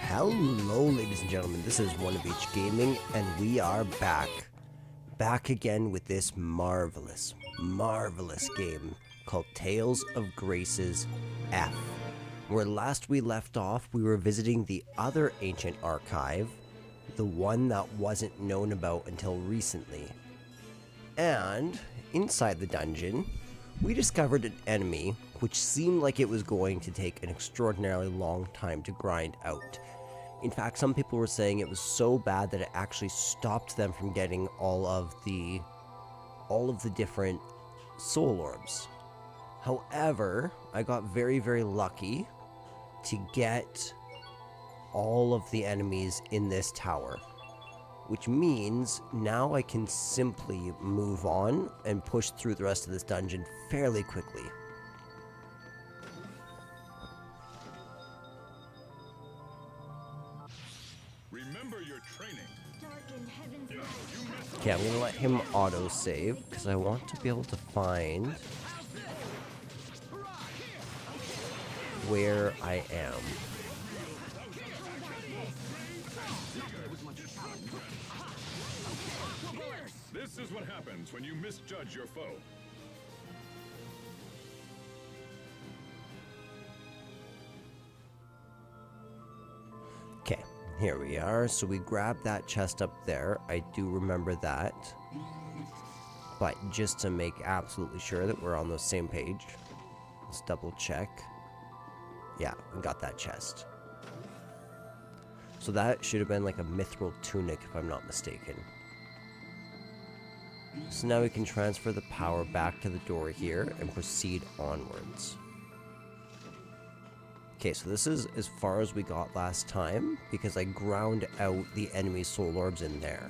Hello, ladies and gentlemen, this is One of Each Gaming, and we are back again with this marvelous game called Tales of Grace's F. Where last we left off, we were visiting the other ancient archive, the one that wasn't known about until recently. And inside the dungeon, we discovered an enemy which seemed like it was going to take an extraordinarily long time to grind out. In fact, some people were saying it was so bad that it actually stopped them from getting all of the different soul orbs. However, I got very lucky to get all of the enemies in this tower, which means now I can simply move on and push through the rest of this dungeon fairly quickly. Remember your training. Okay, I'm gonna let him auto-save because I want to be able to find where I am. This is what happens when you misjudge your foe. Okay, here we are. So we grabbed that chest up there. I do remember that. But just to make absolutely sure that we're on the same page, let's double check. Yeah, we got that chest. So that should have been like a mithril tunic if I'm not mistaken. So now we can transfer the power back to the door here and proceed onwards. Okay, so this is as far as we got last time because I ground out the enemy soul orbs in there.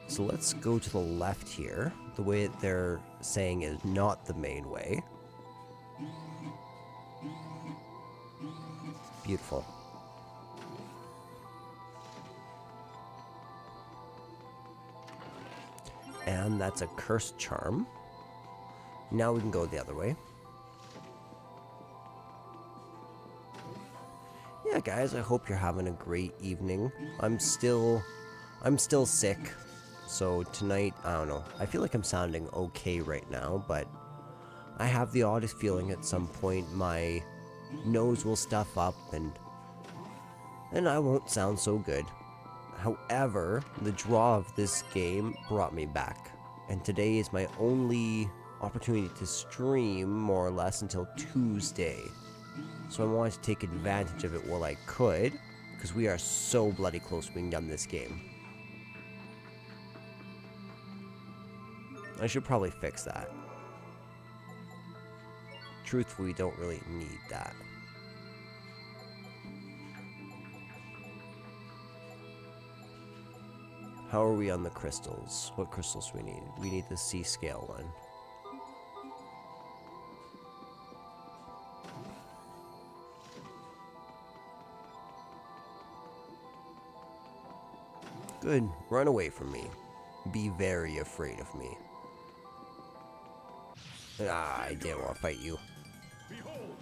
So let's go to the left here. The way that they're saying is not the main way. Beautiful. And that's a cursed charm. Now we can go the other way. Yeah, guys, I hope you're having a great evening. I'm still sick. So tonight, I don't know. I feel like I'm sounding okay right now, but I have the oddest feeling at some point my nose will stuff up and I won't sound so good. However, the draw of this game brought me back, and today is my only opportunity to stream, more or less, until Tuesday. So I wanted to take advantage of it while I could, because we are so bloody close to being done this game. I should probably fix that. Truthfully, we don't really need that. How are we on the crystals? What crystals do we need? We need the C scale one. Good. Run away from me. Be very afraid of me. Ah, I didn't want to fight you. Behold.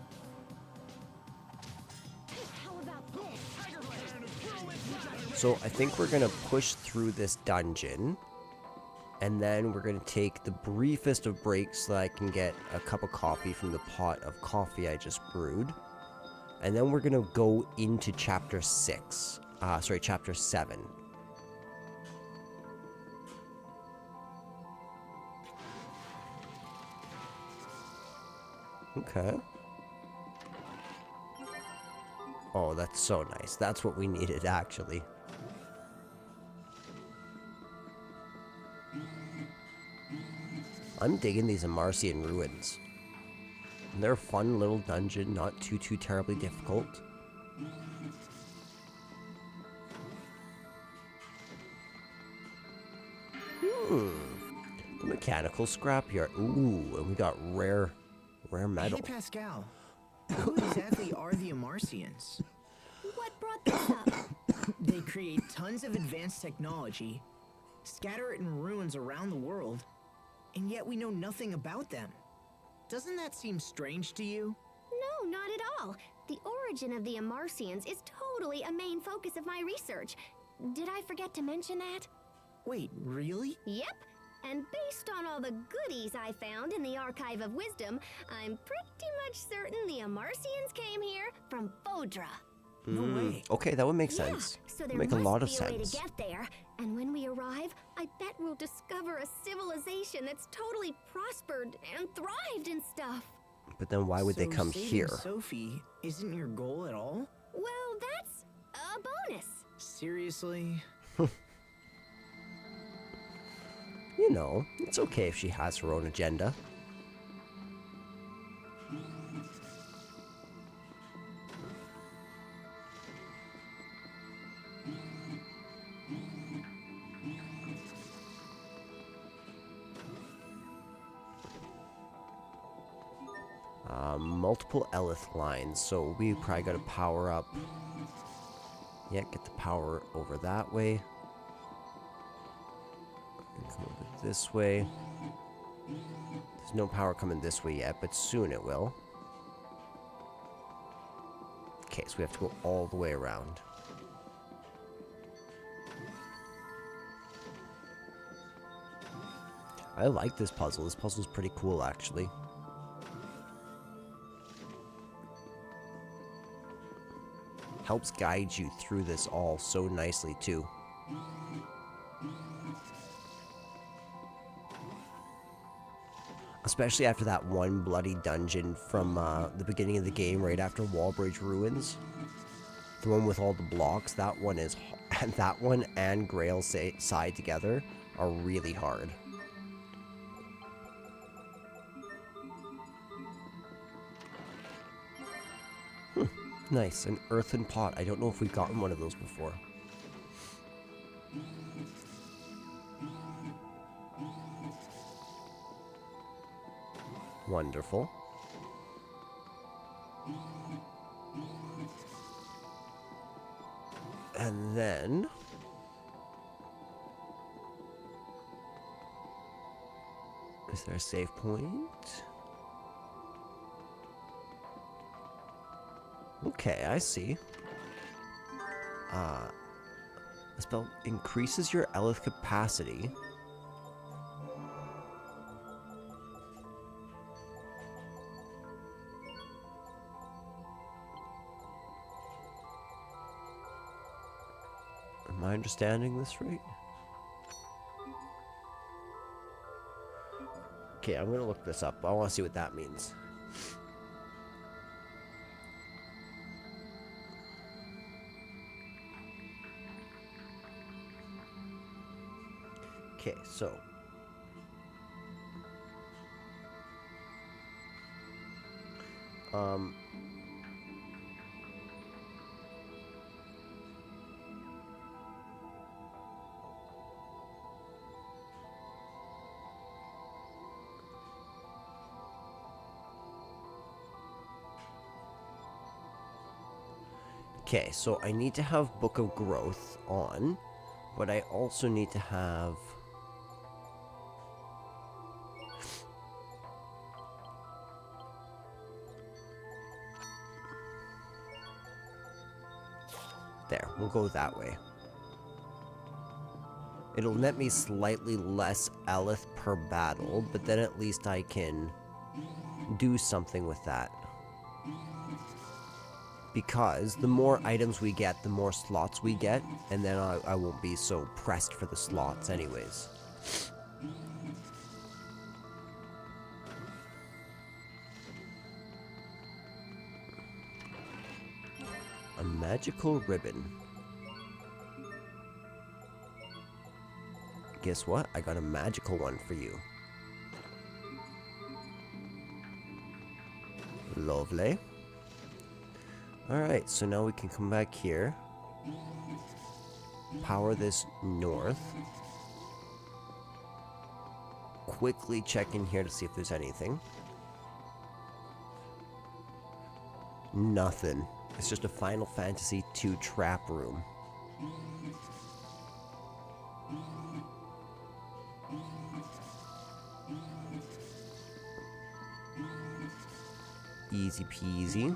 So I think we're going to push through this dungeon, and then we're going to take the briefest of breaks so that I can get a cup of coffee from the pot of coffee I just brewed. And then we're going to go into chapter 6. Chapter 7. Okay. Oh, that's so nice. That's what we needed, actually. I'm digging these Amarcian ruins. They're a fun little dungeon, not too terribly difficult. The mechanical scrapyard. Ooh, and we got rare metal. Hey, Pascal. Who exactly are the Amarcians? What brought this up? They create tons of advanced technology, scatter it in ruins around the world, and yet we know nothing about them. Doesn't that seem strange to you? No, not at all. The origin of the Amarcians is totally a main focus of my research. Did I forget to mention that? Wait, really? Yep. And based on all the goodies I found in the Archive of Wisdom, I'm pretty much certain the Amarcians came here from Fodra. No way. Okay, that would make sense. Yeah, so there Make a must lot of be a way to sense. get there. And when we arrive, I bet we'll discover a civilization that's totally prospered and thrived and stuff. But then why would they So come saving here? Sophie isn't your goal at all? Well, that's a bonus. Seriously? You know, it's okay if she has her own agenda. Multiple Elith lines, so we probably got to power up. Yeah, get the power over that way. Come over this way. There's no power coming this way yet, but soon it will. Okay, so we have to go all the way around. I like this puzzle. This puzzle's pretty cool, actually. Helps guide you through this all so nicely, too. Especially after that one bloody dungeon from the beginning of the game, right after Wallbridge Ruins. The one with all the blocks, that one is... And that one and Grail side together are really hard. Nice, an earthen pot. I don't know if we've gotten one of those before. Wonderful. And then... Is there a save point? Okay, I see. The spell increases your Elith capacity. Am I understanding this right? Okay, I'm gonna look this up. I want to see what that means. Okay, so okay, so I need to have Book of Growth on, but I also need to have... There, we'll go that way. It'll net me slightly less Elith per battle, but then at least I can do something with that. Because the more items we get, the more slots we get, and then I won't be so pressed for the slots anyways. A magical ribbon. Guess what? I got a magical one for you. Lovely. Alright, so now we can come back here. Power this north. Quickly check in here to see if there's anything. Nothing. It's just a Final Fantasy II trap room. Easy peasy.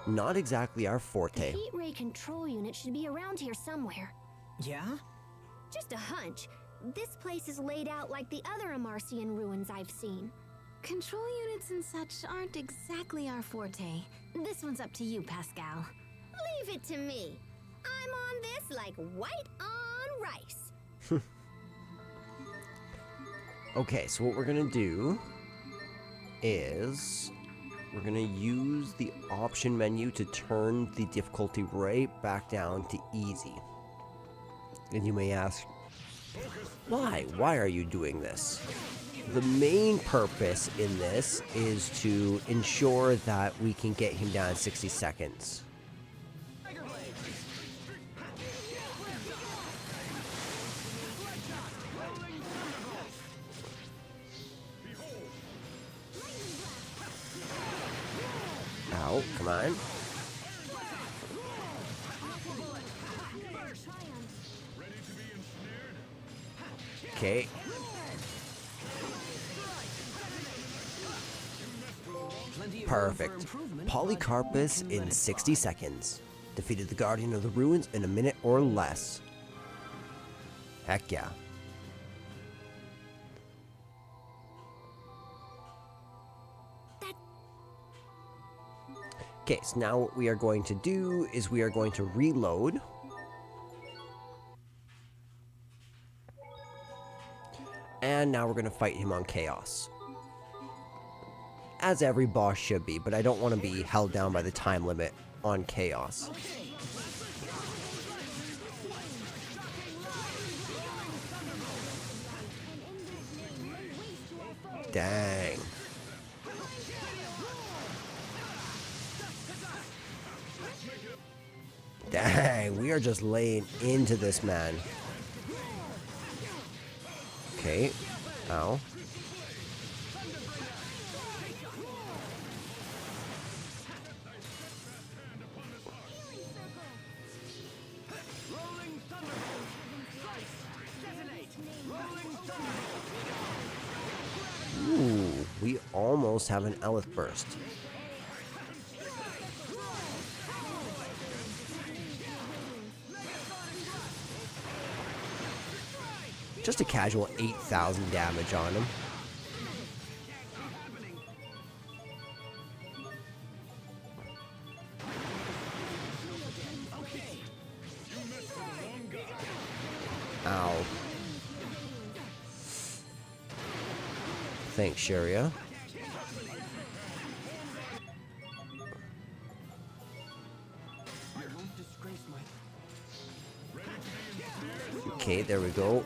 Not exactly our The forte. heat ray control unit should be around here somewhere. Yeah? Just a hunch. This place is laid out like the other Amarcian ruins I've seen. Control units and such aren't exactly our forte. This one's up to you, Pascal. Leave it to me. I'm on this like white on rice. Okay, so what we're gonna do is we're gonna use the option menu to turn the difficulty right back down to easy. And you may ask, why? Why are you doing this? The main purpose in this is to ensure that we can get him down in 60 seconds. Ow, come on. Okay. Perfect. Polycarpus in 60 seconds. Defeated the Guardian of the Ruins in a minute or less. Heck yeah. Okay, so now what we are going to do is we are going to reload. And now we're going to fight him on Chaos. As every boss should be, but I don't want to be held down by the time limit on Chaos. Dang. Dang, we are just laying into this man. Okay. Ow. Ooh, we almost have an Elith burst. Just a casual 8,000 damage on him. Ow. Thanks, Sharia. Okay, there we go.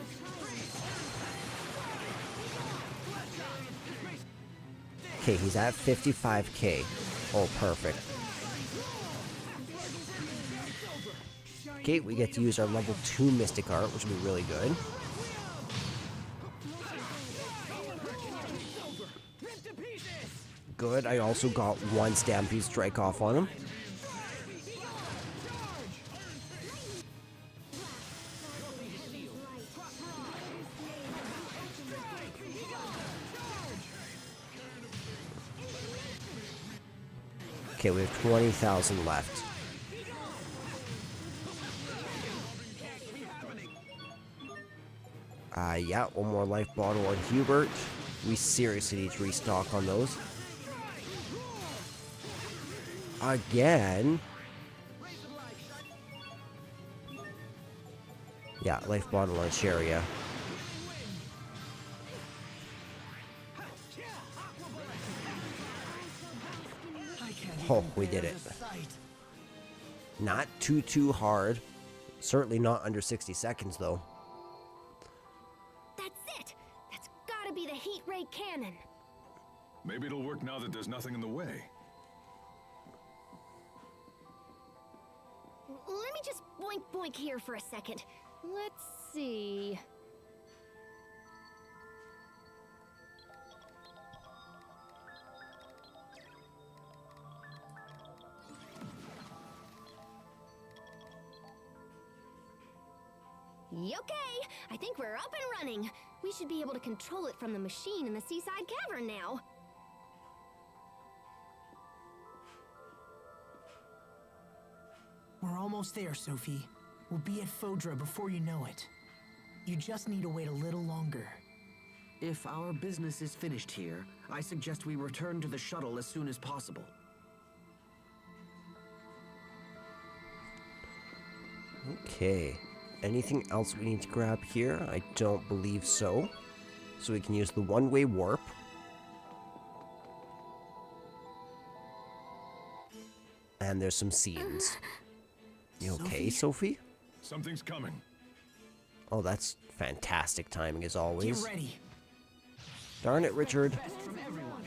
Okay, he's at 55k. Oh, perfect. Okay, we get to use our level 2 Mystic Art, which will be really good. Good, I also got one Stampede Strike off on him. Okay, we have 20,000 left. Yeah, one more life bottle on Hubert. We seriously need to restock on those. Again. Yeah, life bottle on Sharia. Oh, we did it. Not too hard. Certainly not under 60 seconds, though. That's it! That's gotta be the heat ray cannon. Maybe it'll work now that there's nothing in the way. Let me just boink boink here for a second. Let's see. Okay, I think we're up and running. We should be able to control it from the machine in the seaside cavern now. We're almost there, Sophie. We'll be at Fodra before you know it. You just need to wait a little longer. If our business is finished here, I suggest we return to the shuttle as soon as possible. Okay. Anything else we need to grab here? I don't believe so. So we can use the one-way warp. And there's some scenes. You okay, Sophie? Something's coming. Oh, that's fantastic timing as always. Get ready. Darn it, Richard. Best from everyone.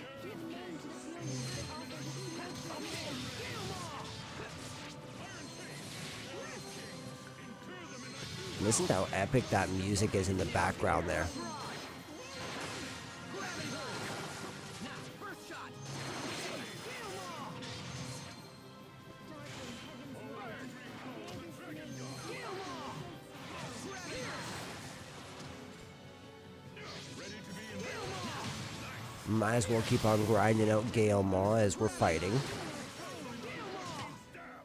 Listen to how epic that music is in the background there. Might as well keep on grinding out Gale Maw as we're fighting.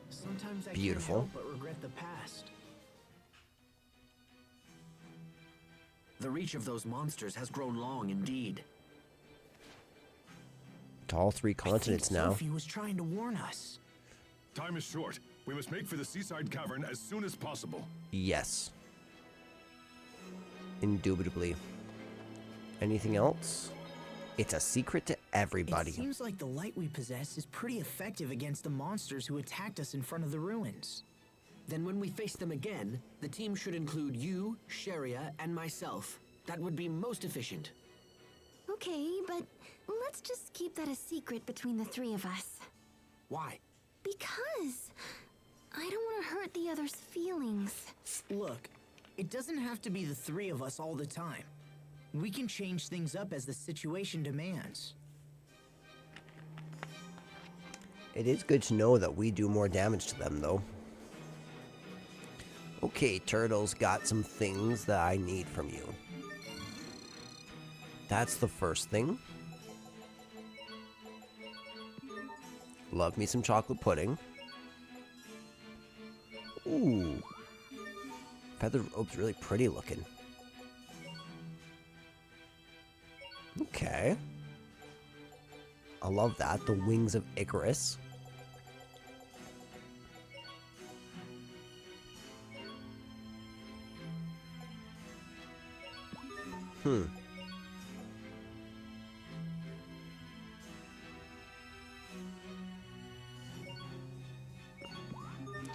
Sometimes I Beautiful. can't help but regret the past. The reach of those monsters has grown long indeed. To all three continents I think now. Sophie was trying to warn us. Time is short. We must make for the seaside cavern as soon as possible. Yes. Indubitably. Anything else? It's a secret to everybody. It seems like the light we possess is pretty effective against the monsters who attacked us in front of the ruins. Then when we face them again, the team should include you, Sharia, and myself. That would be most efficient. Okay, but let's just keep that a secret between the three of us. Why? Because I don't want to hurt the others' feelings. Look, it doesn't have to be the three of us all the time. We can change things up as the situation demands. It is good to know that we do more damage to them, though. Okay, Turtle's got some things that I need from you. That's the first thing. Love me some chocolate pudding. Ooh. Feather robe's really pretty looking. Okay. I love that. The wings of Icarus.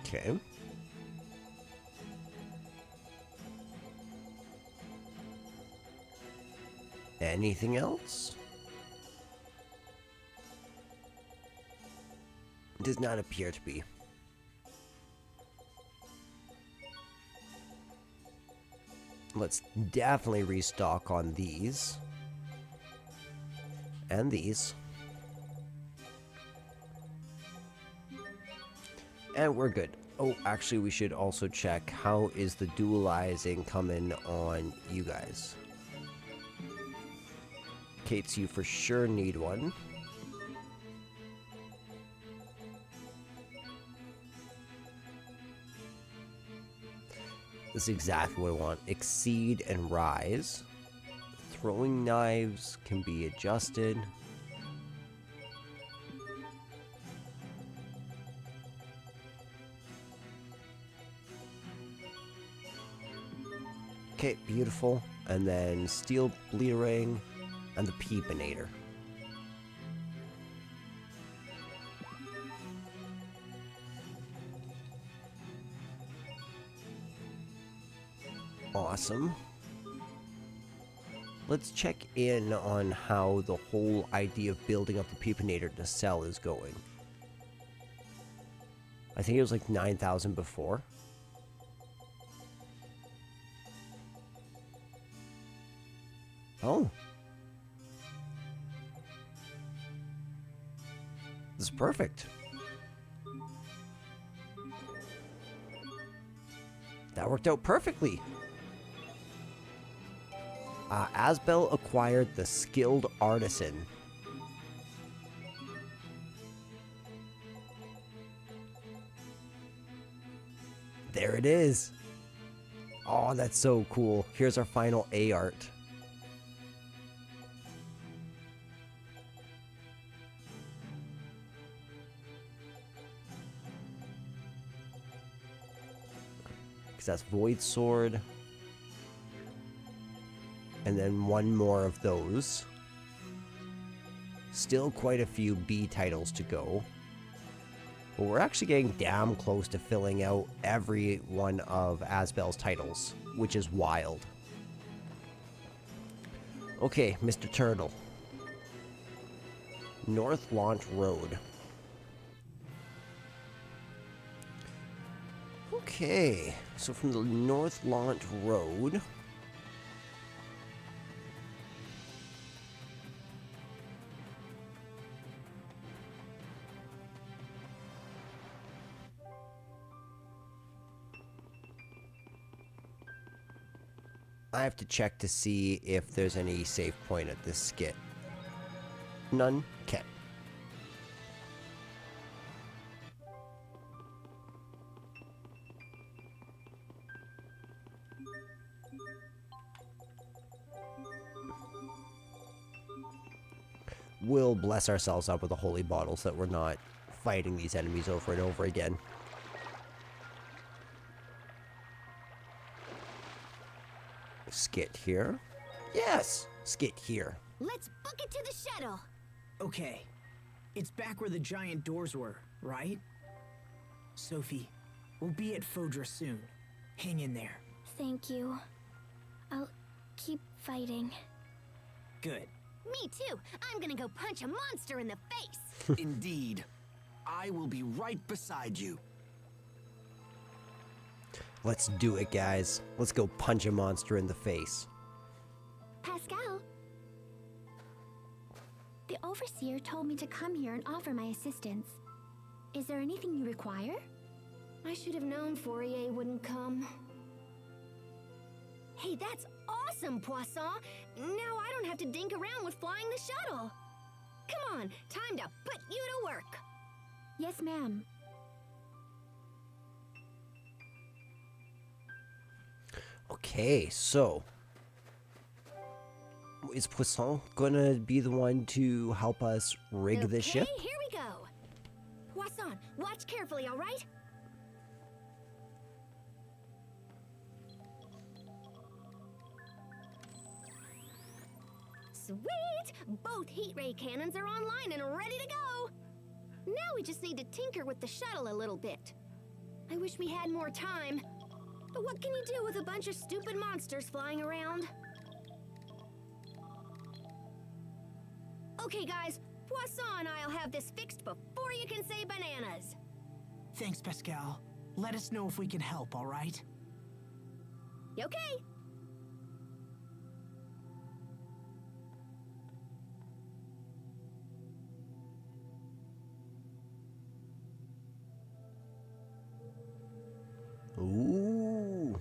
Okay. Anything else? Does not appear to be. Let's definitely restock on these. And these. And we're good. Oh, actually, we should also check how is the dualizing coming on you guys. Kate's, you for sure need one. This is exactly what I want. Exceed and rise. Throwing knives can be adjusted. Okay, beautiful. And then steel bleeding and the peepinator. Awesome. Let's check in on how the whole idea of building up the peepinator nacelle is going. I think it was like 9,000 before. Oh. This is perfect. That worked out perfectly. Asbel acquired the Skilled Artisan. There it is. Oh, that's so cool. Here's our final A art. Because that's Void Sword. And then one more of those. Still quite a few B titles to go. But we're actually getting damn close to filling out every one of Asbel's titles, which is wild. Okay, Mr. Turtle. North Launch Road. Okay, so from the North Launch Road... I have to check to see if there's any save point at this skit. None? Okay. We'll bless ourselves up with a holy bottle so that we're not fighting these enemies over and over again. Skit here. Yes! Skit here. Let's book it to the shuttle. Okay. It's back where the giant doors were, right? Sophie, we'll be at Fodra soon. Hang in there. Thank you. I'll keep fighting. Good. Me too. I'm gonna go punch a monster in the face. Indeed. I will be right beside you. Let's do it, guys. Let's go punch a monster in the face. Pascal. The Overseer told me to come here and offer my assistance. Is there anything you require? I should have known Fourier wouldn't come. Hey, that's awesome, Poisson! Now I don't have to dink around with flying the shuttle. Come on, time to put you to work. Yes, ma'am. Okay, so... is Poisson gonna be the one to help us rig this ship? Okay, here we go. Poisson, watch carefully, all right? Sweet! Both heat ray cannons are online and ready to go. Now we just need to tinker with the shuttle a little bit. I wish we had more time. But what can you do with a bunch of stupid monsters flying around? Okay, guys. Poisson and I'll have this fixed before you can say bananas. Thanks, Pascal. Let us know if we can help, all right? Okay. Ooh.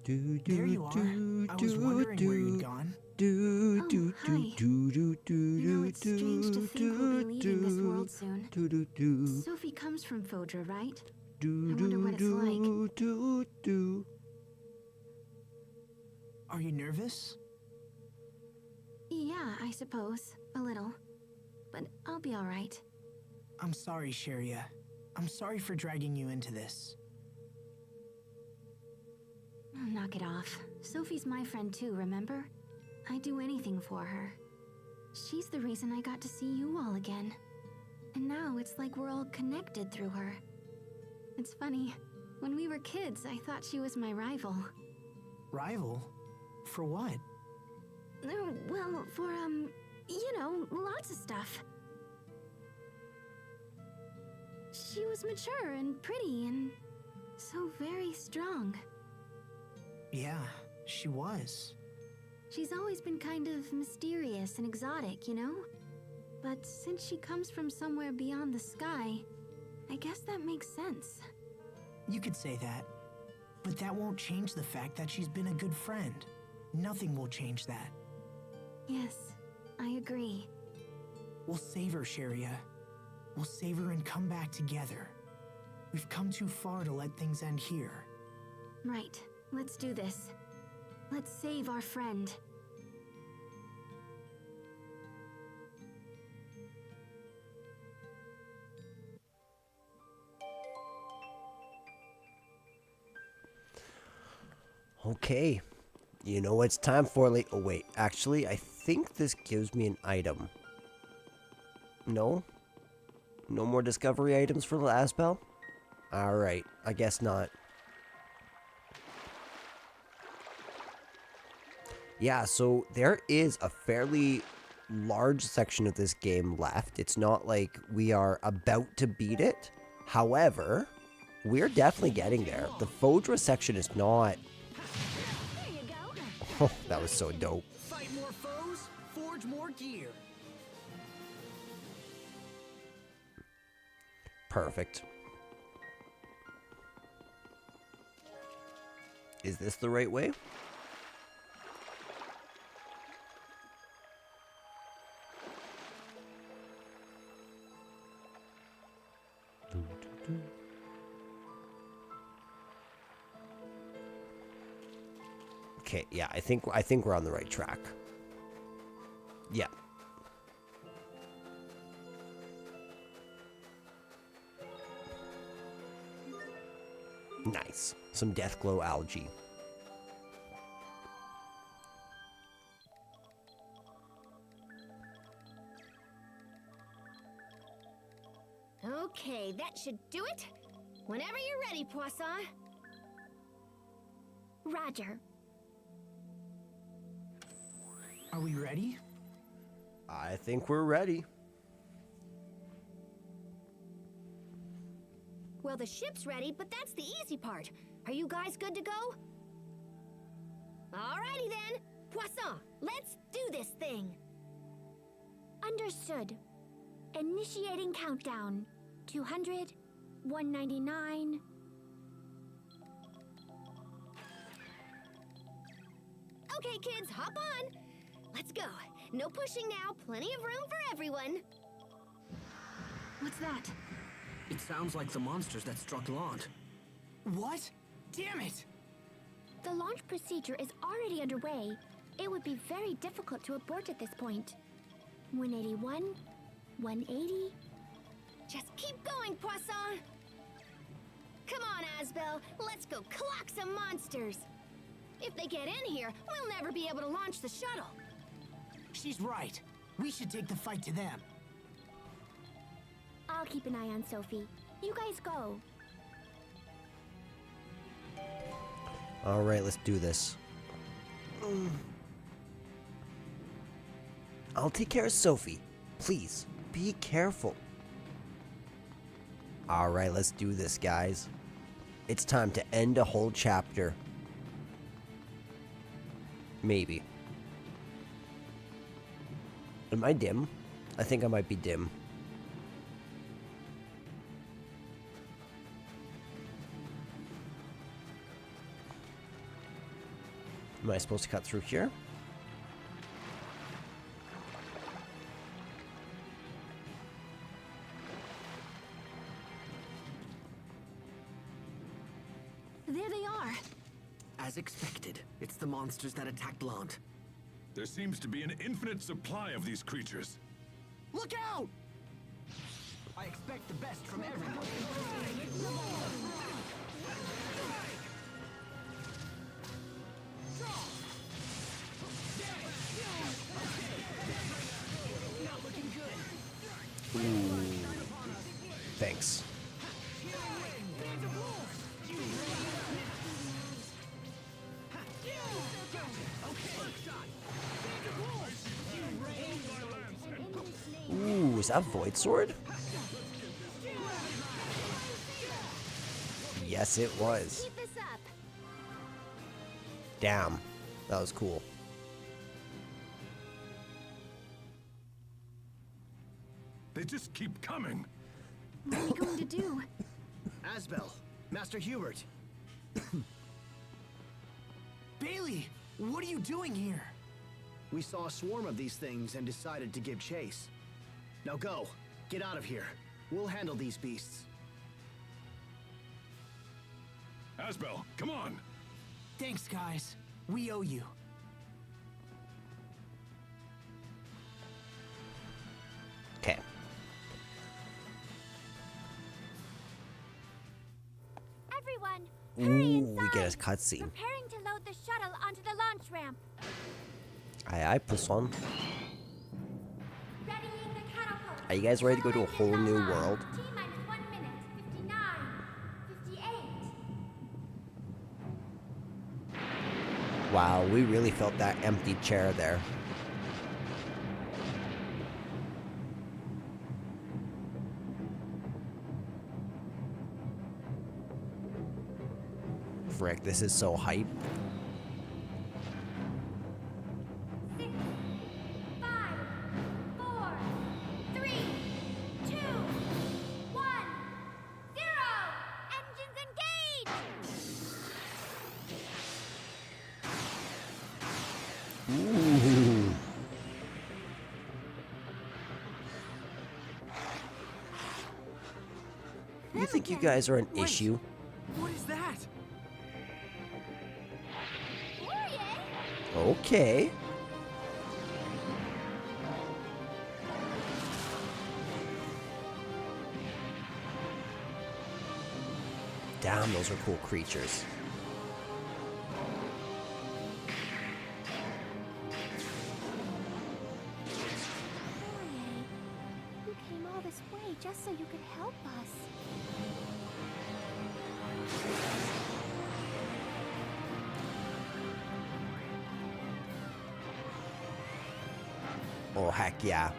There you are. I was wondering where you'd gone. Hi. It's strange to think we'll be leaving this world soon. Sophie comes from Fodra, right? I wonder what it's like. Are you nervous? Yeah, I suppose. A little. But I'll be alright. I'm sorry, Sheria. I'm sorry for dragging you into this. Oh, knock it off. Sophie's my friend too, remember? I'd do anything for her. She's the reason I got to see you all again. And now it's like we're all connected through her. It's funny. When we were kids, I thought she was my rival. Rival? For what? Well, for, you know, lots of stuff. She was mature and pretty and so very strong. Yeah, she was. She's always been kind of mysterious and exotic, you know? But since she comes from somewhere beyond the sky, I guess that makes sense. You could say that. But that won't change the fact that she's been a good friend. Nothing will change that. Yes, I agree. We'll save her, Sheria. We'll save her and come back together. We've come too far to let things end here. Right. Let's do this. Let's save our friend. Okay. You know what it's time for, oh wait, actually, I think this gives me an item. No? No more discovery items for the Asbel? Alright, I guess not. Yeah, so there is a fairly large section of this game left. It's not like we are about to beat it. However, we're definitely getting there. The Fodra section is not... There you go. Oh, that was so dope. Fight more foes, forge more gear. Perfect. Is this the right way? Okay, yeah, I think we're on the right track. Yeah. Nice. Some Deathglow algae. Okay, that should do it. Whenever you're ready, Poisson. Roger. Are we ready? I think we're ready. Well, the ship's ready, but that's the easy part. Are you guys good to go? Alrighty then. Poisson, let's do this thing. Understood. Initiating countdown. 200, 199. Okay, kids, hop on. Let's go. No pushing now. Plenty of room for everyone. What's that? It sounds like the monsters that struck Lambda. What? Damn it! The launch procedure is already underway. It would be very difficult to abort at this point. 181, 180. Just keep going, Poisson. Come on, Asbel. Let's go clock some monsters. If they get in here, we'll never be able to launch the shuttle. She's right. We should take the fight to them. I'll keep an eye on Sophie. You guys go. Alright, let's do this. I'll take care of Sophie. Please, be careful. Alright, let's do this, guys. It's time to end a whole chapter. Maybe. Am I dim? I think I might be dim. Am I supposed to cut through here? There they are. As expected, it's the monsters that attacked Lambda. There seems to be an infinite supply of these creatures. Look out! I expect the best from everyone. Thanks. Ooh, is that Void Sword? Yes, it was. Keep this up. Damn, that was cool. They just keep coming. What are we going to do? Asbel, Master Hubert. Bailey, what are you doing here? We saw a swarm of these things and decided to give chase. Now go, get out of here. We'll handle these beasts. Asbel, come on! Thanks, guys. We owe you. Okay. Everyone, hurry Ooh, inside. we get a cutscene. Preparing to load the shuttle onto the launch ramp. Aye, aye, Poisson. Readying the catapult. Are you guys ready to go to a whole new world? T-minus 1 minute. 59. 58. Wow, we really felt that empty chair there. Frick, this is so hype. 6, 5, 4, 3, 2, 1, 0. Engines engaged. Ooh. You think you guys are an issue? What is that? Okay. Damn, those are cool creatures. You came all this way just so you could help us. Oh, heck yeah.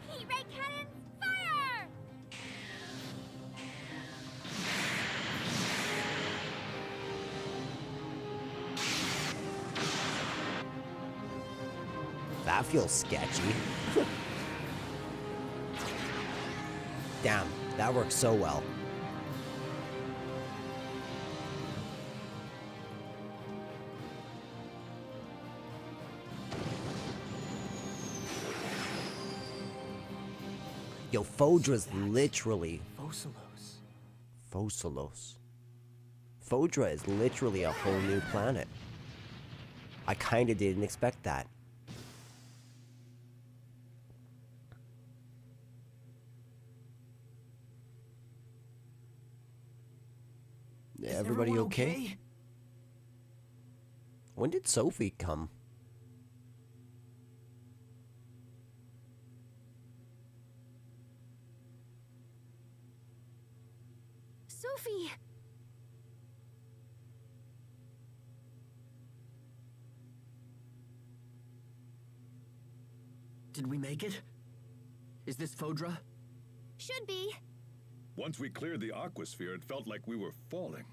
Heat ray cannons, fire! That feels sketchy. Damn, that works so well. Yo, Fodra's literally... Fossilos. Fossilos. Fodra is literally a whole new planet. I kinda didn't expect that. Is Everybody everyone okay? When did Sophie come? Sophie! Did we make it? Is this Fodra? Should be. Once we cleared the aquasphere, it felt like we were falling.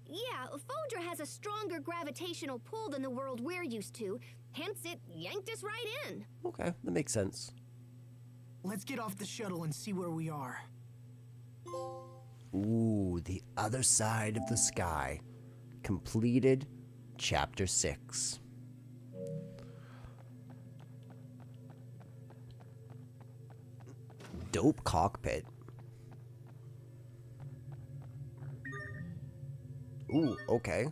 Yeah, Fodra has a stronger gravitational pull than the world we're used to. Hence, it yanked us right in. Okay, that makes sense. Let's get off the shuttle and see where we are. Ooh, the other side of the sky. Completed Chapter 6. Dope cockpit. Ooh, okay.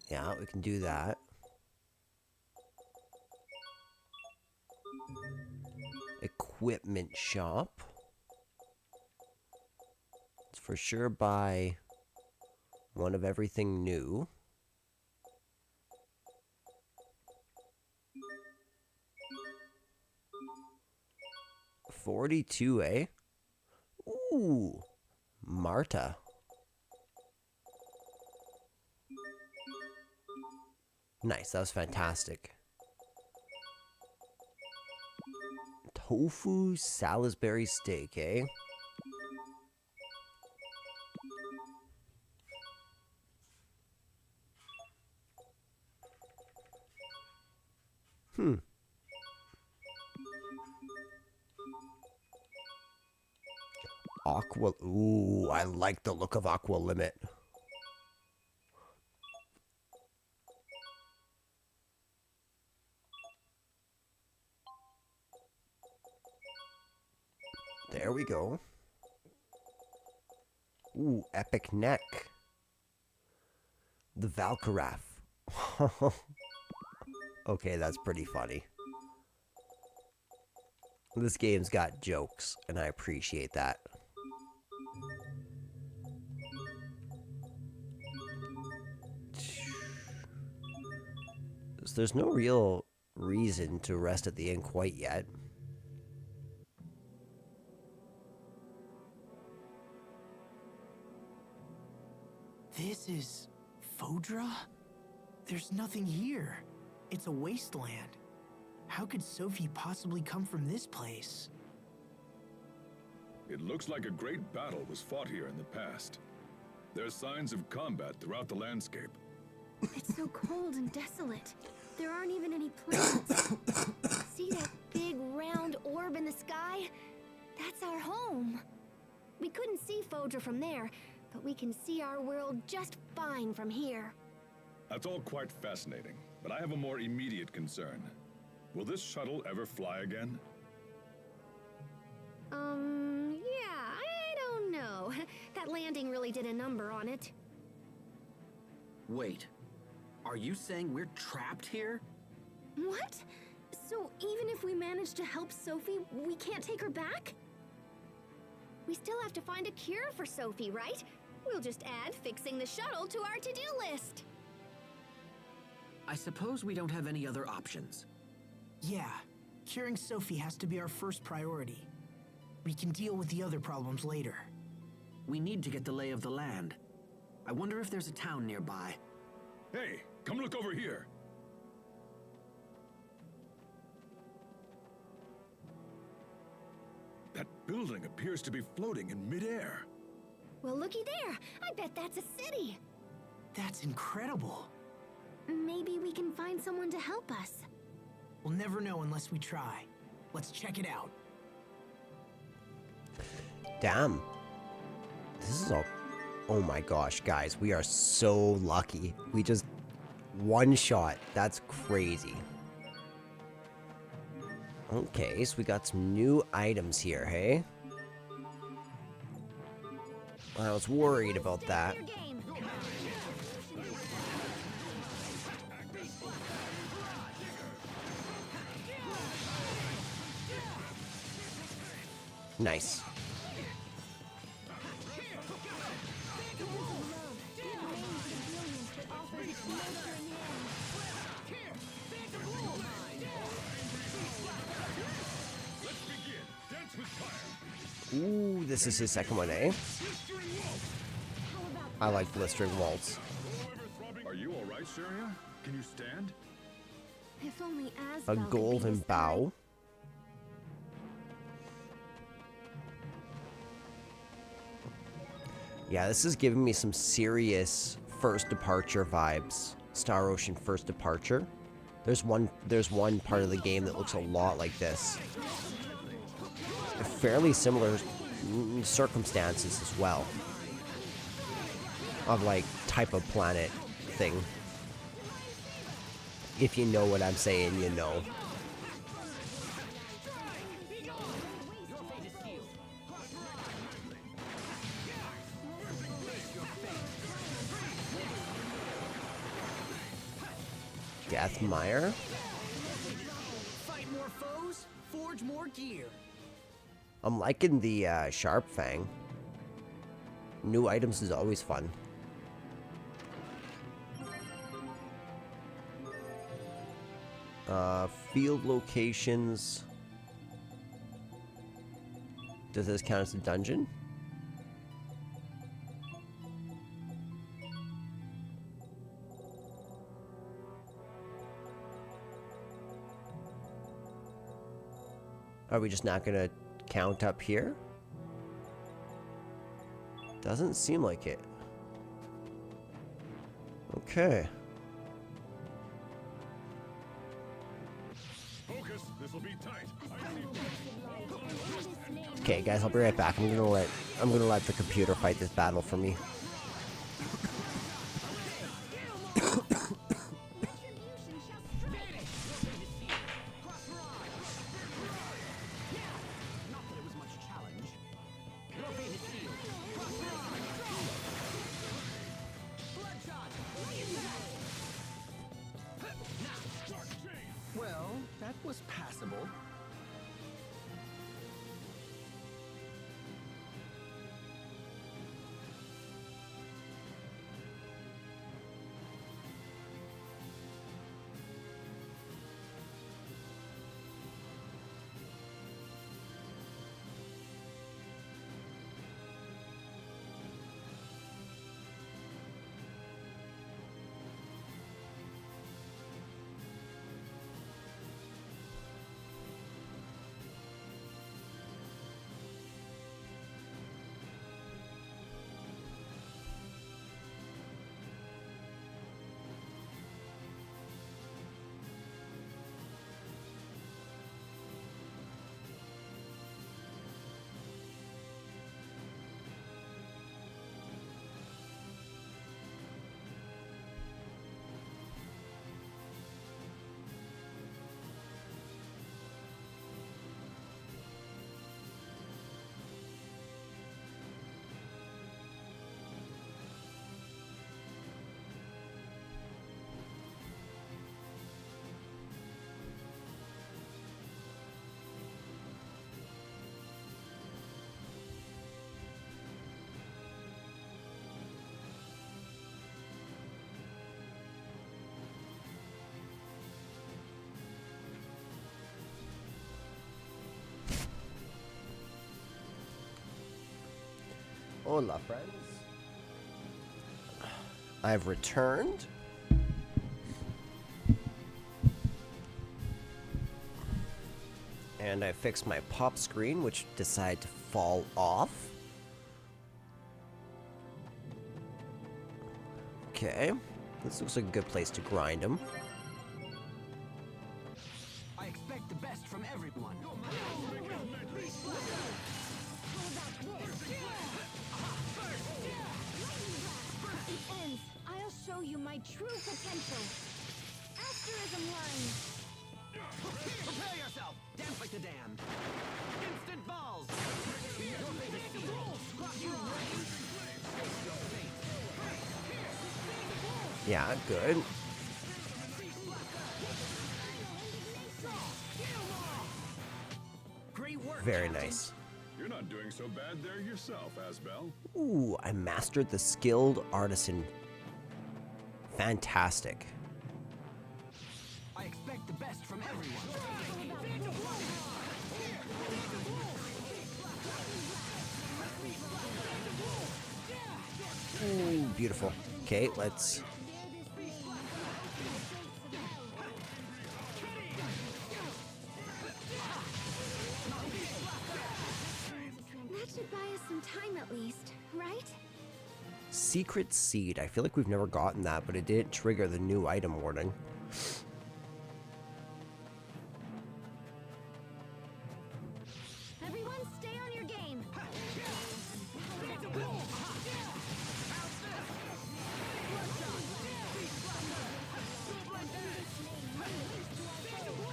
Yeah, we can do that. Equipment shop. Let's for sure buy one of everything new. 42, eh? Ooh, Marta. Nice, that was fantastic. Tofu Salisbury steak, eh? Aqua... Ooh, I like the look of Aqua Limit. There we go. Ooh, epic neck. The Valkaraf. Okay, that's pretty funny. This game's got jokes, and I appreciate that. So there's no real reason to rest at the inn quite yet. This is Fodra? There's nothing here. It's a wasteland. How could Sophie possibly come from this place? It looks like a great battle was fought here in the past. There's signs of combat throughout the landscape. It's so cold and desolate. There aren't even any plants. See that big round orb in the sky? That's our home. We couldn't see Fodra from there, but we can see our world just fine from here. That's all quite fascinating, but I have a more immediate concern. Will this shuttle ever fly again? Yeah, I don't know. That landing really did a number on it. Wait. Are you saying we're trapped here? What? So even if we manage to help Sophie, we can't take her back? We still have to find a cure for Sophie, right? We'll just add fixing the shuttle to our to-do list. I suppose we don't have any other options. Yeah, curing Sophie has to be our first priority. We can deal with the other problems later. We need to get the lay of the land. I wonder if there's a town nearby. Hey, come look over here. That building appears to be floating in midair. Well, looky there. I bet that's a city. That's incredible. Maybe we can find someone to help us. We'll never know unless we try. Let's check it out. Damn. This is all... Oh my gosh, guys. We are so lucky. We just... One shot. That's crazy. Okay, so we got some new items here, hey? I was worried about that. Nice. Ooh, this is his second one, eh? I like blistering waltz. Are you all right, Sharia? Can you stand? If only A Asbel could be golden this guy. bow. Yeah, this is giving me some serious First Departure vibes. Star Ocean First Departure. There's one part of the game that looks a lot like this. Fairly similar circumstances as well. Of like type of planet thing. If you know what I'm saying, you know. Deathmire. Fight more foes, forge more gear. I'm liking the Sharp Fang. New items is always fun. Field locations. Does this count as a dungeon? Are we just not gonna count up here? Doesn't seem like it. Okay. Focus, this'll be tight. Okay, guys, I'll be right back. I'm gonna let the computer fight this battle for me. Not that it was much challenge. Well, that was passable. Hola, friends. I've returned. And I fixed my pop screen, which decided to fall off. Okay. This looks like a good place to grind him. I expect the best from everyone. Ends. I'll show you my true potential. Asterism line. Prepare yourself! Dance like the damned! Instant balls! Yeah, good. Great work! Very nice. You're not doing so bad there yourself, Asbel. Ooh, I mastered the skilled artisan. Fantastic. I expect the best from everyone. Ooh, beautiful. Okay, let's... That should buy us some time at least, right? Secret seed. I feel like we've never gotten that, but it did trigger the new item warning. Everyone stay on your game.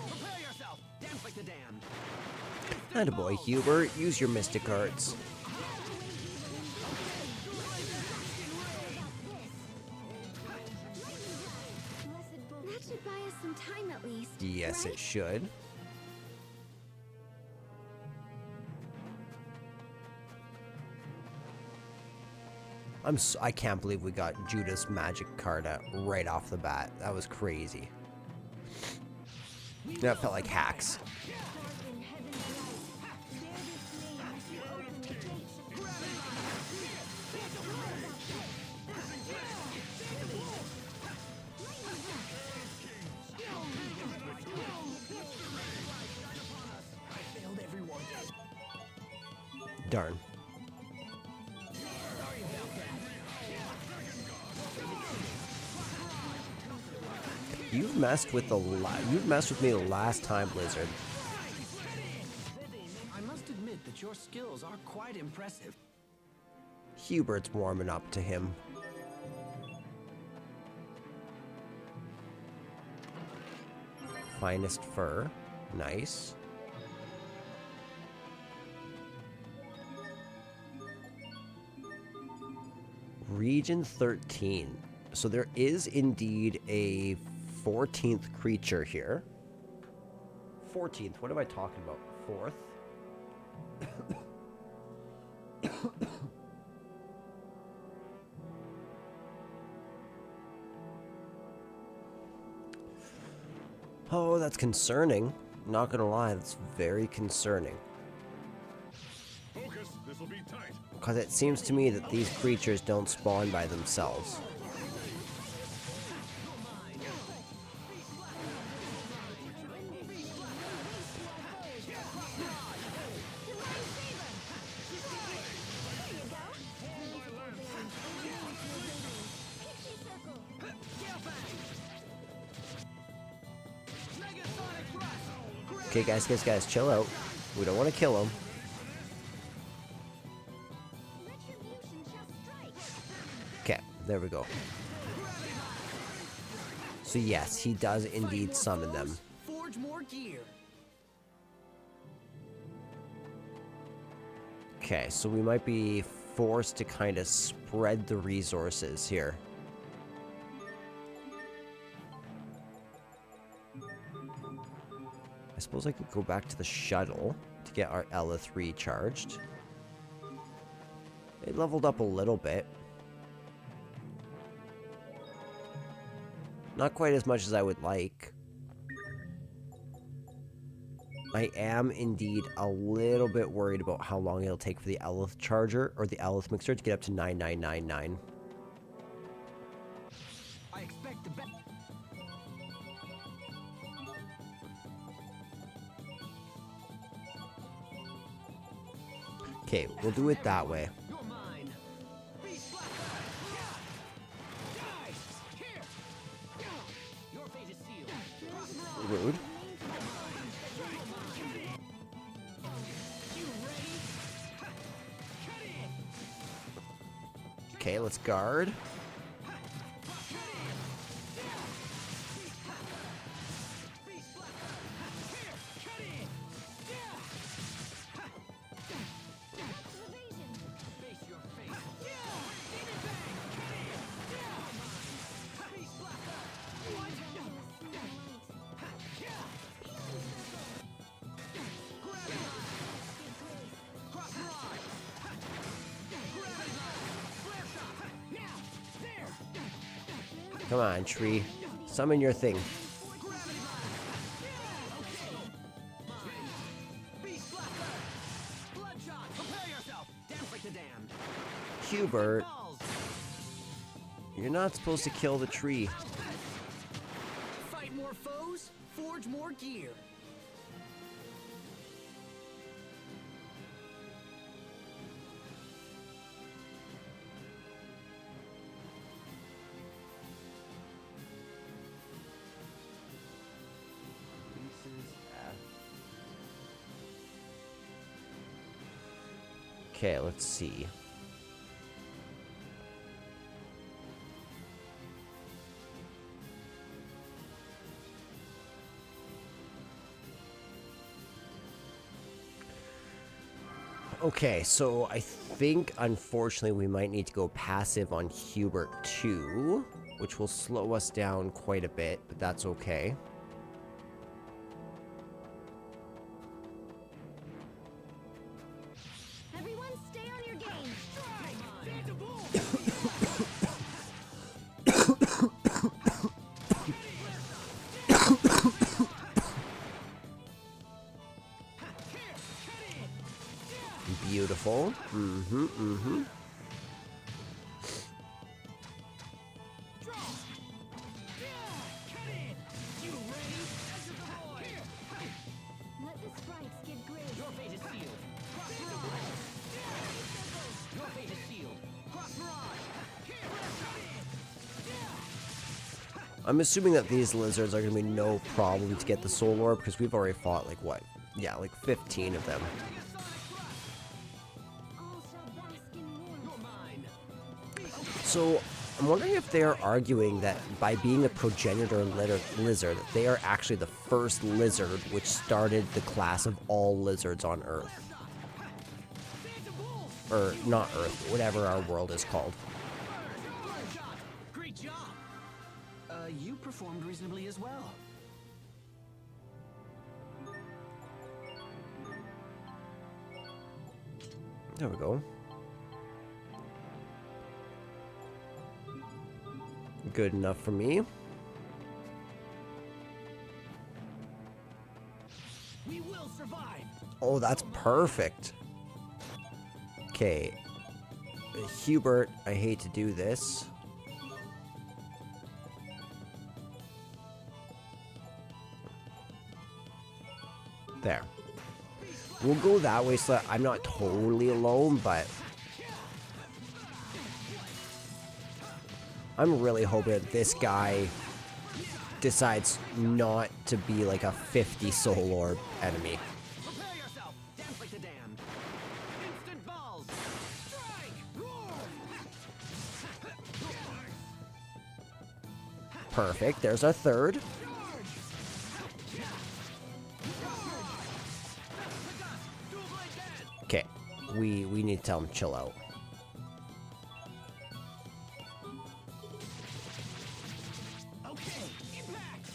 Prepare yourself! Dance like the damned! Attaboy, Hubert. Use your mystic arts. That should buy us some time at least. Yes, right? it should. I can't believe we got Judas magic card out right off the bat. That was crazy. That felt like hacks. Darn. You've messed with me the last time, Blizzard. I must admit that your skills are quite impressive. Hubert's warming up to him. Finest fur. Nice. Region 13. So there is indeed a 14th creature here. 14th. What am I talking about? 4th? Oh, that's concerning. Not gonna lie, that's very concerning. Focus, this'll be tight. Because it seems to me that these creatures don't spawn by themselves. Okay, guys, chill out. We don't want to kill him. Okay, there we go. So yes, he does indeed summon them. Forge more gear. Okay, so we might be forced to kind of spread the resources here. I suppose I could go back to the shuttle to get our Elith recharged. It leveled up a little bit. Not quite as much as I would like. I am indeed a little bit worried about how long it'll take for the Elith charger or the Elith mixer to get up to 9999. I expect the best. Okay, we'll do it that way. You're mine. Beast Black. Die. Here. Your fate is sealed. Rude. Okay, let's guard. Come on, tree. Summon your thing. Hubert, you're not supposed to kill the tree. Fight more foes, forge more gear. Okay, let's see. Okay, so I think, unfortunately, we might need to go passive on Hubert 2, which will slow us down quite a bit, but that's okay. Everyone stay on your game. Beautiful. Mm-hmm. Let the sprites give grace. Your fate is sealed. Cross mirage. Your fate is sealed. Cross mirage. I'm assuming that these lizards are going to be no problem to get the soul orb, because we've already fought, like, what? Yeah, like 15 of them. All shall bask in warmth. So, I'm wondering if they're arguing that by being a progenitor lizard, they are actually the first lizard which started the class of all lizards on Earth. Or, not Earth, whatever our world is called. Great job. You performed reasonably as well. There we go. Good enough for me. We will survive. Oh, that's perfect. Okay. Hubert, I hate to do this. There. We'll go that way so that I'm not totally alone, but I'm really hoping that this guy decides not to be like a 50 soul orb enemy. Prepare yourself. Dance like the damned. Instant balls. Strike. Roar. Perfect. There's our third. Okay. We need to tell him chill out. Okay, impact.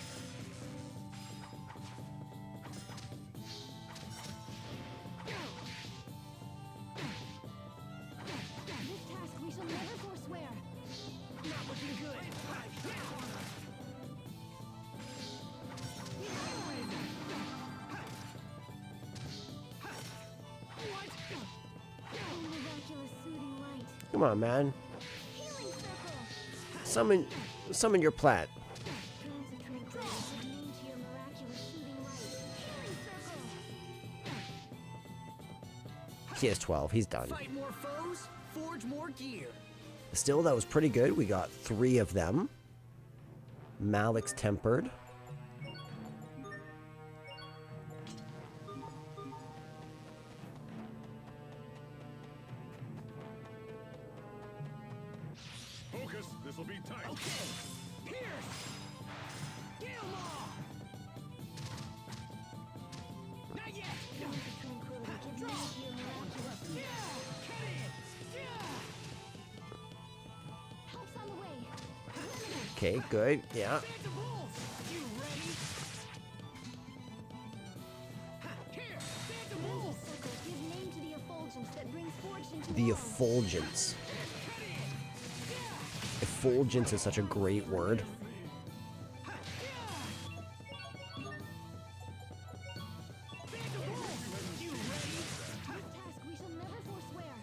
This task we shall never forswear. Not looking good. Miraculous soothing light. Come on, man. Healing circle. Summon your plant. Dreams of tranquility give name to your miraculous soothing light. Healing circle. He has 12. He's done. Fight more foes, forge more gear. Still, that was pretty good. We got 3 of them. Malik's tempered. Focus, this'll be tight. Okay, Pierce. Gilmore. Not yet. Dreams of tranquility give name to your miraculous soothing light. Help's on the way. Okay, good. Yeah. Phantom Wolves. You ready? Here, Phantom Wolves. Circle give name to the effulgence that brings fortune to The all. effulgence. Effulgence is such a great word. This task we shall never forswear.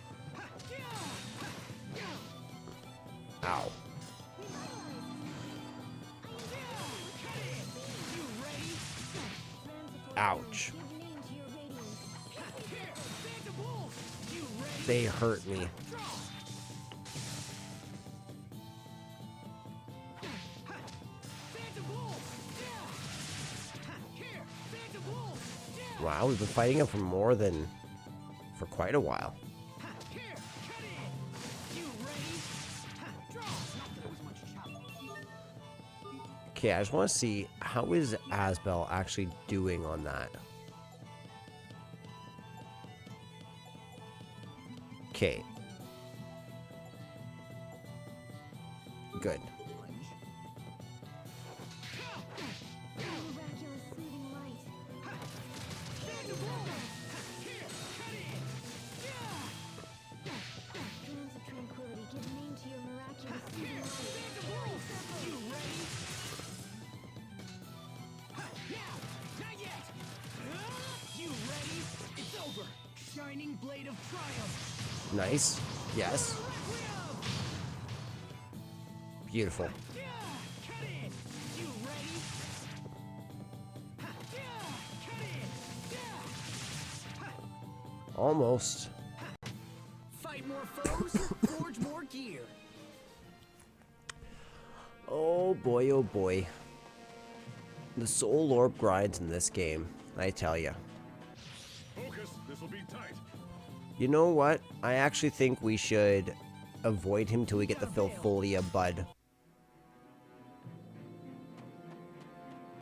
Ow. Ouch. Give name to your radiance. They hurt me. Wow, we've been fighting him for quite a while. Okay, I just want to see, how is Asbel actually doing on that? Okay. Good. Miraculous soothing light. Dreams of tranquility give name to your miraculous soothing light. Healing circle. You ready? It's over. Shining blade of triumph. Nice. Yes. Beautiful. You ready? Almost. Fight more foes, forge more gear. Oh boy, oh boy. The soul orb grinds in this game, I tell ya. Focus, this'll be tight. You know what? I actually think we should avoid him till we get the Filfolia bud.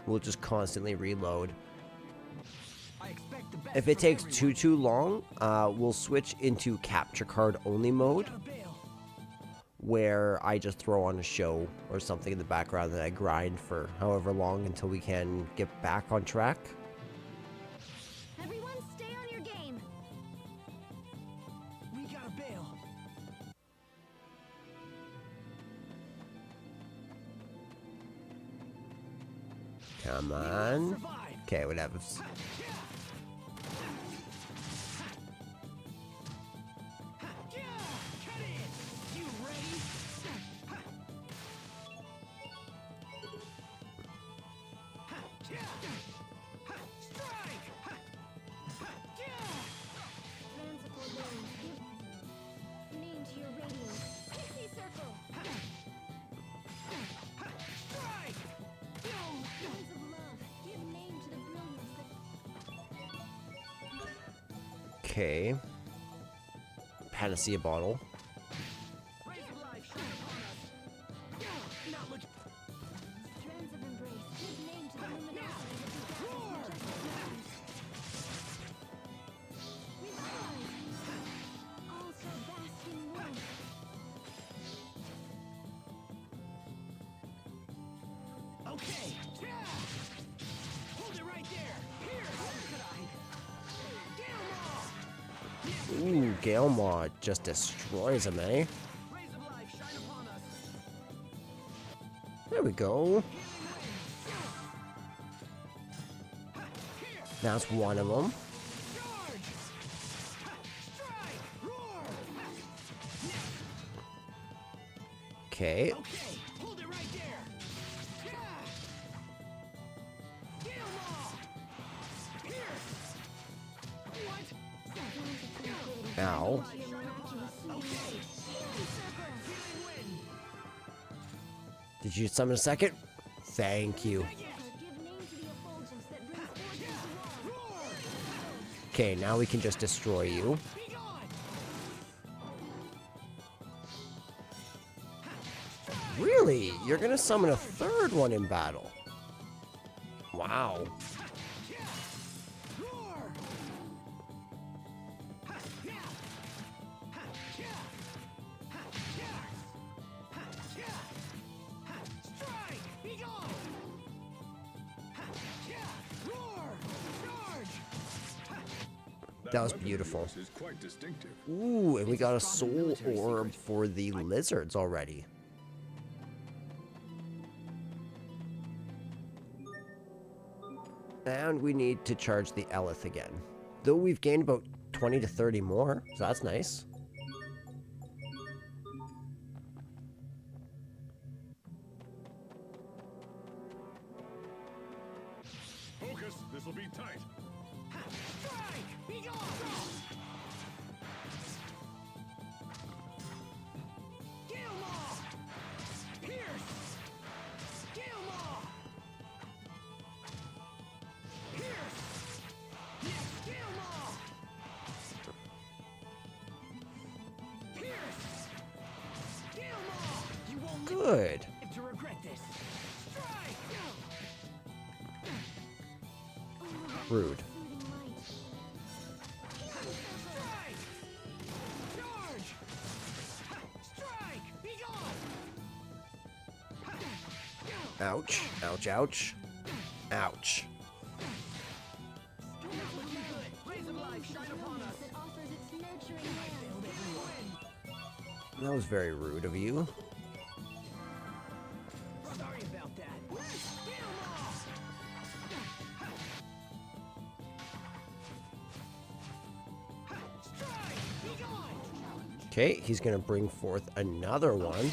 We'll just constantly reload. I expect the best If it from takes everyone. too long, we'll switch into capture card only mode, Gotta bail. where I just throw on a show or something in the background that I grind for however long until we can get back on track. Everyone stay on your game. Come on. Okay, whatever. Give name to your radiance. Pixie circle. Hands of love. Give name to the brilliance that Okay. Panacea bottle. strands of embrace. Give name to the luminosity that begat this majestic rise. We rise. All so vast in warmth. Okay. Hold it right there. Here. Could I? Ooh, Gale Maw just destroys him, eh? Rays of life shine upon us. There we go. That's one of them. Charge! Strike! Roar! Okay. Okay, hold it right there. Gale Maw! Pierce! What? Ow. To your miraculous soothing light. Healing circle. Healing wind! Did you summon a second? Thank you. Give name to the effulgence that brings forth into all. Okay, now we can just destroy you. Be gone! Really? You're gonna summon a third one in battle? Wow. Roar! Strike! Be gone! Roar! Charge! That was weapon beautiful. use is quite distinctive. Ooh, and we got a soul orb for the lizards already. And we need to charge the Elith again. Though we've gained about 20 to 30 more, so that's nice. Focus, this'll be tight. Strike! Be gone! Gale Maw! Pierce! Gale Maw! Pierce! Yes, Gale Maw! Pierce! Gale Maw! You won't Good. live to regret this. Strike! Rude. Soothing light. Strike! Charge! Strike! Be gone! Ouch. Ouch, ouch. Ouch. Rays of life shine upon us. That offers its nurturing hand. That was very rude of you. Sorry about that. Gale Maw! Strike! Be gone! Okay, he's gonna bring forth another one.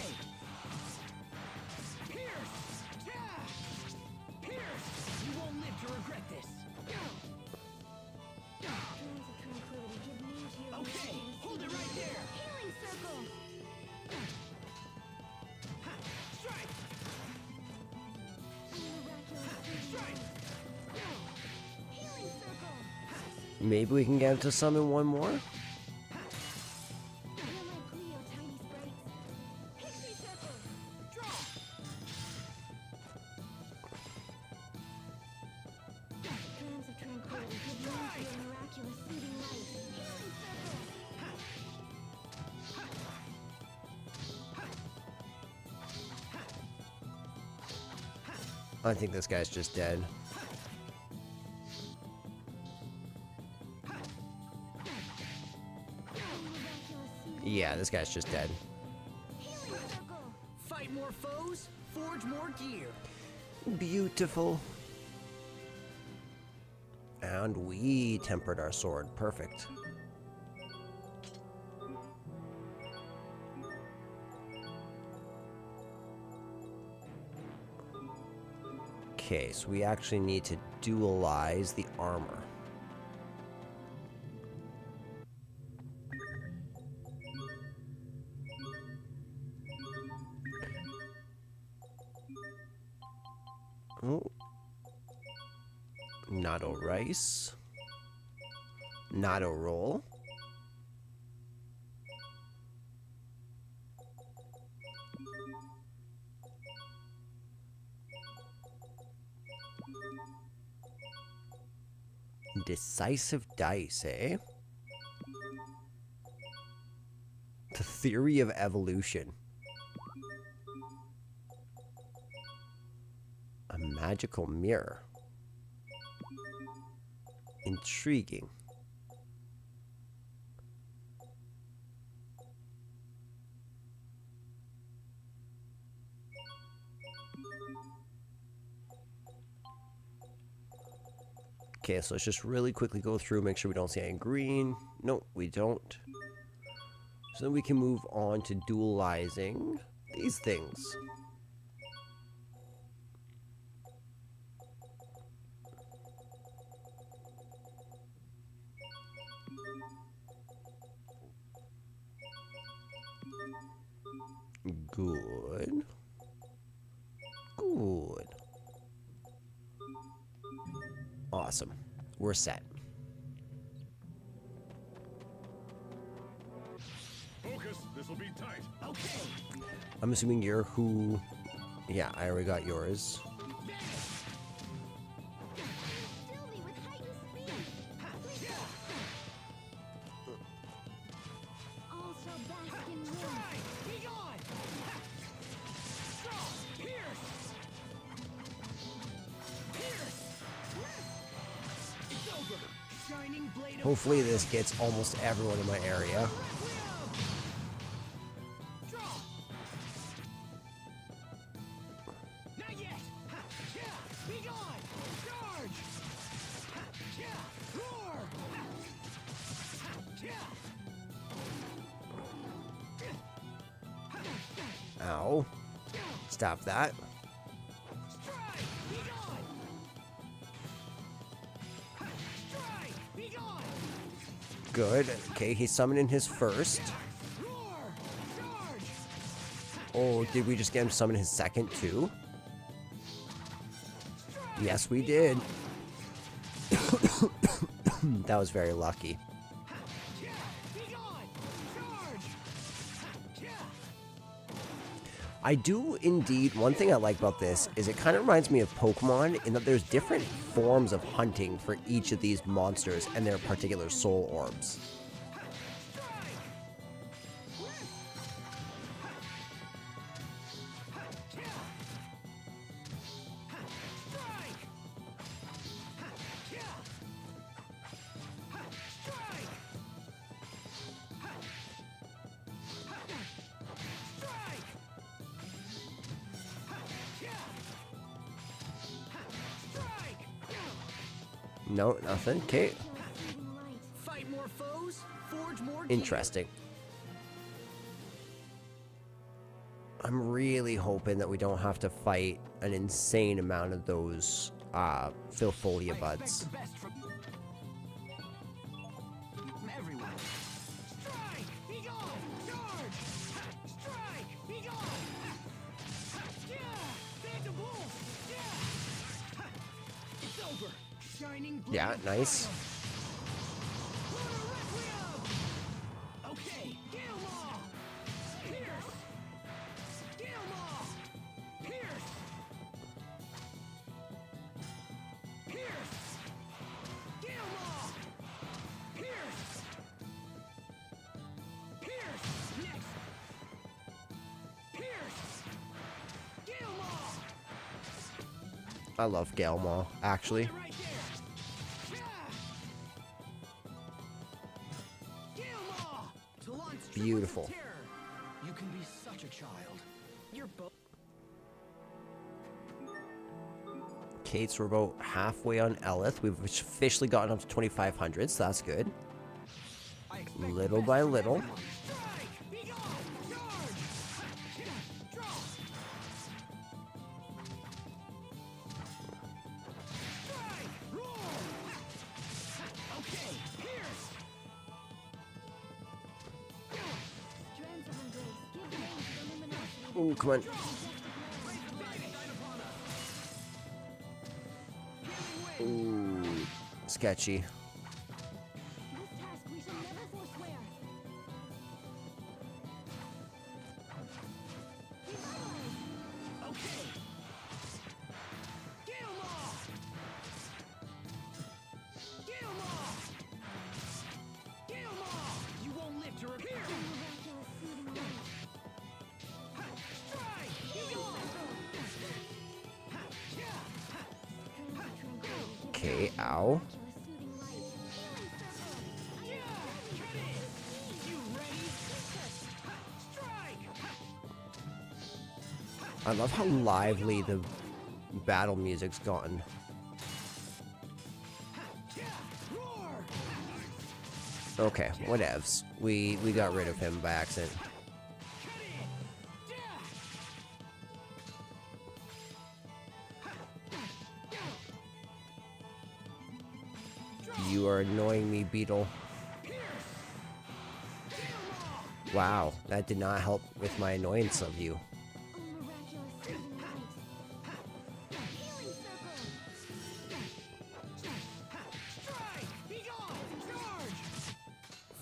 Pierce! Pierce! You won't live to regret this. Streams of tranquility. Give name to your Okay, miraculous hold it right there. healing circle. Strike! Miraculous soothing Strike! healing circle. Maybe we can get him to summon one more? Hear my plea, O tiny sprites. Pixie circle. Draw! Strands of tranquility. Give name to your miraculous soothing light. Healing circle. I think this guy's just dead. Miraculous soothing Yeah, this guy's just dead. healing circle. Fight more foes, forge more gear. Beautiful. And we tempered our sword. Perfect. Okay, so we actually need to dualize the armor. Oh. Natto rice. Natto roll. Decisive dice, eh? The theory of evolution. A magical mirror. Intriguing. Okay, so let's just really quickly go through, make sure we don't see any green. Nope, we don't. So then we can move on to dualizing these things. Good. Good. Awesome. We're set. Focus. This will be tight. Okay. I'm assuming you're who... Yeah, I already got yours. Fill me with heightened speed. Also bask in warmth. Be gone. Strong. Pierce. Pierce. It's over. Shining blade of Hopefully this gets almost everyone in my area. Draw. Not yet. Ha, yeah. Be gone. Charge. Ha, yeah. Roar. Ha, yeah. Ow. Stop that. Strike. Be gone. Ha, strike. Be gone. Good. Okay, he's summoning his first. Roar. Charge. Oh, did we just get him to summon his second too? Yes, we did. That was very lucky. Yeah. Be gone. Charge. Yeah. I do indeed. One thing I like about this is it kind of reminds me of Pokemon in that there's different forms of hunting for each of these monsters and their particular soul orbs. No, nothing. Okay, Fight more foes, forge more gear. interesting. I'm really hoping that we don't have to fight an insane amount of those Filfolia buds. The best from everyone. Strike! Be gone! Charge! Strike! Be gone! Yeah! Phantom Wolf! Yeah! It's over! Shining blade Yeah, of nice. fire. Lunar Requiem! Okay, Gale Maw! Pierce! Gale Maw! Pierce! Pierce! Gale Maw! Pierce! Pierce! Next! Pierce! Gale Maw! I love Galmaw, actually. Right there! Yeah! Gale Maw! To launch Beautiful. triplets of terror. You can be such a child. You're both. Okay, so we're about halfway on Elith. We've officially gotten up to 2,500, so that's good. Little by little. Oh, come on. Ooh, sketchy. This task we shall never forswear. Okay. Get 'em all! Get 'em all! Get 'em all! You won't live to repair. Miraculous soothing light. Strike! You go! Okay, ow. Miraculous soothing light. You ready? Strike! I love how lively the battle music's gotten. Roar! Okay, whatevs. We got rid of him by accident. You are annoying me, Beetle. Wow, that did not help with my annoyance of you. Oh, miraculous soothing light. Healing circle. Strike! Be gone! Charge!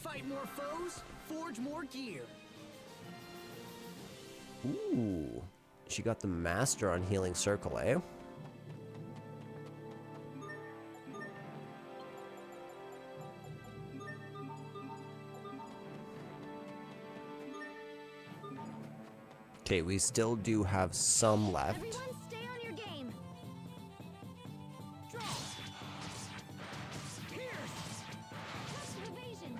Fight more foes, forge more gear. Ooh, she got the master on healing circle, eh? Okay, we still do have some left. Everyone stay on your game. Draw! Pierce! Test of evasion.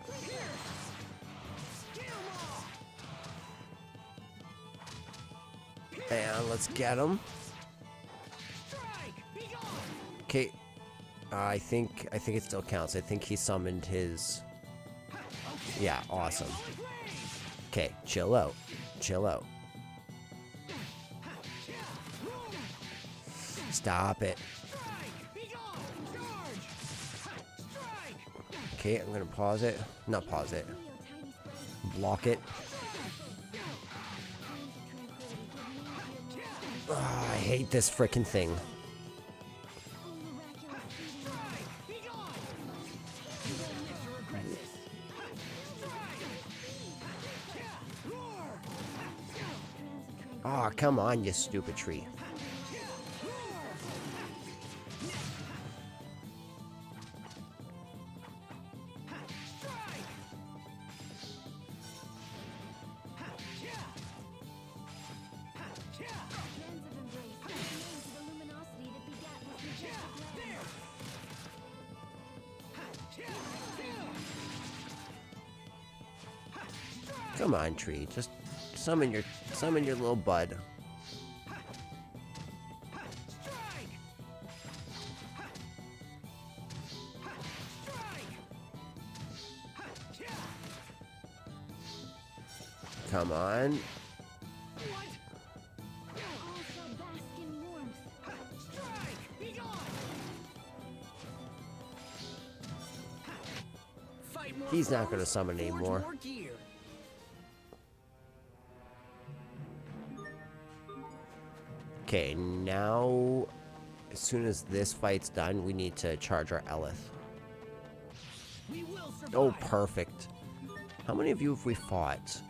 Pierce! Get 'em all! And let's get him. Strike! Be gone! Okay, I think it still counts. I think he summoned his. Yeah, awesome. Okay, chill out. Chill out. Stop it. Strike! Be gone! Charge! Strike! Okay, I'm gonna pause it. Not pause it. Leo tiny spray. Block it. Times of tranquility. Give me your Ah, I hate this frickin' thing. oh, miraculous soothing light. Be gone! You won't live to regret this. Roar! Ah, come on, you stupid tree. Strands of embrace. Give name to the luminosity that begat this majestic land. Come on, tree. Just summon your little bud. Come on. All shall bask in warmth. He's not gonna summon anymore. Okay, now as soon as this fight's done, we need to charge our Elith. Oh, perfect. How many of you have we fought?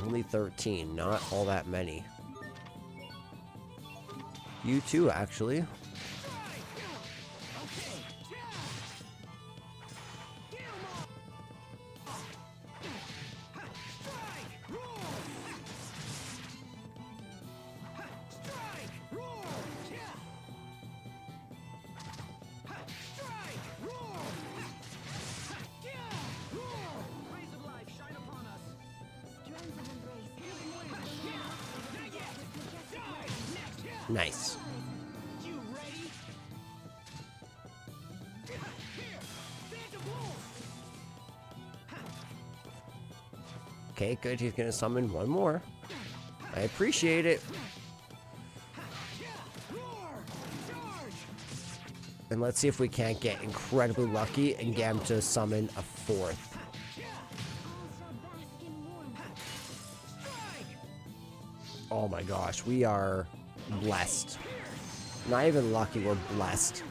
Only 13, not all that many. You too, actually. Strands of embrace. Give name to the luminosity that begat this majestic land. Nice. Okay, good. He's gonna summon one more. I appreciate it. And let's see if we can't get incredibly lucky and get him to summon a fourth. Oh my gosh, we are blessed. Not even lucky, we're blessed.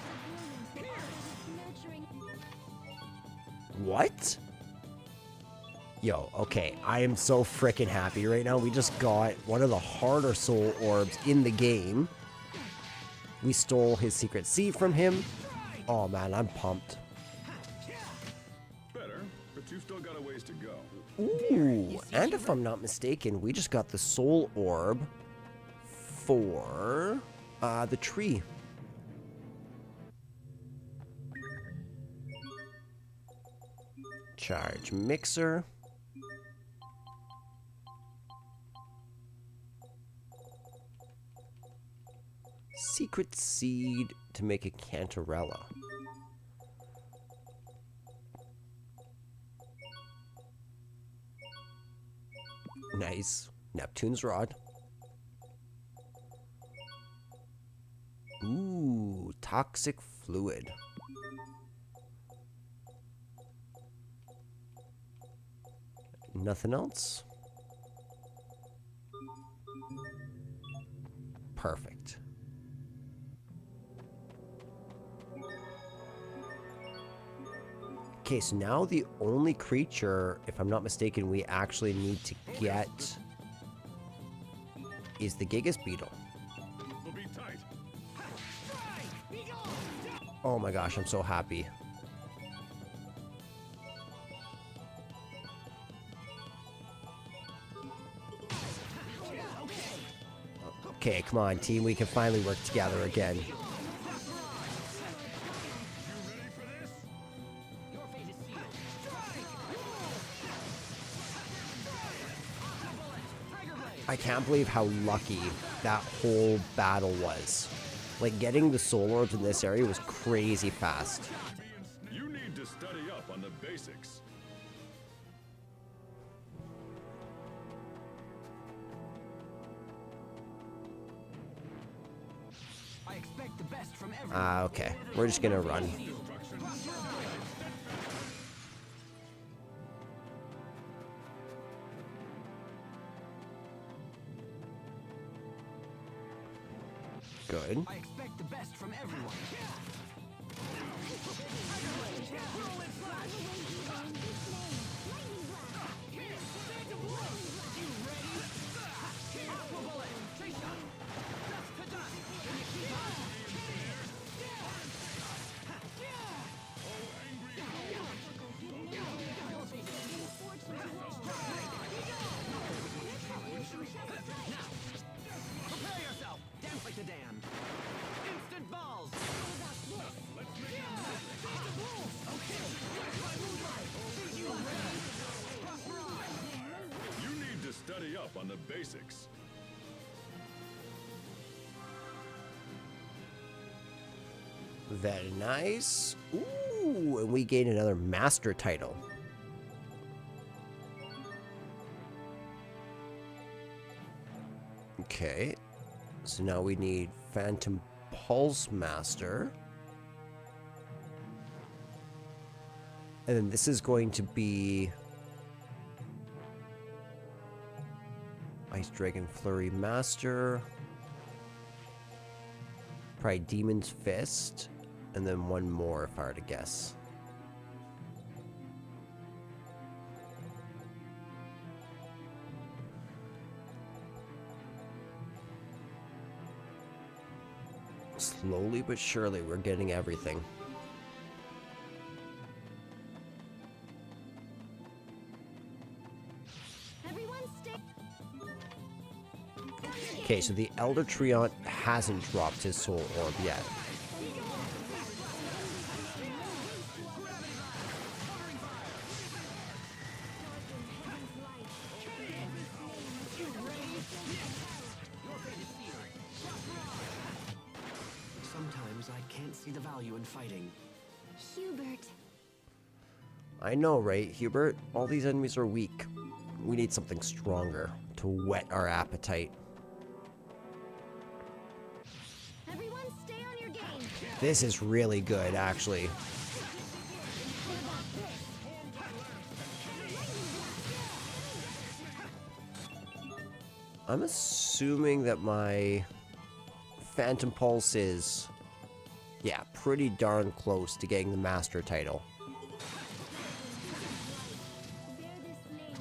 What? Yo, okay, I am so freaking happy right now. We just got one of the harder soul orbs in the game. We stole his secret seed from him. Oh man, I'm pumped. Better, but you've still got a ways to go. Ooh, and if I'm not mistaken, we just got the soul orb for the tree. Charge mixer. Secret seed to make a cantarella. Nice. Neptune's rod. Ooh, toxic fluid. Nothing else? Perfect. Okay, so now the only creature, if I'm not mistaken, we actually need to get is the Gigas Beetle. We'll be tight. Oh my gosh, I'm so happy. Okay, come on, team. We can finally work together again. I can't believe how lucky that whole battle was. Like, getting the soul orbs in this area was crazy fast. You need to study up on the basics. I expect the best from everyone. Okay. We're just gonna run. Good. I expect the best from everyone. Prepare yourself. Dance like the damned. Instant balls. You need to study up on the basics. Very nice. Ooh, and we gain another master title. Okay. So now we need Phantom Pulse Master. And then this is going to be Ice Dragon Flurry Master. Probably Demon's Fist. And then one more if I were to guess. Slowly but surely, we're getting everything. Okay, so the Elder Treant hasn't dropped his soul orb yet. Sometimes I can't see the value in fighting. Hubert. I know, right, Hubert? All these enemies are weak. We need something stronger to whet our appetite. Everyone stay on your game. This is really good, actually. I'm assuming that my Phantom Pulse is, yeah, pretty darn close to getting the Master title. Bear this name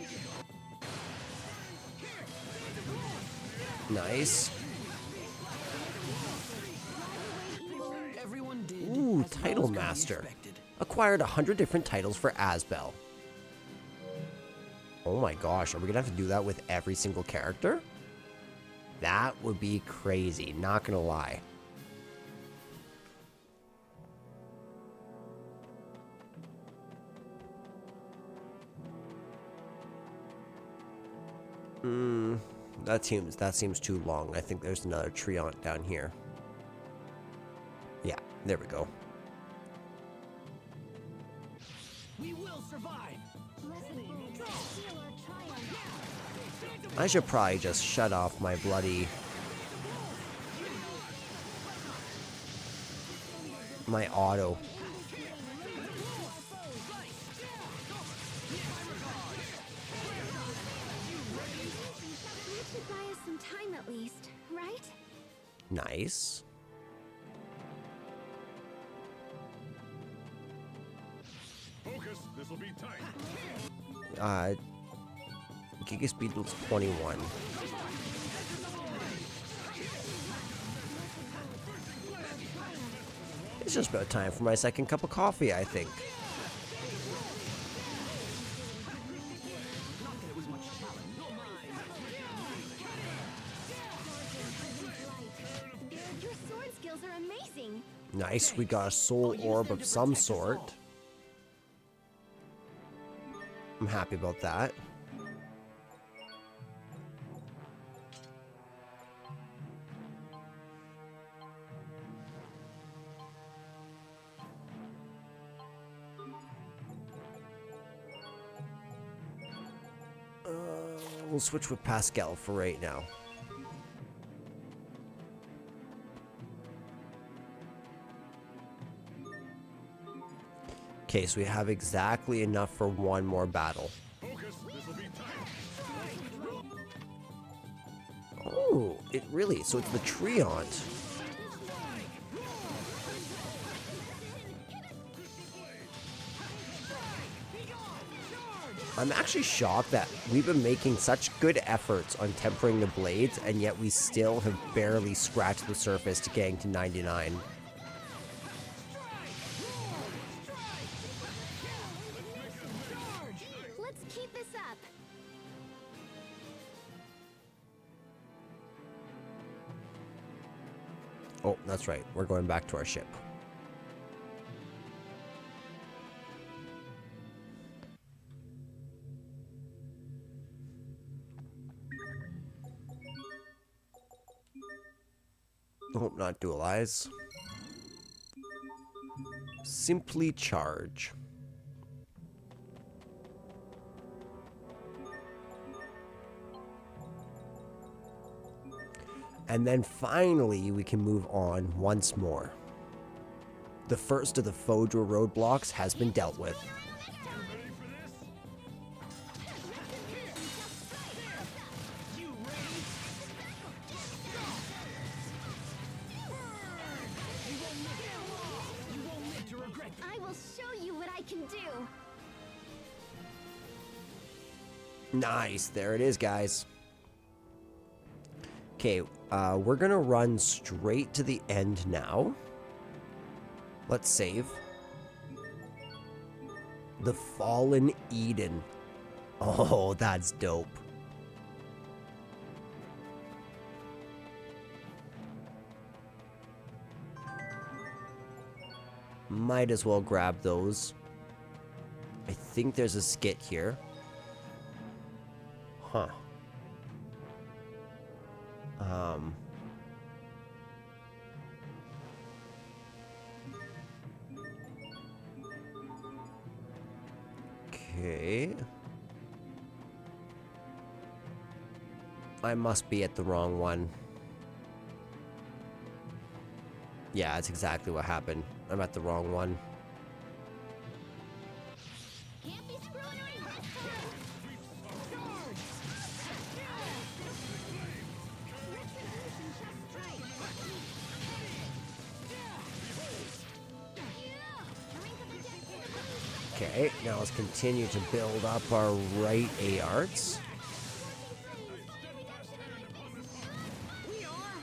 as you open the gates. Nice. Everyone did Ooh, as Title well as could be Master. expected. Acquired 100 different titles for Asbel. Oh my gosh, are we gonna have to do that with every single character? That would be crazy, not gonna lie. That seems too long. I think there's another Treant down here. Yeah, there we go. We will survive. Blessed bolts seal our triumph. I should probably just shut off my bloody... my auto. That should buy us some time at least, right? Nice. Focus, this'll be tight. Giga Speed was 21. It's just about time for my second cup of coffee, I think. Dude, your sword skills are amazing. Nice, we got a soul orb of some sort. I'm happy about that. We'll switch with Pascal for right now. Okay, so we have exactly enough for one more battle. Focus, this'll be tight. Oh, it really, so it's the Treant. I'm actually shocked that we've been making such good efforts on tempering the blades, and yet we still have barely scratched the surface to getting to 99. Let's keep this up. Oh, that's right. We're going back to our ship. Oh, not dualize. Simply charge. And then finally, we can move on once more. The first of the Fodra roadblocks has been dealt with. I will show you what I can do. Nice, there it is, guys. Okay, we're gonna run straight to the end now. Let's save. The Fallen Eden. Oh, that's dope. Might as well grab those. I think there's a skit here. Huh. Okay. I must be at the wrong one. Yeah, that's exactly what happened. I'm at the wrong one. Can't be screwing around this time! Retribution shall strike! Drink of the depths of the blue. Okay, now let's continue to build up our right A arts. We are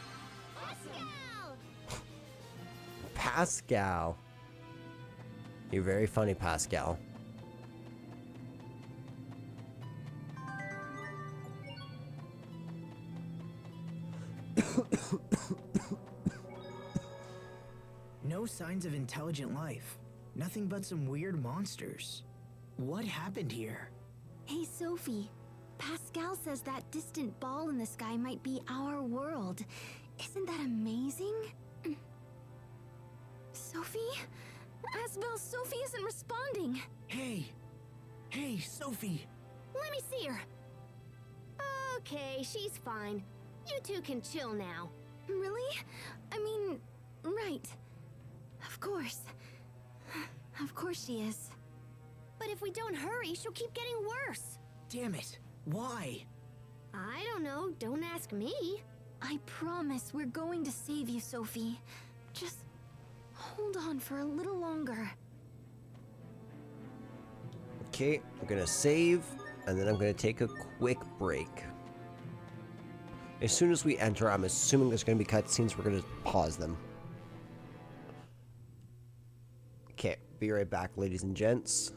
Pascal! Pascal. You're very funny, Pascal. No signs of intelligent life. Nothing but some weird monsters. What happened here? Hey, Sophie. Pascal says that distant ball in the sky might be our world. Isn't that amazing? Sophie? Asbel, Sophie isn't responding. Hey! Hey, Sophie! Let me see her. Okay, she's fine. You two can chill now. Really? I mean, right. Of course. Of course she is. But if we don't hurry, she'll keep getting worse. Damn it! Why? I don't know, don't ask me. I promise we're going to save you, Sophie. Just hold on for a little longer. Okay, I'm gonna save, and then I'm gonna take a quick break. As soon as we enter, I'm assuming there's gonna be cutscenes, we're gonna pause them. Okay, be right back, ladies and gents.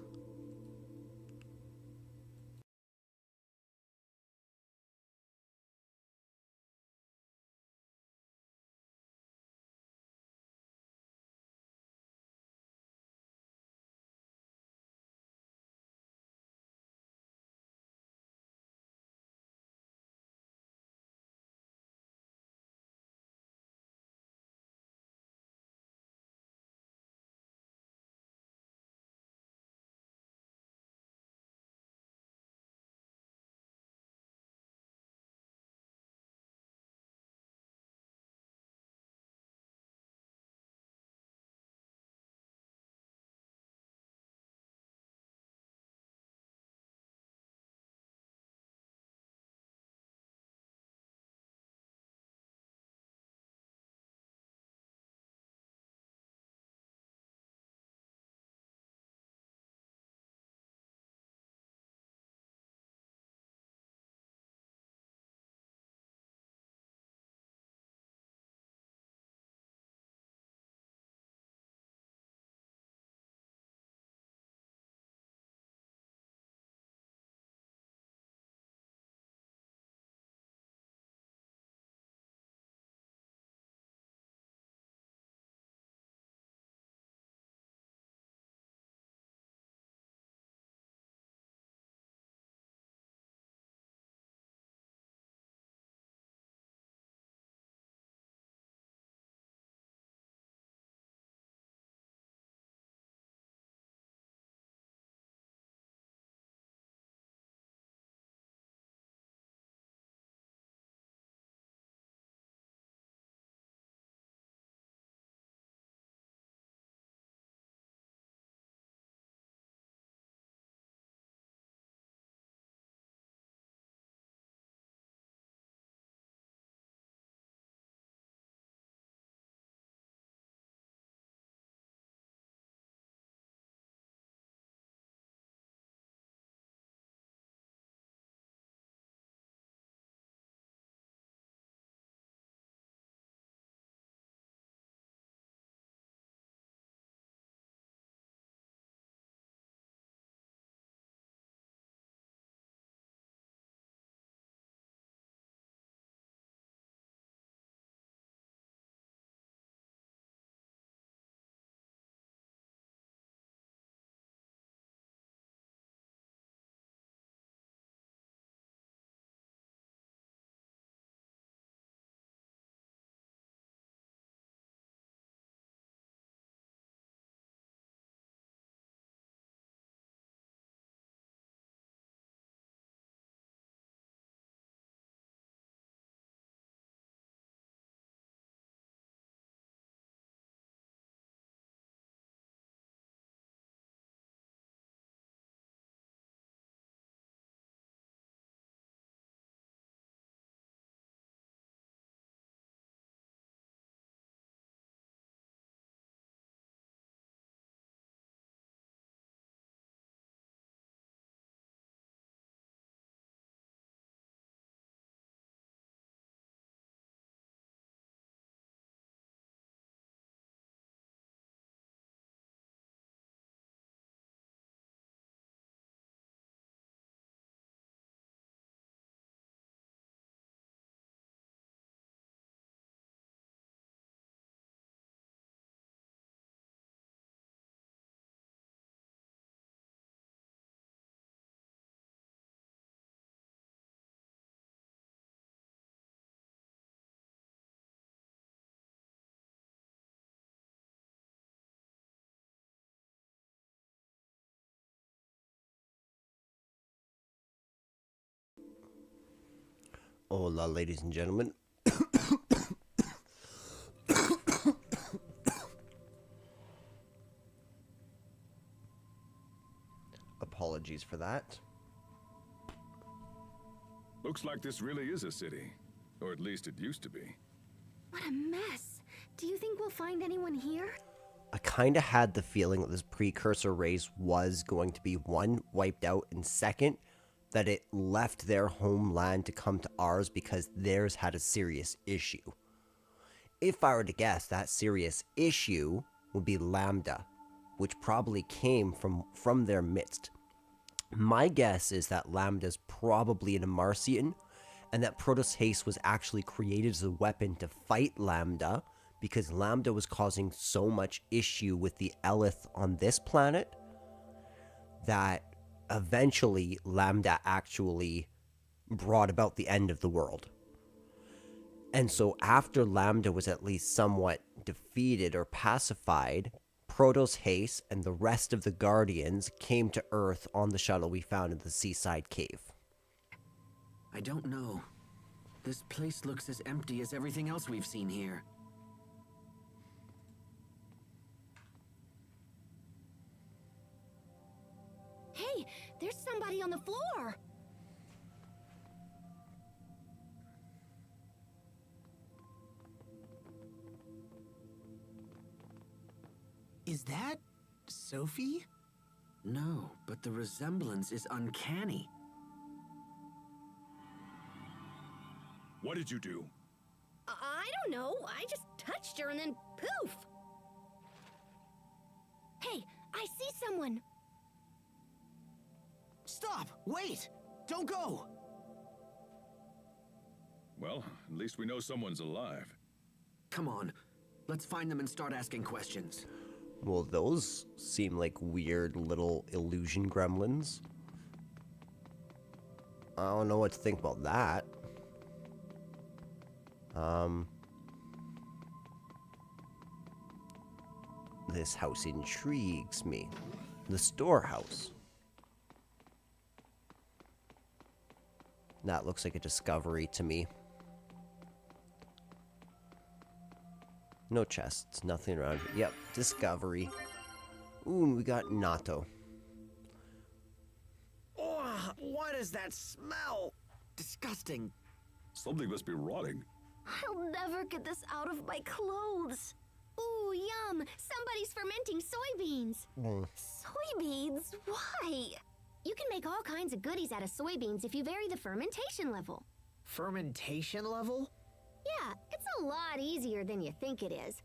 Hola, ladies and gentlemen. Apologies for that. Looks like this really is a city. Or at least it used to be. What a mess. Do you think we'll find anyone here? I kind of had the feeling that this precursor race was going to be, one, wiped out, and second, that it left their homeland to come to ours because theirs had a serious issue. If I were to guess, that serious issue would be Lambda, which probably came from their midst. My guess is that Lambda's probably an Marcian, and that Protoss Haste was actually created as a weapon to fight Lambda, because Lambda was causing so much issue with the Elith on this planet that eventually Lambda actually brought about the end of the world. And so after Lambda was at least somewhat defeated or pacified, Protoss Haste and the rest of the Guardians came to Earth on the shuttle we found in the seaside cave. I don't know. This place looks as empty as everything else we've seen here. Hey, there's somebody on the floor. Is that Sophie? No, but the resemblance is uncanny. What did you do? I don't know. I just touched her and then poof. Hey, I see someone. Stop! Wait! Don't go! Well, at least we know someone's alive. Come on, let's find them and start asking questions. Well, those seem like weird little illusion gremlins. I don't know what to think about that. This house intrigues me. The storehouse. That looks like a discovery to me. No chests, nothing around here. Yep, discovery. Ooh, we got natto. Oh, what is that smell? Disgusting. Something must be rotting. I'll never get this out of my clothes. Ooh, yum! Somebody's fermenting soybeans. Soybeans? Why? You can make all kinds of goodies out of soybeans if you vary the fermentation level. Fermentation level? Yeah, it's a lot easier than you think it is.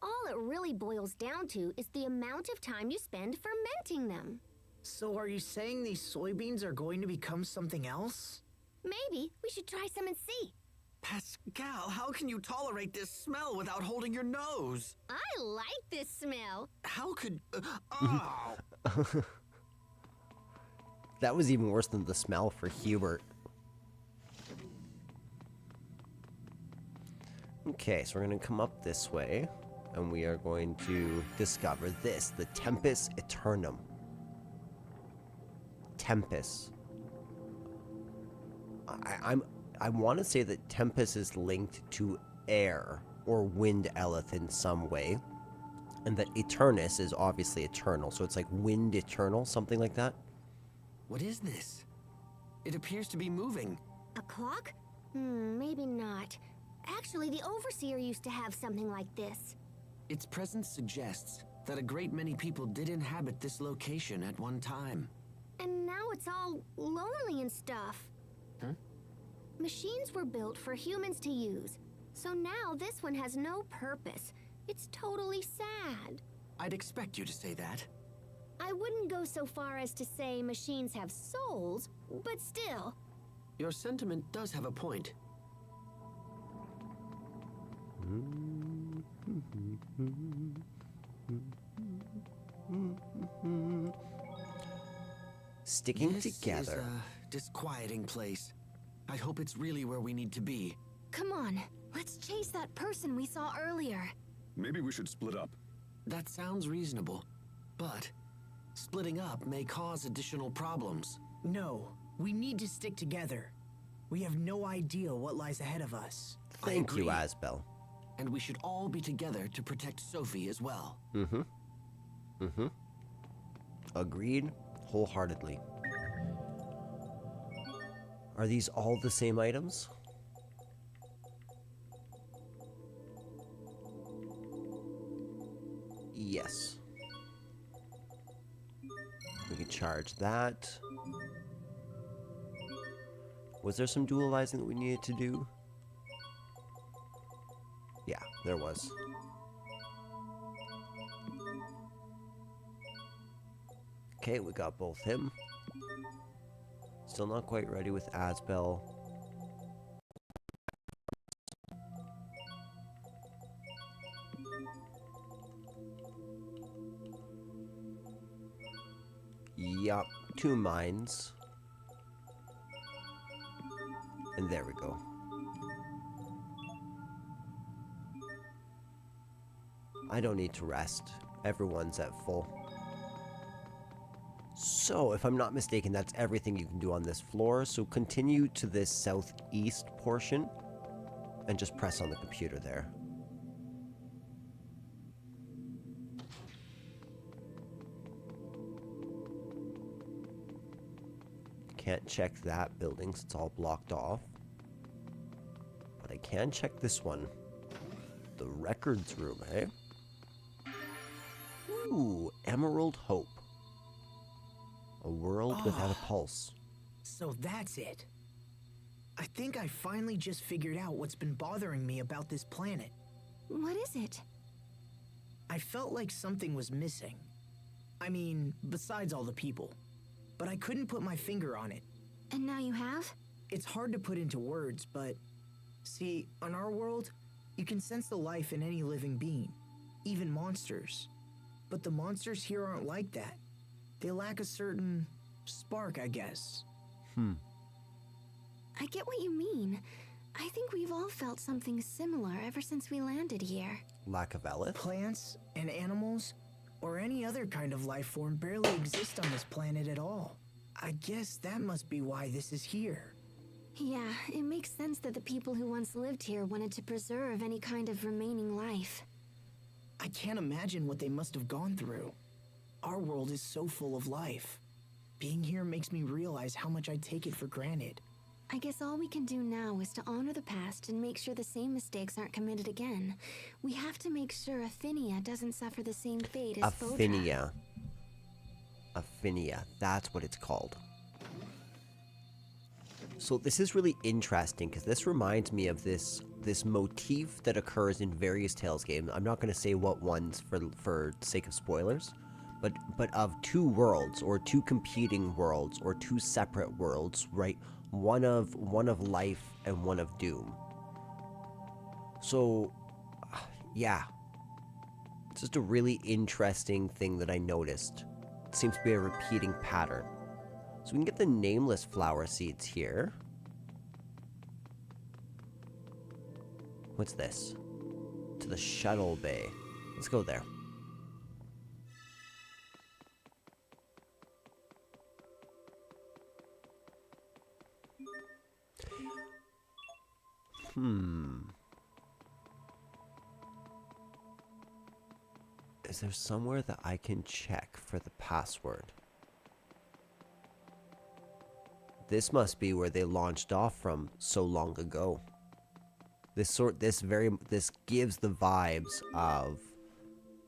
All it really boils down to is the amount of time you spend fermenting them. So are you saying these soybeans are going to become something else? Maybe we should try some and see. Pascal, how can you tolerate this smell without holding your nose? I like this smell. How could... oh! That was even worse than the smell for Hubert. Okay, so we're going to come up this way, and we are going to discover this, the Tempus Eternum. Tempus. I want to say that Tempus is linked to air or wind Elith in some way, and that Eternus is obviously eternal, so it's like wind eternal, something like that. What is this? It appears to be moving. A clock? Maybe not. Actually, the Overseer used to have something like this. Its presence suggests that a great many people did inhabit this location at one time. And now it's all lonely and stuff. Huh? Machines were built for humans to use. So now this one has no purpose. It's totally sad. I'd expect you to say that. I wouldn't go so far as to say machines have souls, but still. Your sentiment does have a point. Sticking This together. is a disquieting place. I hope it's really where we need to be. Come on, let's chase that person we saw earlier. Maybe we should split up. That sounds reasonable, but splitting up may cause additional problems. No, we need to stick together. We have no idea what lies ahead of us. Thank you, agree. Asbel. And we should all be together to protect Sophie as well. Agreed wholeheartedly. Are these all the same items? Yes. We can charge that. Was there some dualizing that we needed to do? Yeah, there was. Okay, we got both him. Still not quite ready with Asbel. Yup, 2 mines. And there we go. I don't need to rest. Everyone's at full. So, if I'm not mistaken, that's everything you can do on this floor. So continue to this southeast portion and just press on the computer there. Can't check that building since it's all blocked off. But I can check this one. The records room, eh? Ooh, Emerald Hope. A world without a pulse. So that's it. I think I finally just figured out what's been bothering me about this planet. What is it? I felt like something was missing. I mean, besides all the people. But I couldn't put my finger on it. And now you have? It's hard to put into words, but... See, on our world, you can sense the life in any living being. Even monsters. But the monsters here aren't like that. They lack a certain spark, I guess. I get what you mean. I think we've all felt something similar ever since we landed here. Lack of Elith? Plants and animals, or any other kind of life form barely exist on this planet at all. I guess that must be why this is here. Yeah, it makes sense that the people who once lived here wanted to preserve any kind of remaining life. I can't imagine what they must have gone through. Our world is so full of life. Being here makes me realize how much I take it for granted. I guess all we can do now is to honor the past and make sure the same mistakes aren't committed again. We have to make sure Affinia doesn't suffer the same fate as Fodra. Affinia. Affinia. That's what it's called. So this is really interesting because this reminds me of this motif that occurs in various Tales games. I'm not going to say what ones for sake of spoilers, but of 2 worlds or 2 competing worlds or 2 separate worlds, right? One of life and one of doom. So, yeah, it's just a really interesting thing that I noticed. It seems to be a repeating pattern. So we can get the nameless flower seeds here. What's this? To the shuttle bay. Let's go there. Is there somewhere that I can check for the password? This must be where they launched off from so long ago. This gives the vibes of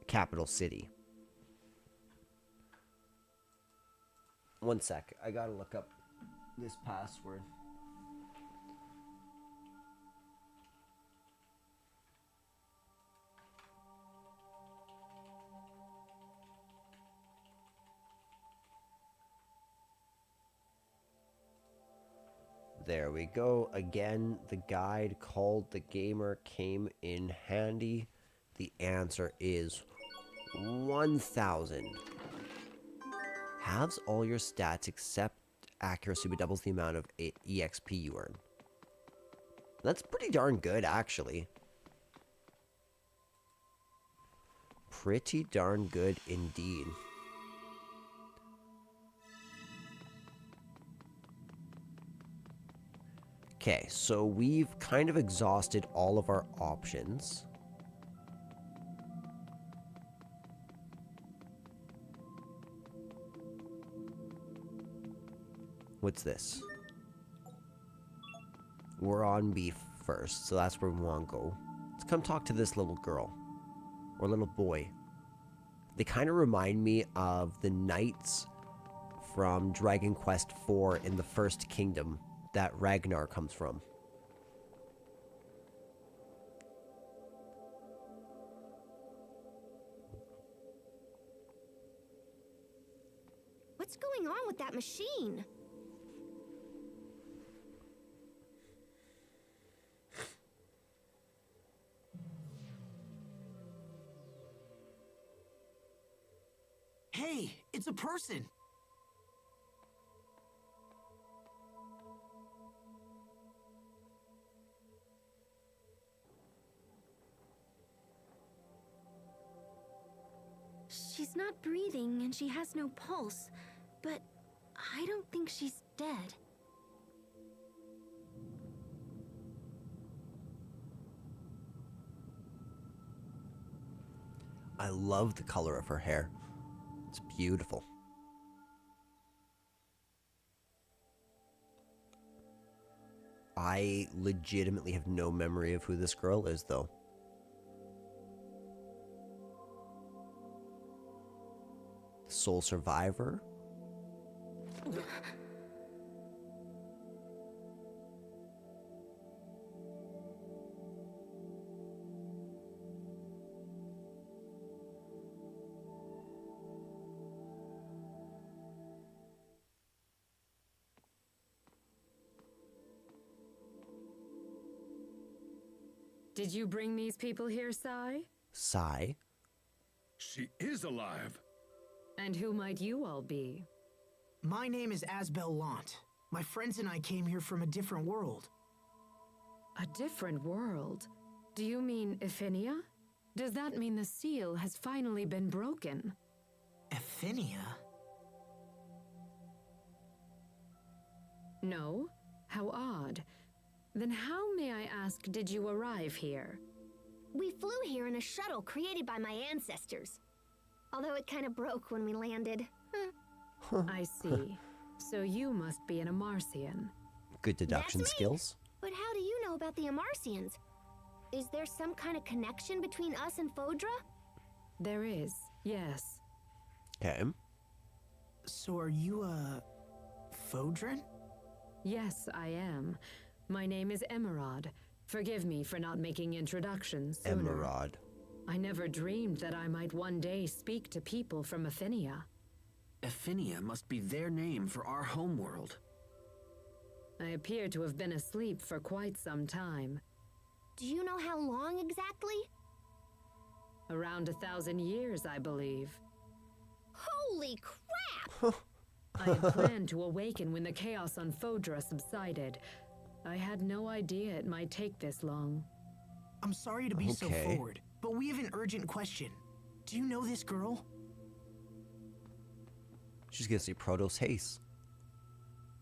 Capital City. One sec, I gotta look up this password. There we go. Again, the guide called the gamer came in handy. The answer is 1000. Halves all your stats except accuracy, but doubles the amount of EXP you earn. That's pretty darn good, actually. Pretty darn good indeed. Okay, so we've kind of exhausted all of our options. What's this? We're on B first, so that's where we want to go. Let's come talk to this little girl. Or little boy. They kind of remind me of the knights from Dragon Quest IV in the First Kingdom that Ragnar comes from. What's going on with that machine? Hey, it's a person. She's not breathing and she has no pulse, but I don't think she's dead. I love the color of her hair. It's beautiful. I legitimately have no memory of who this girl is, though. Sole survivor? Did you bring these people here, Sai? Sai? She is alive. And who might you all be? My name is Asbel Lant. My friends and I came here from a different world. A different world? Do you mean Ephinia? Does that mean the seal has finally been broken? Ephinia? No? How odd. Then how, may I ask, did you arrive here? We flew here in a shuttle created by my ancestors. Although it kind of broke when we landed. I see. So you must be an Amarcian. Good deduction That's me. skills. But how do you know about the Amarcians? Is there some kind of connection between us and Fodra? There is, yes. Okay. So are you a Fodran? Yes, I am. My name is Emerald. Forgive me for not making introductions sooner. Emerald. I never dreamed that I might one day speak to people from Ephinia. Ephinia must be their name for our homeworld. I appear to have been asleep for quite some time. Do you know how long exactly? Around 1,000 years, I believe. Holy crap! I had planned to awaken when the chaos on Fodra subsided. I had no idea it might take this long. I'm sorry to be so Okay. forward, but we have an urgent question. Do you know this girl? She's gonna say Protos Haste.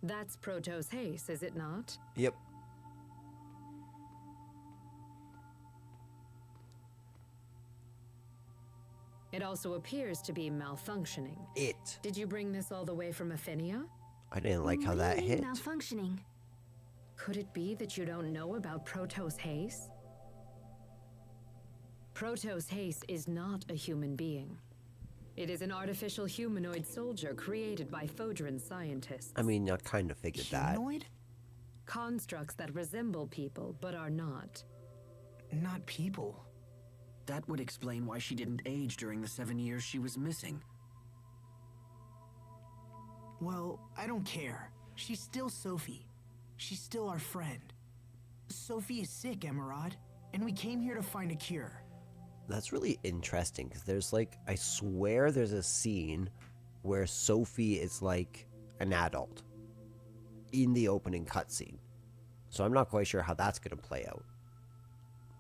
That's Protos Haste, is it not? Yep. It also appears to be malfunctioning. It. Did you bring this all the way from Ephinia? I didn't like how What that do you mean hit. malfunctioning? Could it be that you don't know about Protos Haste? Protos Haste is not a human being. It is an artificial humanoid soldier created by Fodran scientists. I mean, I kind of figured that. Humanoid? Constructs that resemble people, but are not. Not people. That would explain why she didn't age during the 7 years she was missing. Well, I don't care. She's still Sophie. She's still our friend. Sophie is sick, Emerald, and we came here to find a cure. That's really interesting because there's like, I swear there's a scene where Sophie is like an adult in the opening cutscene. So I'm not quite sure how that's going to play out.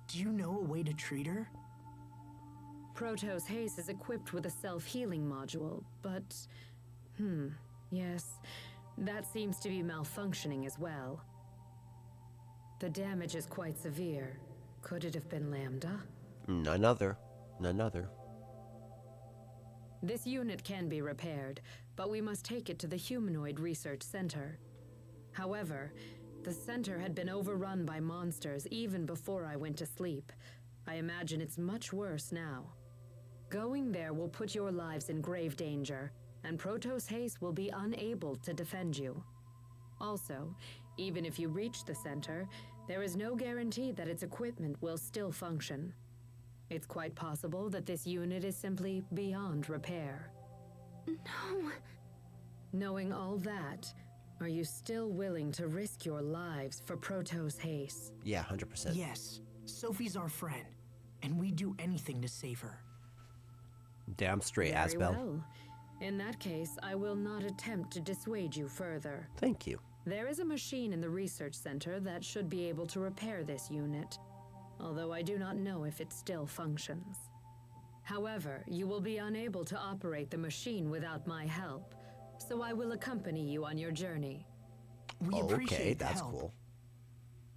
Do you know a way to treat her? Protos Haste is equipped with a self-healing module, but... yes, that seems to be malfunctioning as well. The damage is quite severe. Could it have been Lambda? None other. None other. This unit can be repaired, but we must take it to the Humanoid Research Center. However, the center had been overrun by monsters even before I went to sleep. I imagine it's much worse now. Going there will put your lives in grave danger, and Protoss Haste will be unable to defend you. Also, even if you reach the center, there is no guarantee that its equipment will still function. It's quite possible that this unit is simply beyond repair. No. Knowing all that, are you still willing to risk your lives for Protoss Haste? Yeah, 100%. Yes, Sophie's our friend, and we'd do anything to save her. Damn straight, Very Asbel. well. In that case, I will not attempt to dissuade you further. Thank you. There is a machine in the research center that should be able to repair this unit, although I do not know if it still functions. However, you will be unable to operate the machine without my help, so I will accompany you on your journey. We Okay, appreciate the that's help. cool.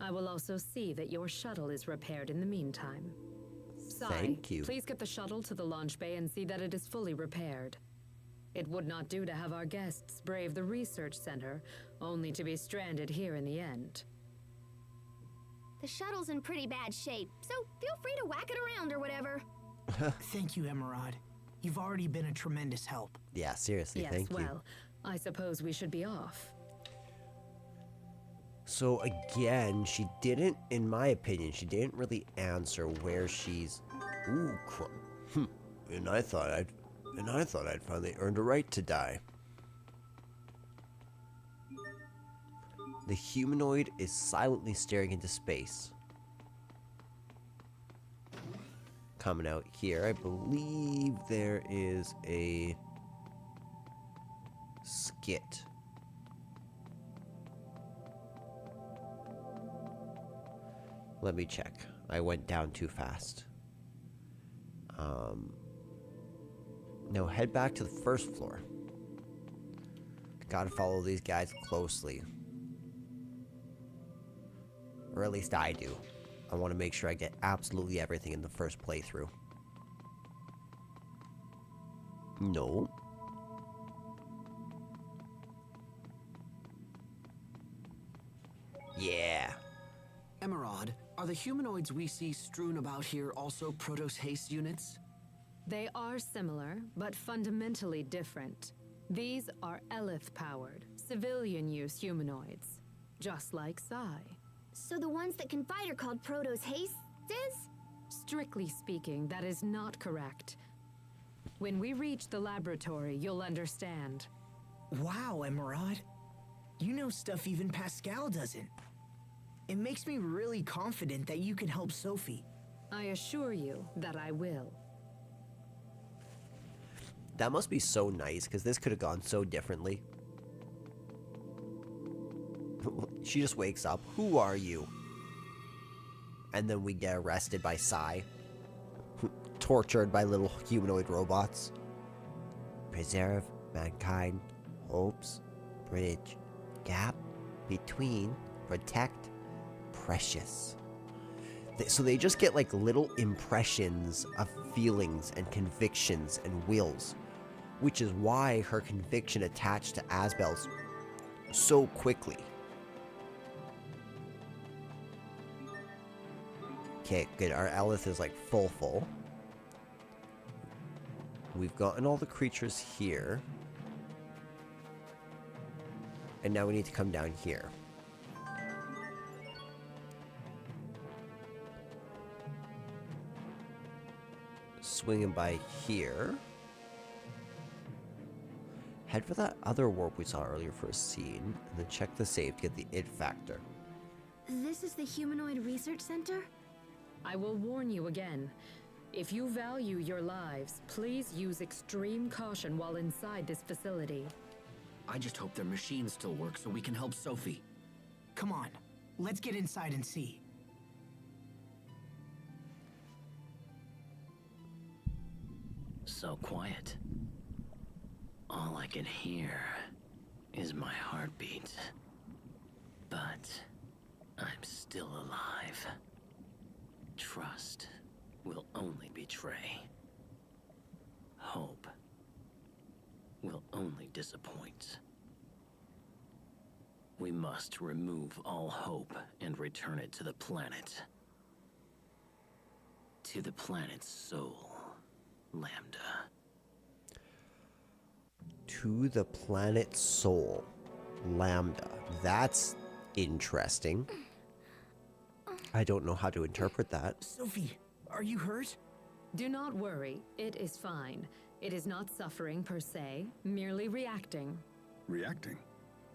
I will also see that your shuttle is repaired in the meantime. Sai, Thank you. please get the shuttle to the launch bay and see that it is fully repaired. It would not do to have our guests brave the research center, only to be stranded here in the end. The shuttle's in pretty bad shape, so feel free to whack it around or whatever. Thank you, Emerald. You've already been a tremendous help. Yeah, seriously, Yes, thank you. well, I suppose we should be off. So again, she didn't, in my opinion, she didn't really answer where she's. Ooh, and I thought I'd finally earned a right to die. The humanoid is silently staring into space. Coming out here, I believe there is a skit. Let me check. I went down too fast. No, head back to the first floor. Gotta follow these guys closely. Or at least I do. I want to make sure I get absolutely everything in the first playthrough. No. Yeah. Emerald, are the humanoids we see strewn about here also Protoss Haste units? They are similar, but fundamentally different. These are Elith-powered, civilian-use humanoids, just like Sai. So the ones that can fight are called Protoss Haste? Strictly speaking, that is not correct. When we reach the laboratory, you'll understand. Wow, Emerald. You know stuff even Pascal doesn't. It makes me really confident that you can help Sophie. I assure you that I will. That must be so nice, because this could have gone so differently. She just wakes up. Who are you? And then we get arrested by Sai. Tortured by little humanoid robots. Preserve mankind, hopes, bridge, gap, between, protect, precious. So they just get like little impressions of feelings and convictions and wills. Which is why her conviction attached to Asbel's so quickly. Okay, good. Our Elith is like full. We've gotten all the creatures here. And now we need to come down here. Swinging by here. Head for that other warp we saw earlier for a scene, and then check the save to get the id factor. This is the Humanoid Research Center? I will warn you again. If you value your lives, please use extreme caution while inside this facility. I just hope their machines still work so we can help Sophie. Come on, let's get inside and see. So quiet. All I can hear is my heartbeat. But I'm still alive. Trust will only betray. Hope will only disappoint. We must remove all hope and return it to the planet. To the planet's soul, Lambda. To the planet's soul, Lambda. That's interesting. I don't know how to interpret that. Sophie, are you hurt? Do not worry, it is fine. It is not suffering per se, merely reacting. Reacting?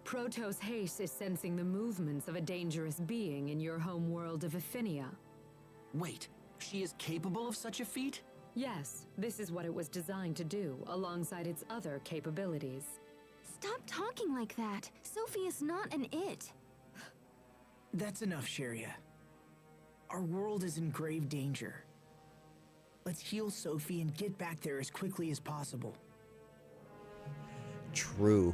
Protoss haste is sensing the movements of a dangerous being in your home world of Affinia. Wait, she is capable of such a feat? Yes, this is what it was designed to do, alongside its other capabilities. Stop talking like that. Sophie is not an it. That's enough, Sharia. Our world is in grave danger. Let's heal Sophie and get back there as quickly as possible. True.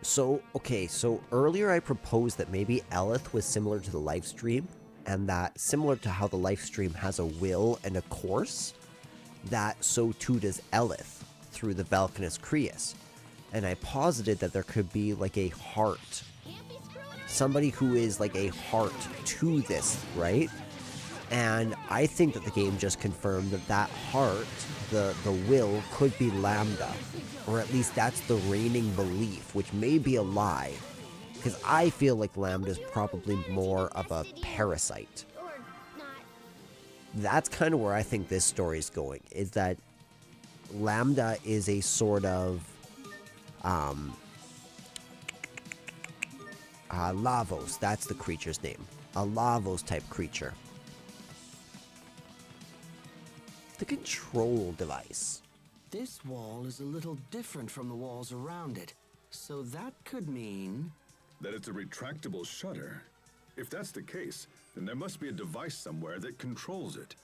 So, okay, so earlier I proposed that maybe Elith was similar to the live stream, and that similar to how the live stream has a will and a course, that so too does Elith through the Valkanus Creus. And I posited that there could be like a heart. Somebody who is like a heart to this, right? And I think that the game just confirmed that that heart, the will, could be Lambda. Or at least that's the reigning belief, which may be a lie. Because I feel like Lambda's probably more of a parasite. That's kind of where I think this story is going, is that Lambda is a sort of Lavos, that's the creature's name. A Lavos type creature. The control device. This wall is a little different from the walls around it, so that could mean... That it's a retractable shutter. If that's the case, then there must be a device somewhere that controls it.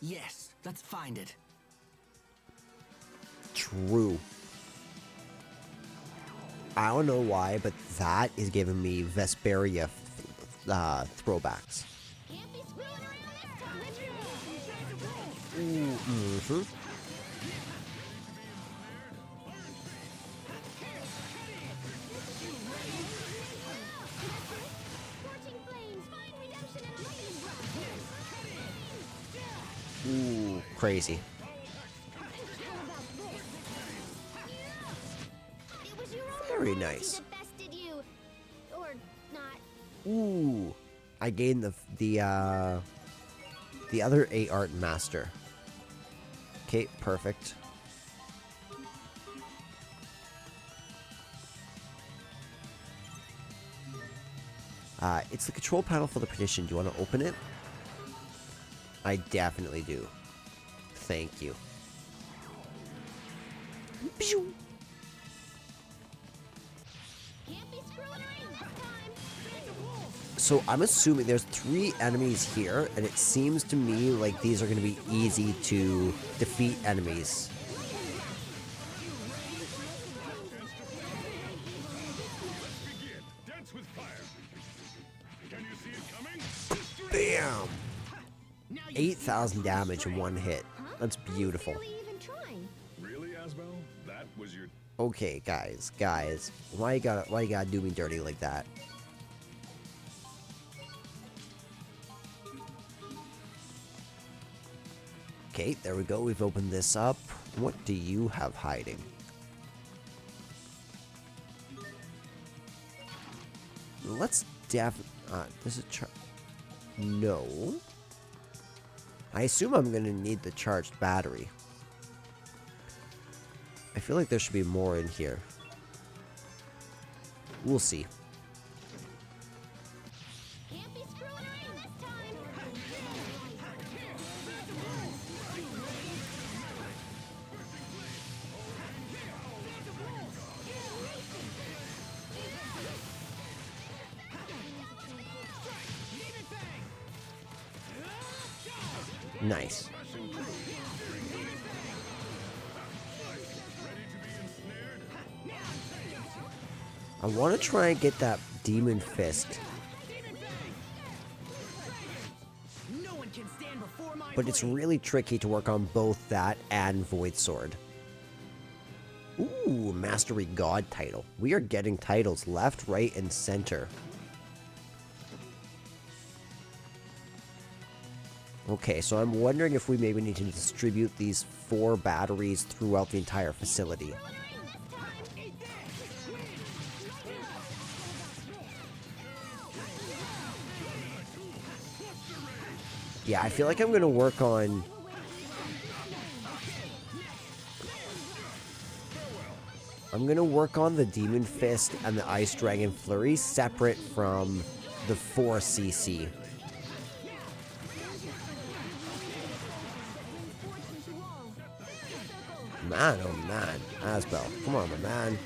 Yes, let's find it. True. I don't know why, but that is giving me Vesperia throwbacks. Mm-hmm. Ooh, crazy. Very nice. Ooh, I gained the other 8 art master. Okay, perfect. It's the control panel for the partition. Do you want to open it? I definitely do. Thank you. So I'm assuming there's 3 enemies here, and it seems to me like these are going to be easy to defeat enemies. Bam! 8,000 damage in one hit. That's beautiful. Really, Asbel? That was your... Okay, guys, why you gotta do me dirty like that? Okay, there we go. We've opened this up. What do you have hiding? Let's does it no. I assume I'm gonna need the charged battery. I feel like there should be more in here. We'll see. Nice. I want to try and get that demon fist. But it's really tricky to work on both that and Void Sword. Ooh, Mastery God title. We are getting titles left, right, and center. Okay, so I'm wondering if we maybe need to distribute these 4 batteries throughout the entire facility. Yeah, I feel like I'm going to work on... the Demon Fist and the Ice Dragon Flurry separate from the 4cc. Man, oh man. Asbel, come on, my man.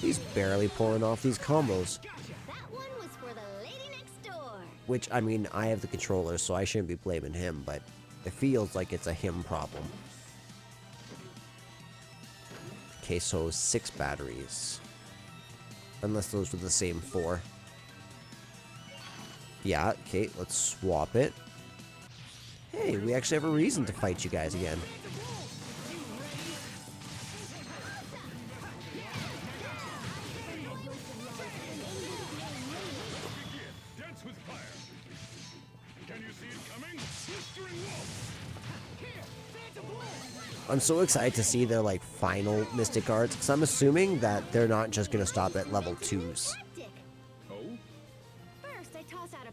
He's barely pulling off these combos. That one was for the lady next door. Which, I mean, I have the controller, so I shouldn't be blaming him, but it feels like it's a him problem. Okay, so 6 batteries. Unless those were the same 4. Yeah, okay, let's swap it. Hey, we actually have a reason to fight you guys again. I'm so excited to see their, like, final Mystic Arts, because I'm assuming that they're not just going to stop at level 2s. Oh? First, I toss out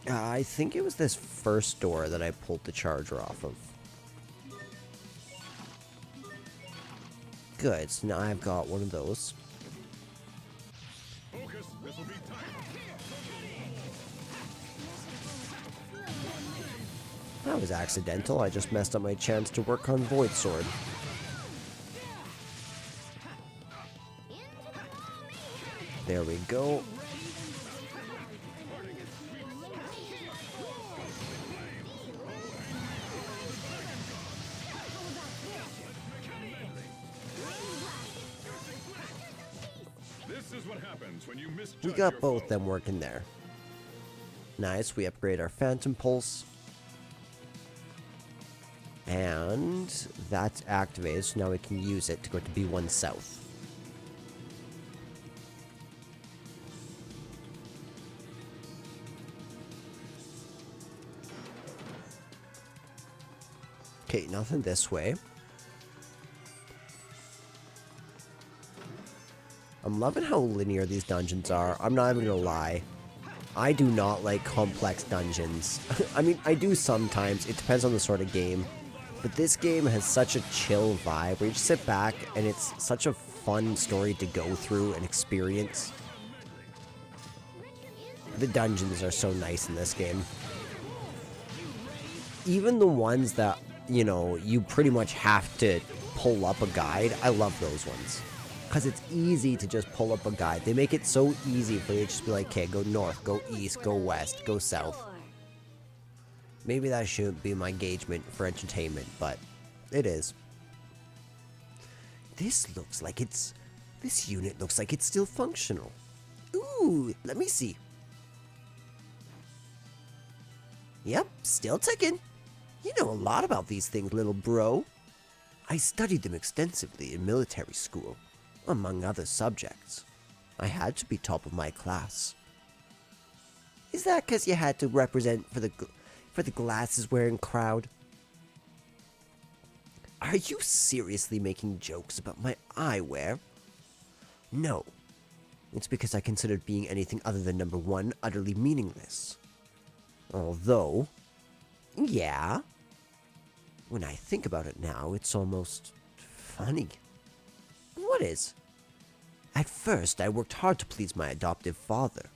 a I think it was this first door that I pulled the charger off of. Good, so now I've got one of those. Focus. This will be tight. That was accidental. I just messed up my chance to work on Void Sword. There we go. This is what happens when you misjudge We got your both foe. them working there. Nice, we upgrade our Phantom Pulse. And that's activated, so now we can use it to go to B1 South. Okay, nothing this way. I'm loving how linear these dungeons are. I'm not even gonna lie. I do not like complex dungeons. I mean, I do sometimes. It depends on the sort of game. But this game has such a chill vibe where you just sit back and it's such a fun story to go through and experience. The dungeons are so nice in this game. Even the ones that, you know, you pretty much have to pull up a guide, I love those ones. Because it's easy to just pull up a guide. They make it so easy for you to just be like, okay, go north, go east, go west, go south. Maybe that shouldn't be my engagement for entertainment, but it is. This unit looks like it's still functional. Ooh, let me see. Yep, still ticking. You know a lot about these things, little bro. I studied them extensively in military school, among other subjects. I had to be top of my class. Is that because you had to represent for the glasses-wearing crowd? Are you seriously making jokes about my eyewear? No. It's because I considered being anything other than number 1 utterly meaningless. Although, yeah, when I think about it now, it's almost funny. What is? At first, I worked hard to please my adoptive father.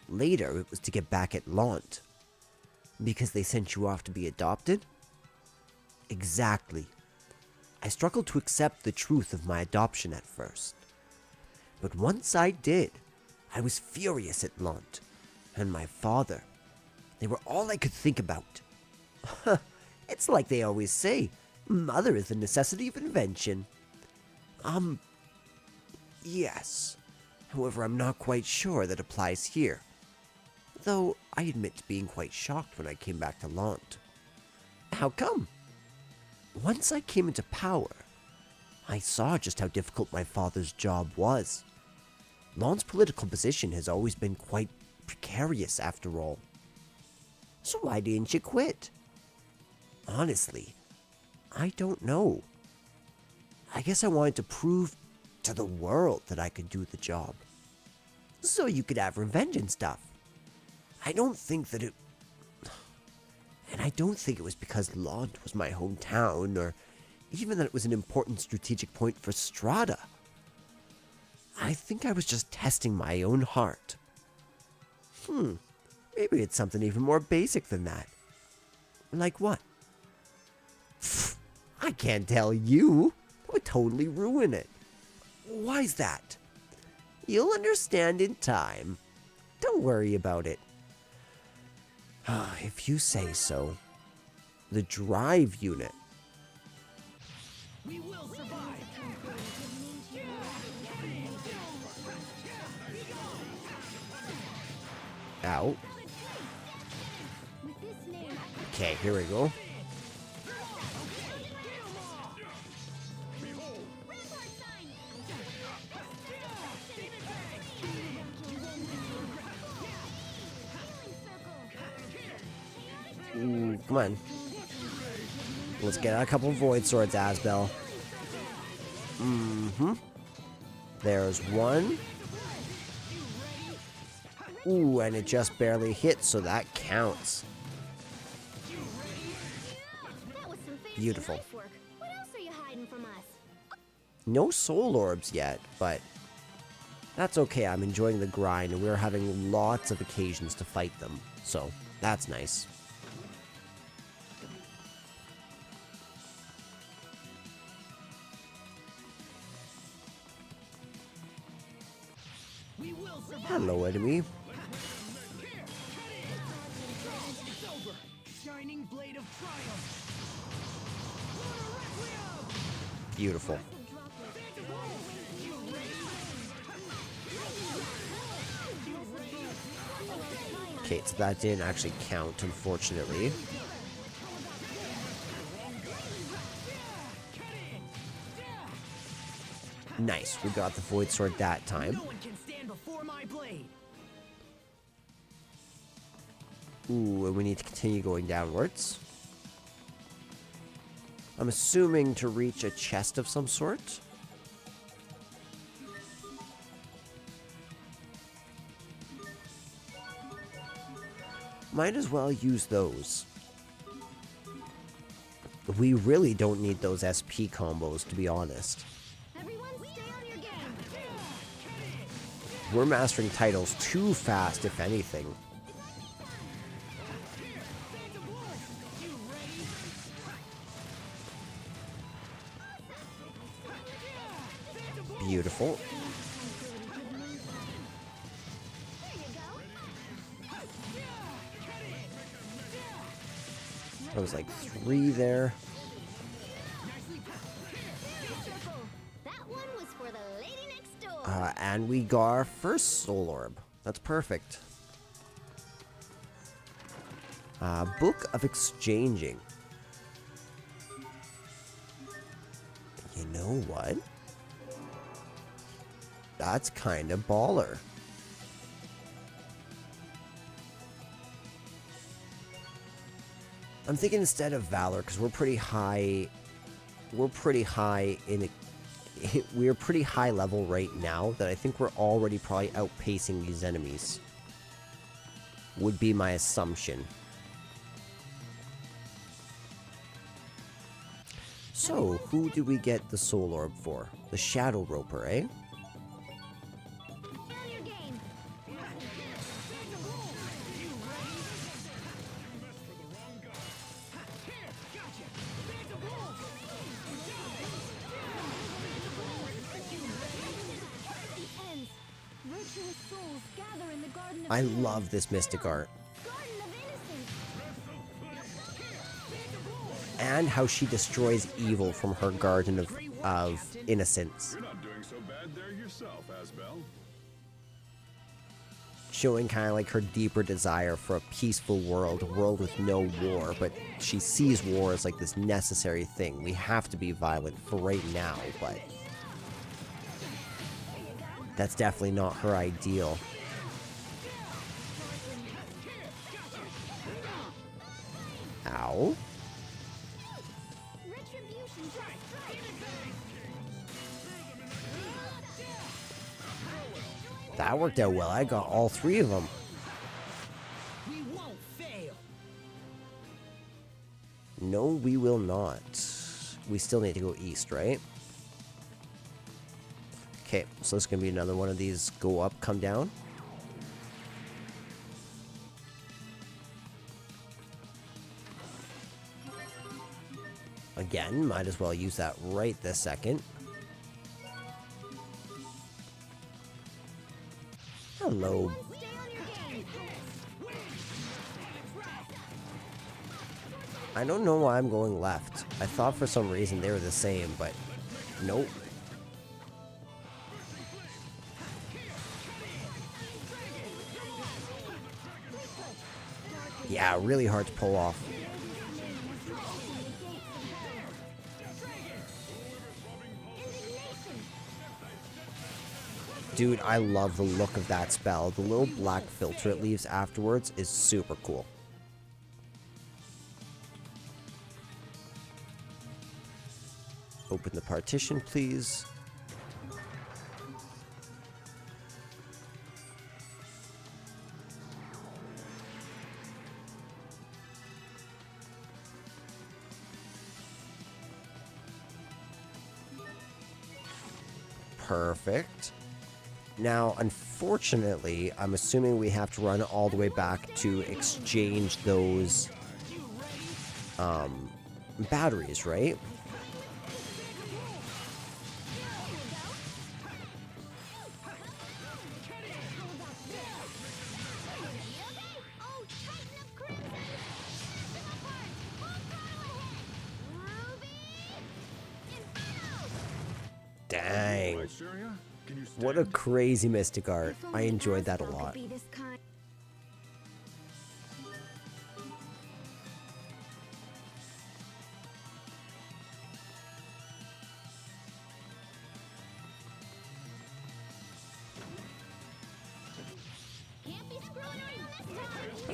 Later, it was to get back at Lambda. Because they sent you off to be adopted? Exactly. I struggled to accept the truth of my adoption at first. But once I did, I was furious at Lambda and my father. They were all I could think about. It's like they always say, mother is the necessity of invention. Yes. However, I'm not quite sure that applies here. Though I admit to being quite shocked when I came back to Lambda. How come? Once I came into power, I saw just how difficult my father's job was. Lambda's political position has always been quite precarious after all. So why didn't you quit? Honestly, I don't know. I guess I wanted to prove to the world that I could do the job. So you could have revenge and stuff. I don't think it was because Lambda was my hometown, or even that it was an important strategic point for Strata. I think I was just testing my own heart. Maybe it's something even more basic than that. Like what? I can't tell you. That would totally ruin it. Why's that? You'll understand in time. Don't worry about it. If you say so. The drive unit. We will survive. Ow. Okay, here we go. Ooh, come on. Let's get a couple Void Swords, Asbel. There's one. Ooh, and it just barely hit, so that counts. Beautiful. What else are you hiding from us? No soul orbs yet, but that's okay. I'm enjoying the grind, and we're having lots of occasions to fight them, so that's nice. Hello, enemy. Shining blade of triumph. Beautiful. Okay, so that didn't actually count, unfortunately. Nice, we got the Void Sword that time. No one can stand before my blade. Ooh, and we need to continue going downwards. I'm assuming to reach a chest of some sort. Might as well use those. We really don't need those SP combos, to be honest. Everyone stay on your game. We're mastering titles too fast, if anything. Beautiful. That was like 3 there. That one was for the lady next door. And we got our first soul orb. That's perfect. Book of Exchanging. You know what? That's kind of baller. I'm thinking instead of Valor, because we're pretty high. We're pretty high in. We're pretty high level right now that I think we're already probably outpacing these enemies. Would be my assumption. So, who do we get the soul orb for? The Shadow Roper, eh? I love this mystic art. And how she destroys evil from her garden of innocence. You're not doing so bad there yourself, Asbel. showing kind of like her deeper desire for a peaceful world, a world with no war, but she sees war as like this necessary thing. We have to be violent for right now, but that's definitely not her ideal. Ow. That worked out well. I got all 3 of them. We won't fail. No, we will not. We still need to go east, right? Okay, so this is going to be another one of these go up, come down. Again, might as well use that right this second. Hello. I don't know why I'm going left. I thought for some reason they were the same, but nope. Yeah, really hard to pull off. Dude, I love the look of that spell. The little black filter it leaves afterwards is super cool. Open the partition, please. Perfect. Now, unfortunately, I'm assuming we have to run all the way back to exchange those batteries, right? Dang. What a crazy mystic art. I enjoyed that a lot.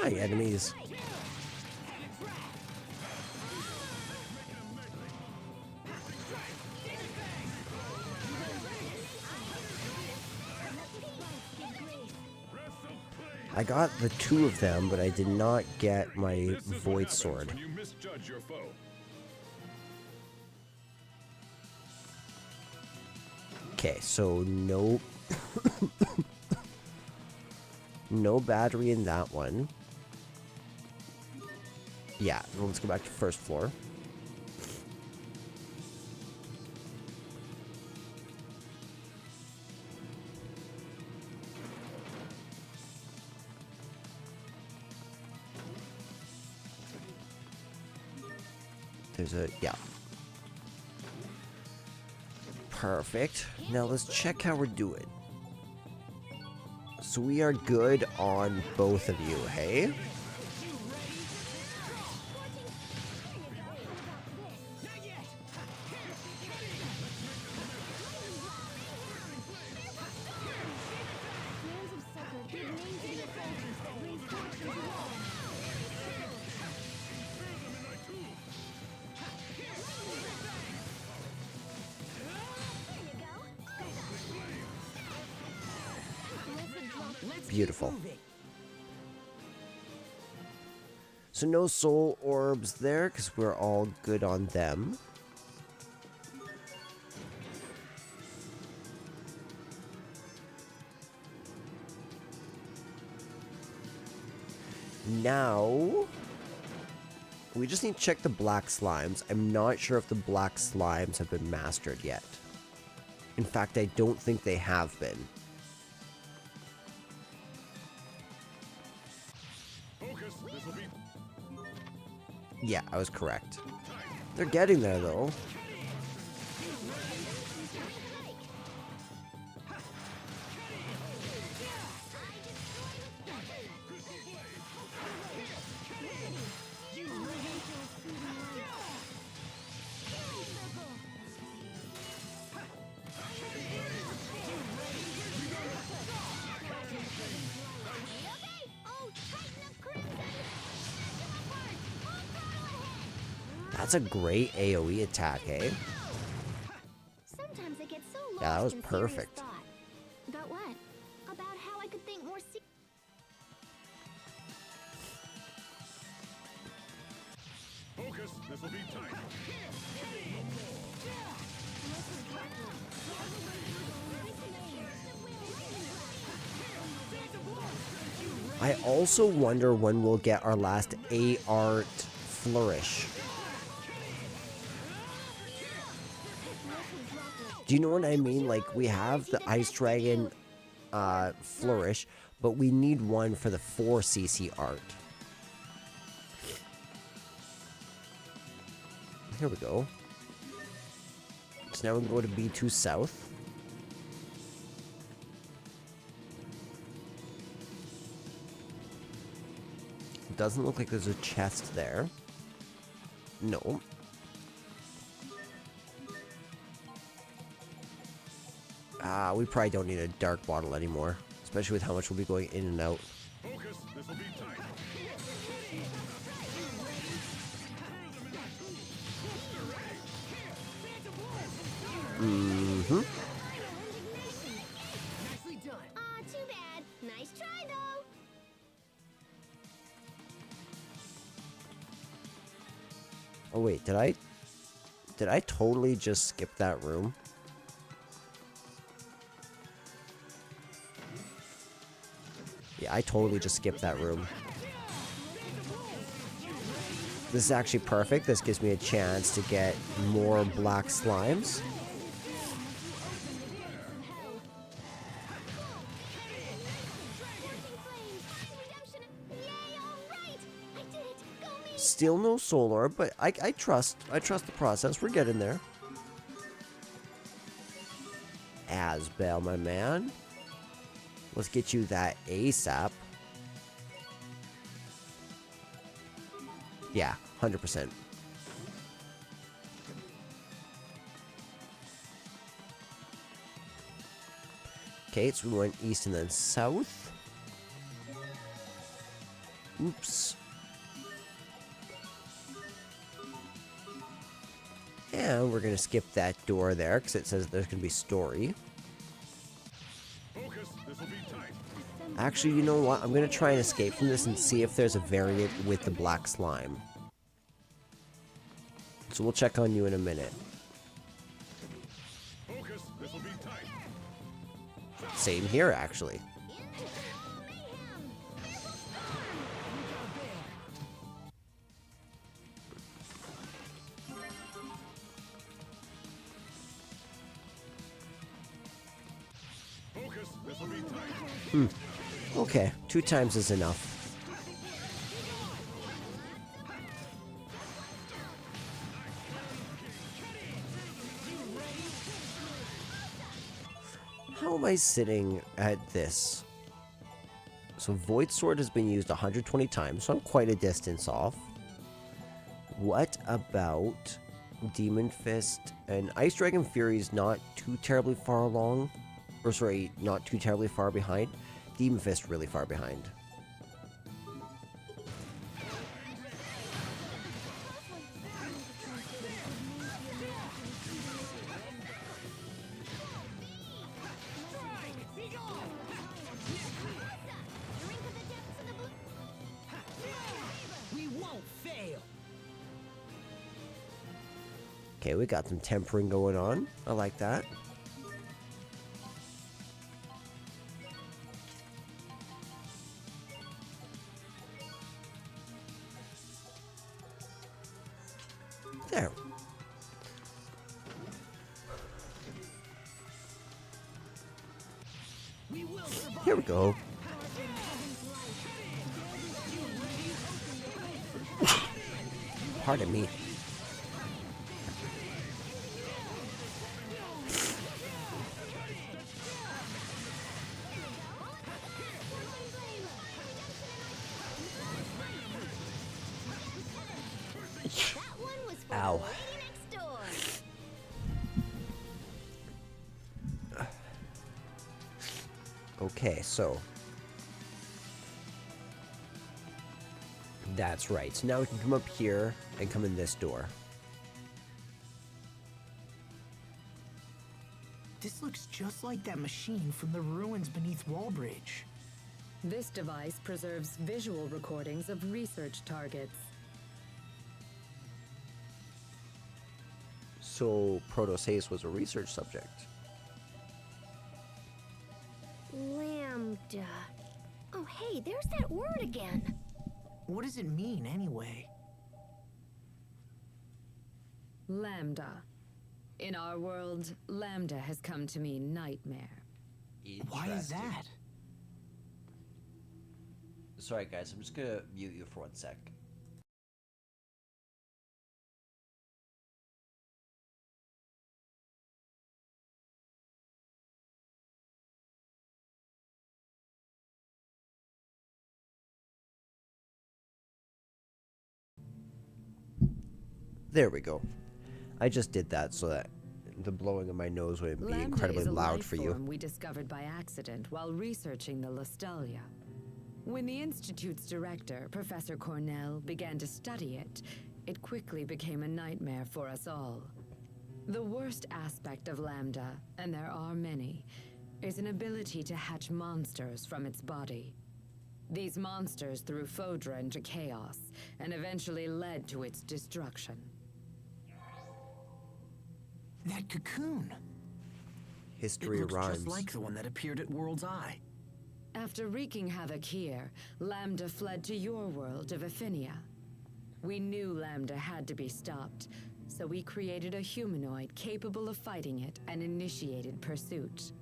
Hi, enemies. I got the 2 of them, but I did not get my void sword. Okay, so no no battery in that one. Yeah, let's go back to first floor. There's a, yeah. Perfect. Now let's check how we're doing. So we are good on both of you, hey? Beautiful. So no soul orbs there, because we're all good on them. Now, we just need to check the black slimes. I'm not sure if the black slimes have been mastered yet. In fact, I don't think they have been. Yeah, I was correct. They're getting there, though. That's a great AoE attack, eh? Sometimes I get so lost Yeah, that was in serious perfect. thought. About what? About how I could think more Focus, this will be tight. I also wonder when we'll get our last A-Art flourish. Do you know what I mean? Like, we have the Ice Dragon flourish, but we need one for the 4cc art. Here we go. So now we can go to B2 South. Doesn't look like there's a chest there. No. We probably don't need a dark bottle anymore, especially with how much we'll be going in and out. Focus, this will be tight. Mm-hmm. Aw, too bad. Nice try, though. Oh wait, did I totally just skip that room? Yeah, I totally just skipped that room. This is actually perfect. This gives me a chance to get more black slimes. Still no solar, but I trust the process. We're getting there. Asbel, my man. Let's get you that ASAP. Yeah, 100%. Okay, so we went east and then south. Oops. And we're going to skip that door there because it says there's going to be story. Focus, this will be tight. Actually, you know what? I'm going to try and escape from this and see if there's a variant with the black slime. So we'll check on you in a minute. Focus, this will be tight. Same here, actually. Focus, this will be tight. Okay, 2 times is enough. How am I sitting at this? So Void Sword has been used 120 times, so I'm quite a distance off. What about Demon Fist? And Ice Dragon Fury is not too terribly far along. Or sorry, not too terribly far behind. Demon Fist really far behind. We won't fail. Okay, we got some tempering going on. I like that. There. Here we go. Pardon me. Ow. Okay, so that's right. So now we can come up here and come in this door. This looks just like that machine from the ruins beneath Wallbridge. This device preserves visual recordings of research targets. So Protosaurus was a research subject. Lambda. Oh, hey, there's that word again. What does it mean, anyway? Lambda. In our world, Lambda has come to mean nightmare. Why is that? Sorry guys, I'm just gonna mute you for 1 sec. There we go. I just did that so that the blowing of my nose wouldn't be incredibly loud for you. We discovered by accident while researching the Lostelia. When the Institute's director, Professor Cornell, began to study it, it quickly became a nightmare for us all. The worst aspect of Lambda, and there are many, is an ability to hatch monsters from its body. These monsters threw Fodra into chaos, and eventually led to its destruction. That cocoon. History It looks rhymes. just like the one that appeared at World's Eye. After wreaking havoc here, Lambda fled to your world of Aphinia. We knew Lambda had to be stopped, so we created a humanoid capable of fighting it and initiated pursuit.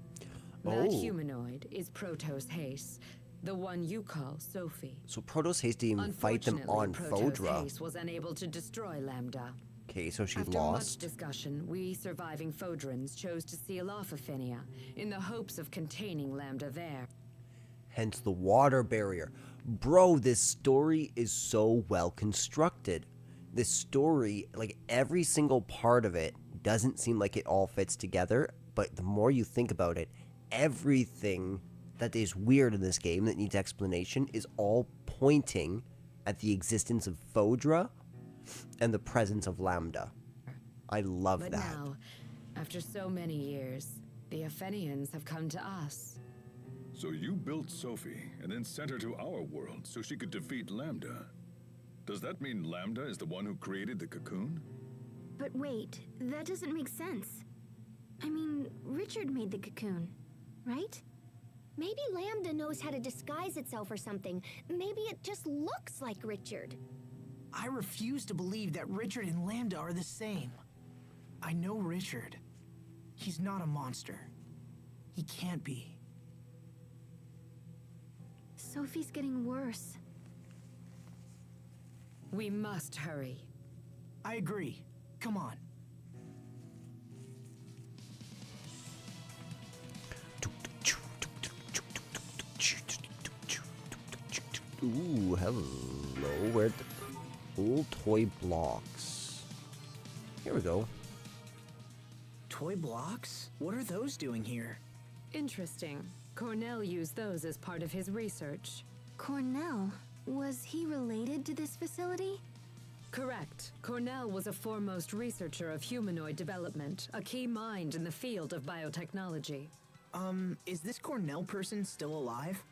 That humanoid is Protos Haste, the one you call Sophie. So Protos Haste didn't even fight them on Protos Fodra. Haste was unable to destroy Lambda. Okay, so she After lost. much discussion, we surviving Fodrans chose to seal off Aphinia in the hopes of containing Lambda there. Hence the water barrier. Bro, this story is so well constructed. This story, like every single part of it, doesn't seem like it all fits together, but the more you think about it, everything that is weird in this game that needs explanation is all pointing at the existence of Fodra and the presence of Lambda. I love But that. now, after so many years, the Aphenians have come to us. So you built Sophie and then sent her to our world so she could defeat Lambda. Does that mean Lambda is the one who created the cocoon? But wait, that doesn't make sense. I mean, Richard made the cocoon, right? Maybe Lambda knows how to disguise itself or something. Maybe it just looks like Richard. I refuse to believe that Richard and Lambda are the same. I know Richard. He's not a monster. He can't be. Sophie's getting worse. We must hurry. I agree. Come on. Ooh, hello. Where the cool toy blocks? Here we go. Toy blocks? What are those doing here? Interesting. Cornell used those as part of his research. Cornell? Was he related to this facility? Correct. Cornell was a foremost researcher of humanoid development, a key mind in the field of biotechnology. Is this Cornell person still alive?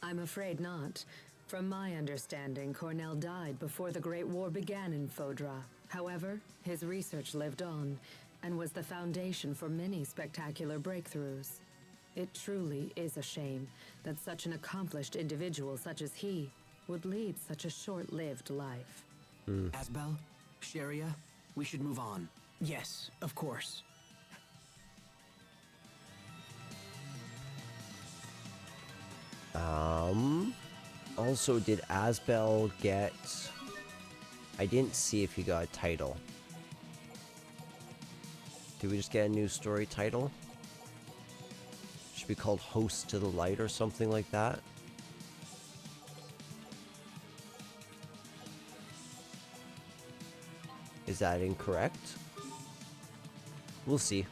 I'm afraid not. From my understanding, Cornell died before the Great War began in Fodra. However, his research lived on, and was the foundation for many spectacular breakthroughs. It truly is a shame that such an accomplished individual such as he would lead such a short-lived life. Asbel, Sharia, we should move on. Yes, of course. Also, did Asbel get... I didn't see if he got a title. Did we just get a new story title? Should be called Host to the Light or something like that. Is that incorrect? We'll see.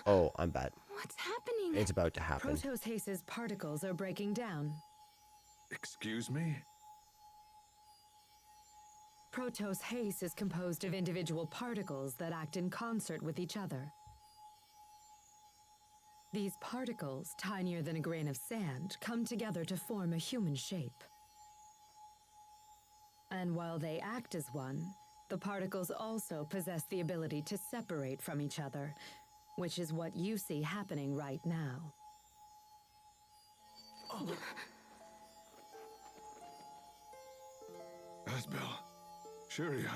Oh, I'm bad. What's happening? It's about to happen. Protos Haste's particles are breaking down. Excuse me? Protos haze is composed of individual particles that act in concert with each other. These particles, tinier than a grain of sand, come together to form a human shape. And while they act as one, the particles also possess the ability to separate from each other, which is what you see happening right now. Asbel, Sharia,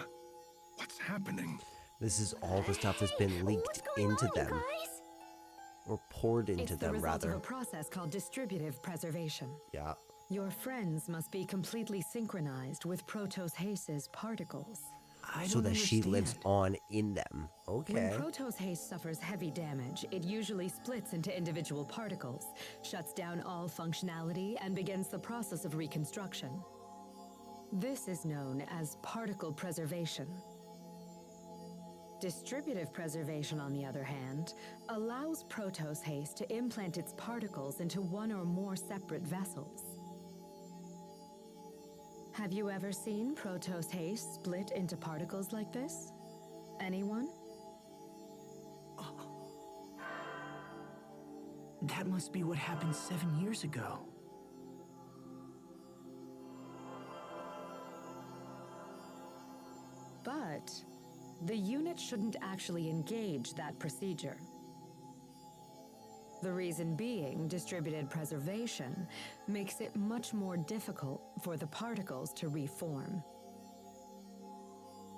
what's happening? This is all the stuff that's been leaked into them. Guys? Or poured into It's the them, result rather. of a process called distributive preservation. Yeah. Your friends must be completely synchronized with Protos Haze's particles. So that she lives on in them. Okay. When Protos Haze suffers heavy damage, it usually splits into individual particles, shuts down all functionality, and begins the process of reconstruction. This is known as particle preservation. Distributive preservation, on the other hand, allows Protos Haze to implant its particles into one or more separate vessels. Have you ever seen Protos Haze split into particles like this? Anyone? That must be what happened 7 years ago. But the unit shouldn't actually engage that procedure. The reason being, distributed preservation makes it much more difficult for the particles to reform.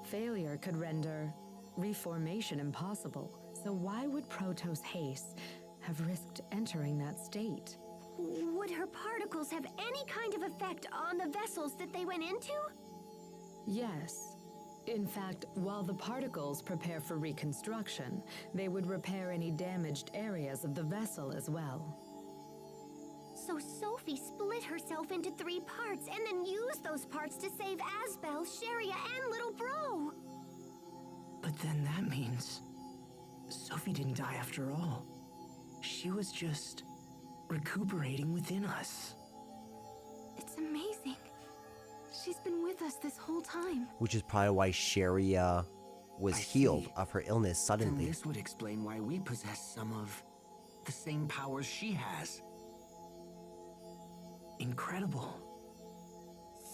Failure could render reformation impossible, so why would Protos Haze have risked entering that state? Would her particles have any kind of effect on the vessels that they went into? Yes. In fact, while the particles prepare for reconstruction, they would repair any damaged areas of the vessel as well. So Sophie split herself into 3 parts and then used those parts to save Asbel, Sharia, and little bro. But then that means Sophie didn't die after all. She was just recuperating within us. It's amazing. She's been with us this whole time. Which is probably why Sharia was healed of her illness Then suddenly. this would explain why we possess some of the same powers she has. Incredible.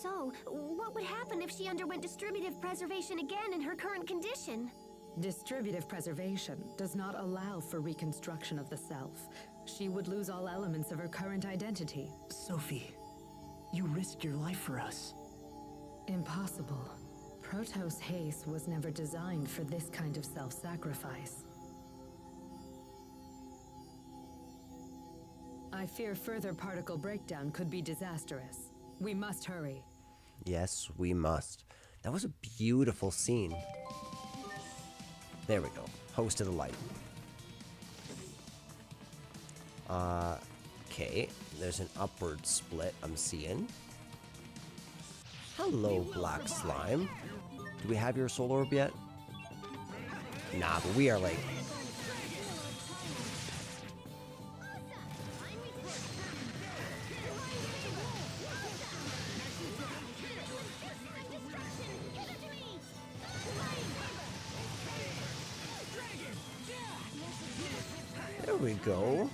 So, what would happen if she underwent distributive preservation again in her current condition? Distributive preservation does not allow for reconstruction of the self. She would lose all elements of her current identity. Sophie, you risked your life for us. Impossible. Protos Haze was never designed for this kind of self-sacrifice. I fear further particle breakdown could be disastrous. We must hurry. Yes, we must. That was a beautiful scene. There we go. Host of the light. Okay. There's an upward split I'm seeing. Hello, black slime. Do we have your soul orb yet? Nah, but we are like... There we go.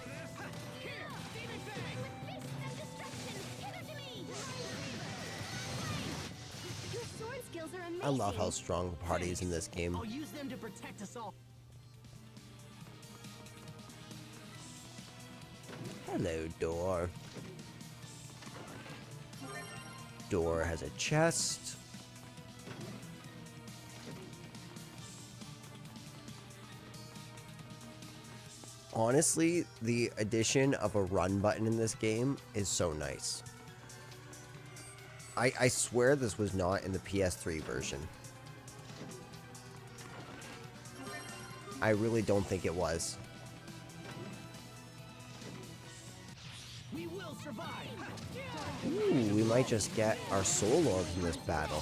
Your sword skills are amazing. I love how strong the party is in this game. I'll use them to protect us all. Hello, door. Door has a chest. Honestly, the addition of a run button in this game is so nice. I swear this was not in the PS3 version. I really don't think it was. We will survive. Ooh, we might just get our soul orbs in this battle.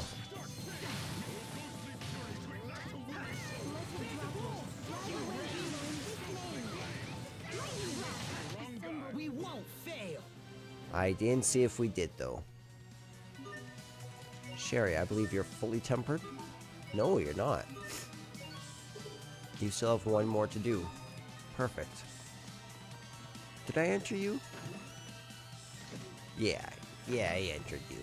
We won't fail. I didn't see if we did, though. Sherry, I believe you're fully tempered? No, you're not. You still have one more to do. Perfect. Did I enter you? Yeah, I entered you.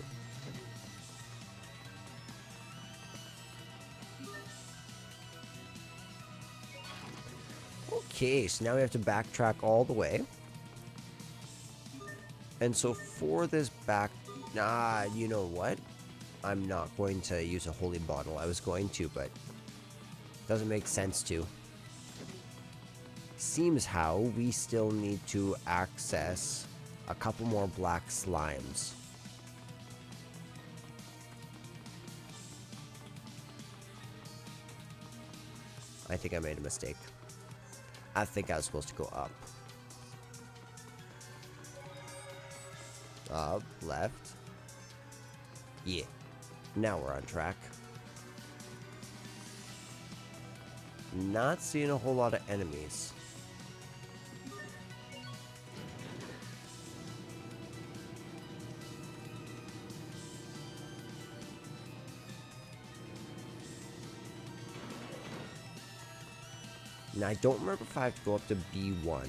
Okay, so now we have to backtrack all the way. And so for this you know what? I'm not going to use a holy bottle. I was going to, but doesn't make sense to. Seems how we still need to access a couple more black slimes. I think I made a mistake. I think I was supposed to go up. Up, left. Yeah. Now we're on track. Not seeing a whole lot of enemies. Now I don't remember if I have to go up to B1.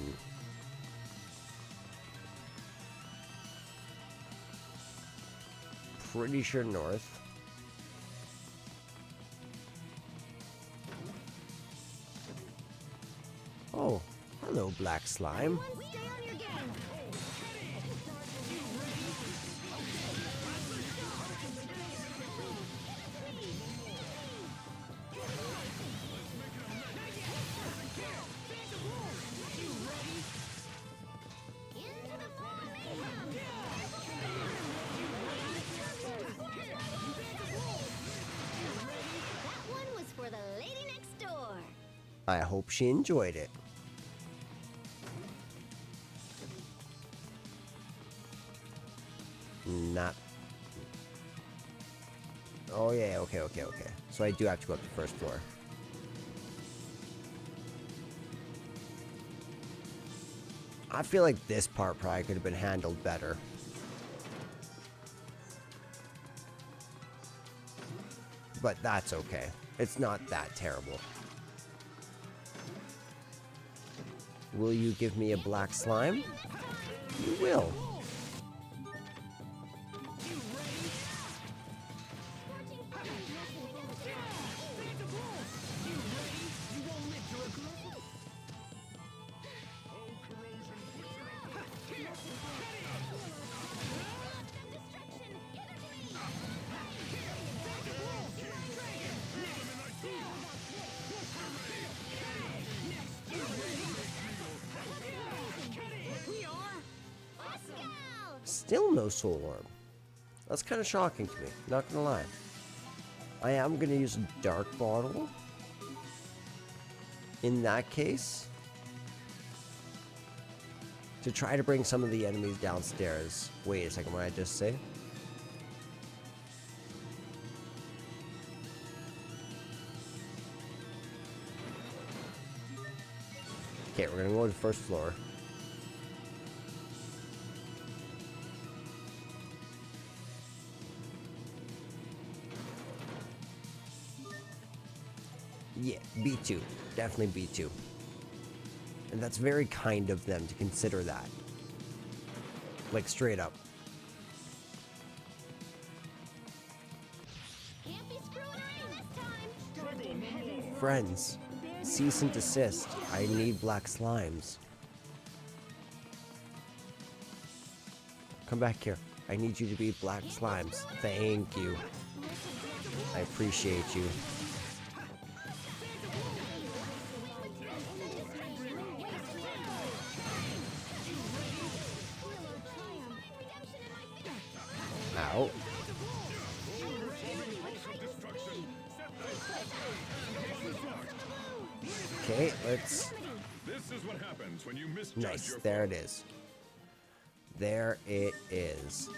Pretty sure north. Oh, hello, black slime. I hope she enjoyed it. Not. Oh yeah, okay. So I do have to go up to the first floor. I feel like this part probably could have been handled better. But that's okay. It's not that terrible. Will you give me a black slime? You will. Still no soul orb. That's kind of shocking to me, not gonna lie. I am gonna use a dark bottle. In that case, to try to bring some of the enemies downstairs. Wait a second, what did I just say? Okay, we're gonna go to the first floor. Yeah, B2. Definitely B2. And that's very kind of them to consider that. Like, straight up. Friends, cease and desist. I need black slimes. Come back here. I need you to be black slimes. Thank you. I appreciate you. Ow. Okay, let's... This is what happens when you misjudge Nice, your there it is. There it is.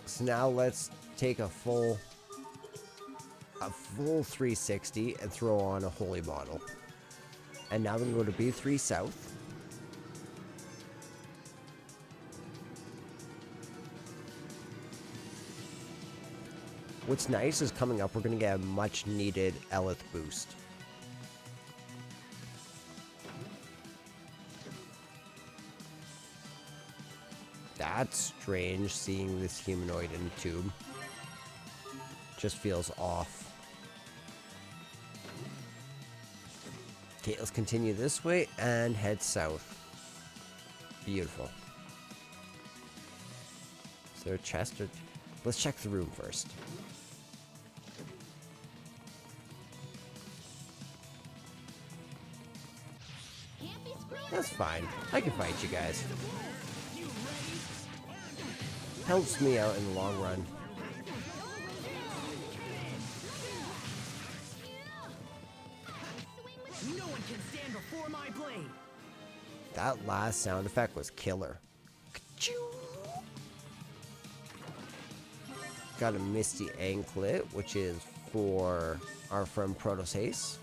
So now let's take a full 360 and throw on a holy bottle. And now we're gonna go to B3 South. What's nice is coming up, we're going to get a much needed Elith boost. That's strange, seeing this humanoid in the tube. Just feels off. Okay, let's continue this way and head south. Beautiful. Is there a chest or... Let's check the room first. That's fine. I can fight you guys. Helps me out in the long run. No one can stand before my blade. That last sound effect was killer. Got a Misty Anklet, which is for our friend Protosace.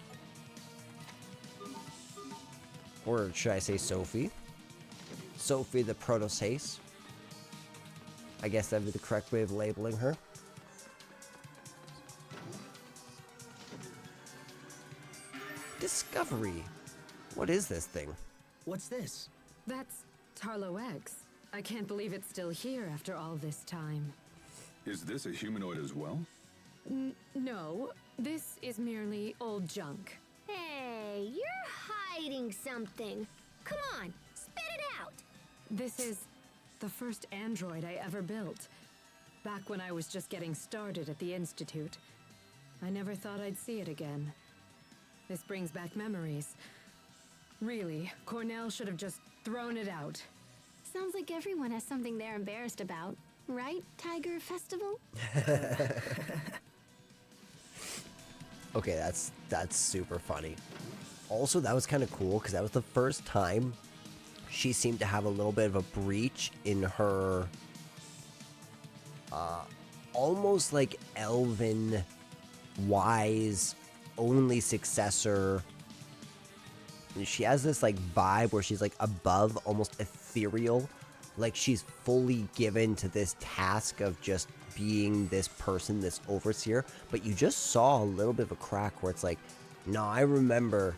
Or should I say Sophie? Sophie the Protosace. I guess that would be the correct way of labeling her. Discovery. What is this thing? What's this? That's Tarlo X. I can't believe it's still here after all this time. Is this a humanoid as well? No, this is merely old junk. Hey, you're hiding something. Come on, spit it out. This is the first android I ever built. Back when I was just getting started at the Institute. I never thought I'd see it again. This brings back memories. Really, Cornell should have just thrown it out. Sounds like everyone has something they're embarrassed about. Right, Tiger Festival? Okay, that's super funny. Also, that was kind of cool because that was the first time she seemed to have a little bit of a breach in her almost like elven, wise, only successor. And she has this like vibe where she's like above, almost ethereal. Like she's fully given to this task of just being this person, this overseer. But you just saw a little bit of a crack where it's like, no, I remember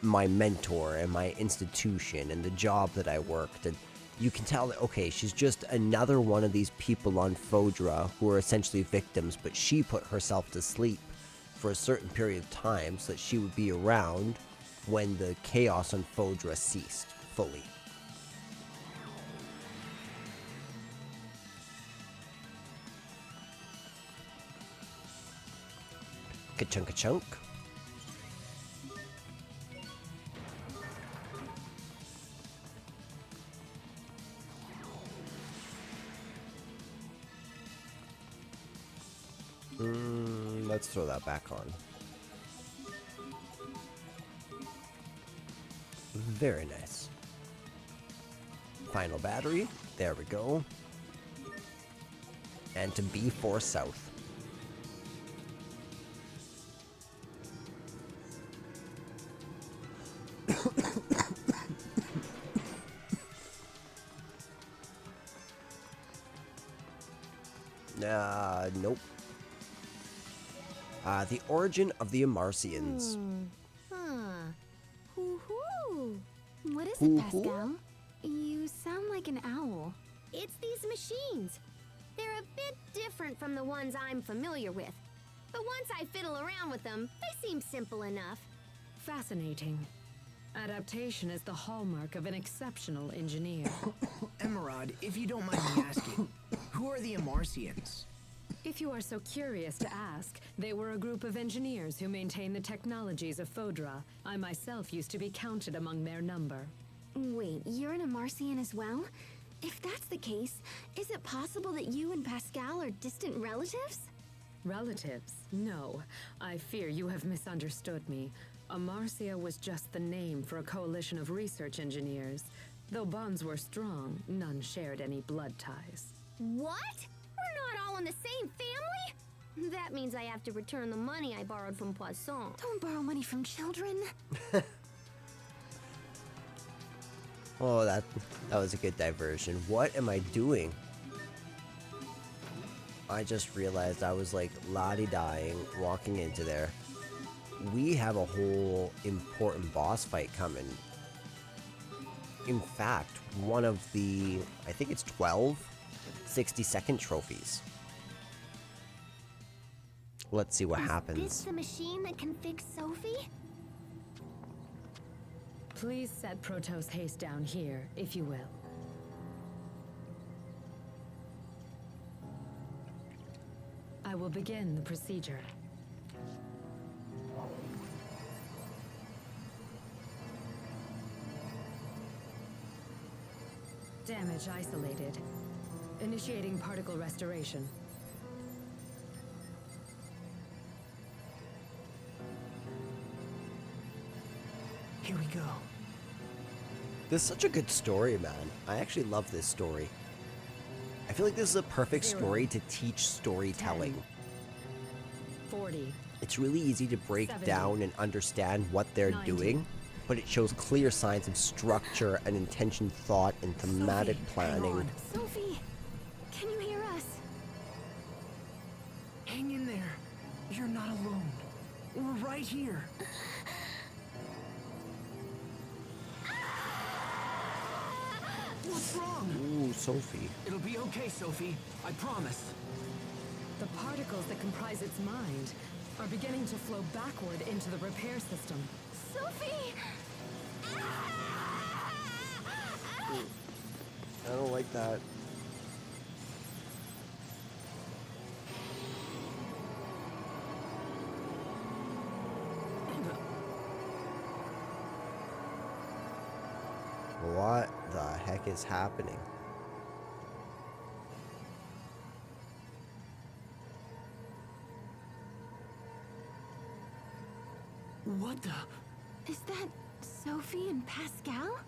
my mentor and my institution and the job that I worked. And you can tell that, okay, she's just another one of these people on Fodra who are essentially victims, but she put herself to sleep for a certain period of time so that she would be around when the chaos on Fodra ceased fully. Ka-chunk-ka-chunk. Let's throw that back on. Very nice. Final battery. There we go. And to B4 South. Nope. The origin of the Amarcians. Hoo-hoo. What is it, Pascal? You sound like an owl. It's these machines. They're a bit different from the ones I'm familiar with. But once I fiddle around with them, they seem simple enough. Fascinating. Adaptation is the hallmark of an exceptional engineer. Emerald, if you don't mind me asking, who are the Amarcians? If you are so curious to ask, they were a group of engineers who maintain the technologies of Fodra. I myself used to be counted among their number. Wait, you're an Amarcian as well? If that's the case, is it possible that you and Pascal are distant relatives? Relatives? No. I fear you have misunderstood me. Amarcia was just the name for a coalition of research engineers. Though bonds were strong, none shared any blood ties. What? We're not all in the same family? That means I have to return the money I borrowed from Poisson. Don't borrow money from children. Oh, that was a good diversion. What am I doing? I just realized I was like la-di-dying walking into there. We have a whole important boss fight coming. In fact, one of the, I think it's 12 60-second trophies. Let's see what happens. Is this the machine that can fix Sophie? Please set Protos Haste down here, if you will. I will begin the procedure. Damage isolated. Initiating particle restoration. Here we go. This is such a good story, man. I actually love this story. I feel like this is a perfect story to teach storytelling. 40. It's really easy to break 70, down and understand what they're 90. doing, but it shows clear signs of structure and intention, thought, and thematic Sophie, planning. hang on. Sophie, can you hear us? Hang in there. You're not alone. We're right here. What's wrong? Ooh, Sophie. It'll be okay, Sophie. I promise. The particles that comprise its mind are beginning to flow backward into the repair system. Sophie! I don't like that. What the heck is happening? What the? Is that Sophie and Pascal?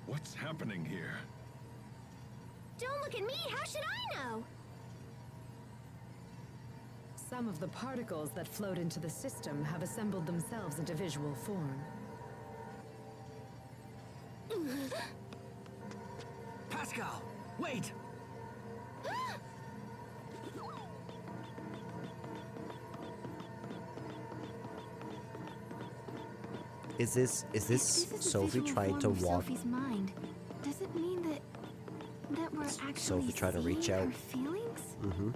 What's happening here? Don't look at me, how should I know? Some of the particles that flowed into the system have assembled themselves into visual form. Pascal, wait! Is this If this is Sophie the visual trying to form of walk? Sophie's mind, does it mean that we're actually Sophie trying to reach seeing out? her feelings? Mm-hmm.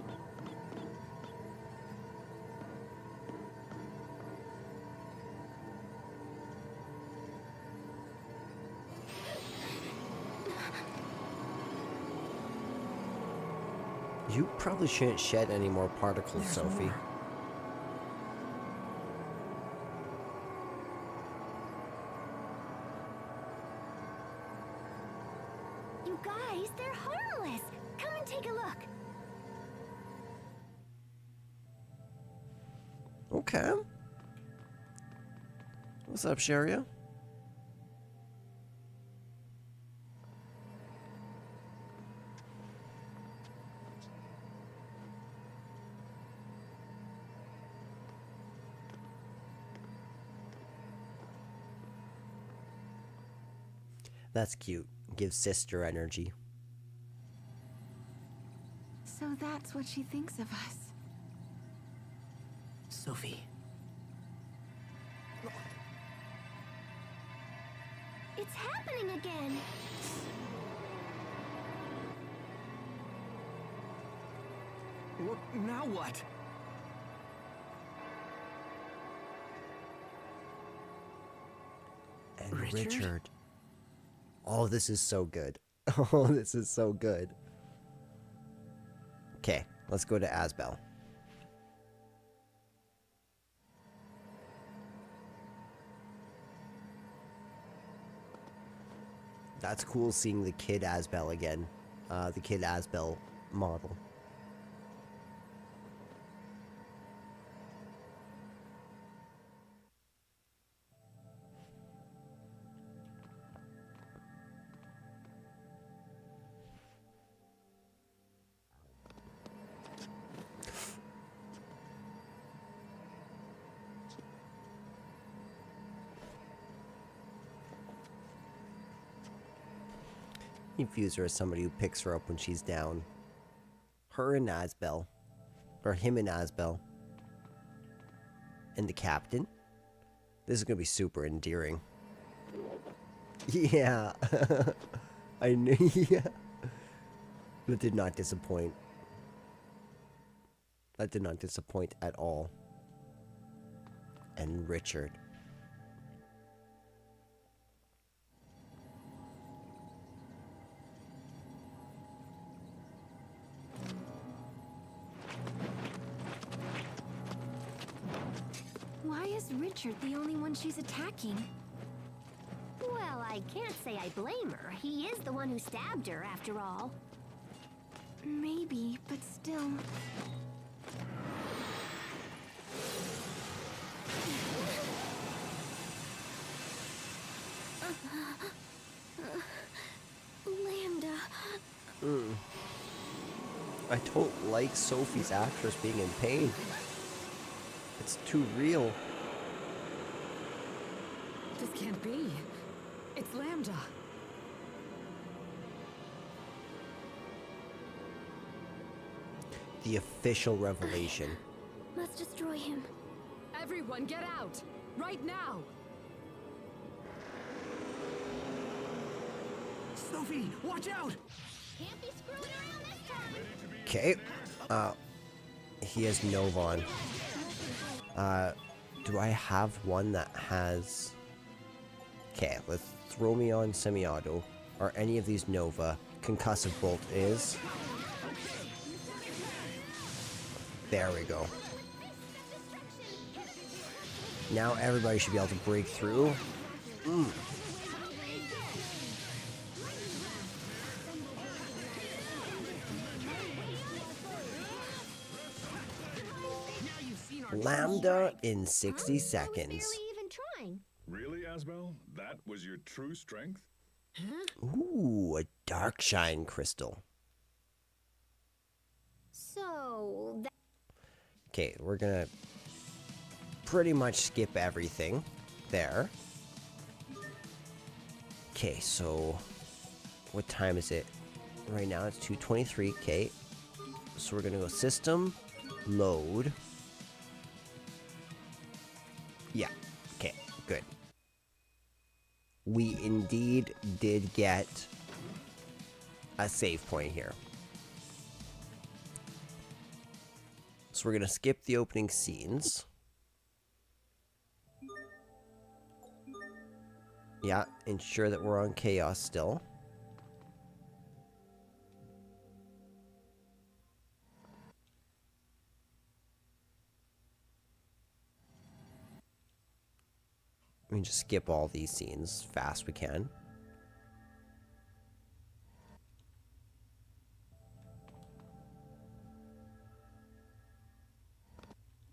You probably shouldn't shed any more particles, There's Sophie. more. You guys, they're harmless. Come and take a look. Okay. What's up, Sharia? That's cute. Gives sister energy. So that's what she thinks of us. Sophie. It's happening again. Now what? And Richard? Richard. Oh, this is so good. Oh, this is so good. Okay, let's go to Asbel. That's cool seeing the kid Asbel again. The kid Asbel model. You views her as somebody who picks her up when she's down. her and Asbel. Or him and Asbel. And the captain. This is gonna be super endearing. Yeah. I knew. Yeah. That did not disappoint. That did not disappoint at all. And Richard. Why is Richard the only one she's attacking? Well, I can't say I blame her. He is the one who stabbed her, after all. Maybe, but still. Lambda. I don't like Sophie's actress being in pain. It's too real. This can't be. It's Lambda. The official revelation. Must destroy him. Everyone get out! Right now! Sophie, watch out! Can't be screwing around this time. Okay. He has Novon. Do I have one that has... Okay, let's throw me on semi-auto. Are any of these Nova? Concussive Bolt is. There we go. Now everybody should be able to break through. Lambda in 60 seconds. Barely even trying. Really, Asbel? That was your true strength? Ooh, a dark shine crystal. So that. Okay, we're gonna pretty much skip everything there. Okay, so what time is it? Right now it's 2:23. Okay, so we're gonna go system, load. Yeah, okay, good. We indeed did get a save point here. So we're going to skip the opening scenes. Yeah, ensure that we're on chaos still. We can just skip all these scenes fast we can.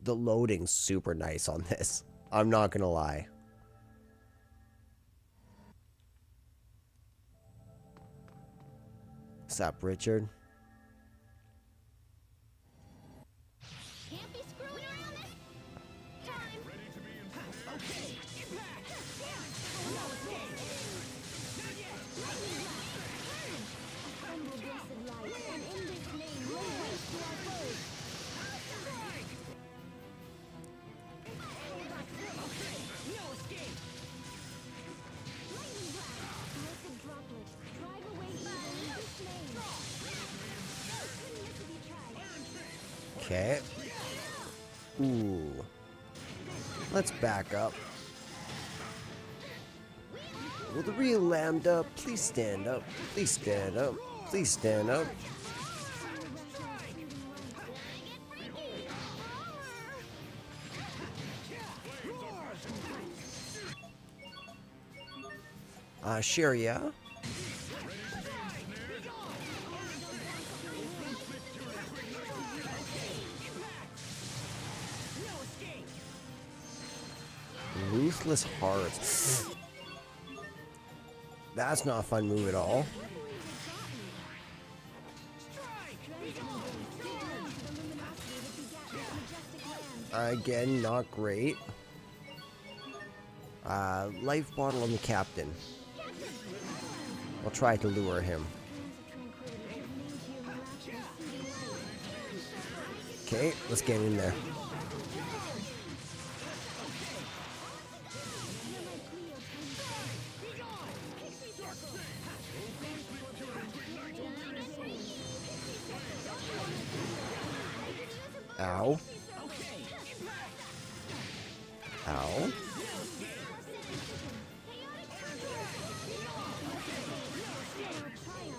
The loading's super nice on this. I'm not gonna lie. What's up, Richard? Can't be screwing around this time. Humble blessed light, and in this name lay waste to our foes. Blessed droplet, drive away evil in this name. Couldn't miss if you tried. Okay. Ooh. Let's back up. Will the real Lambda please stand up? Please stand up. Please stand up. Sharia. Ruthless Heart. That's not a fun move at all. Again, not great. Life bottle on the captain. I'll try to lure him. Okay, let's get in there. Ow. Ow.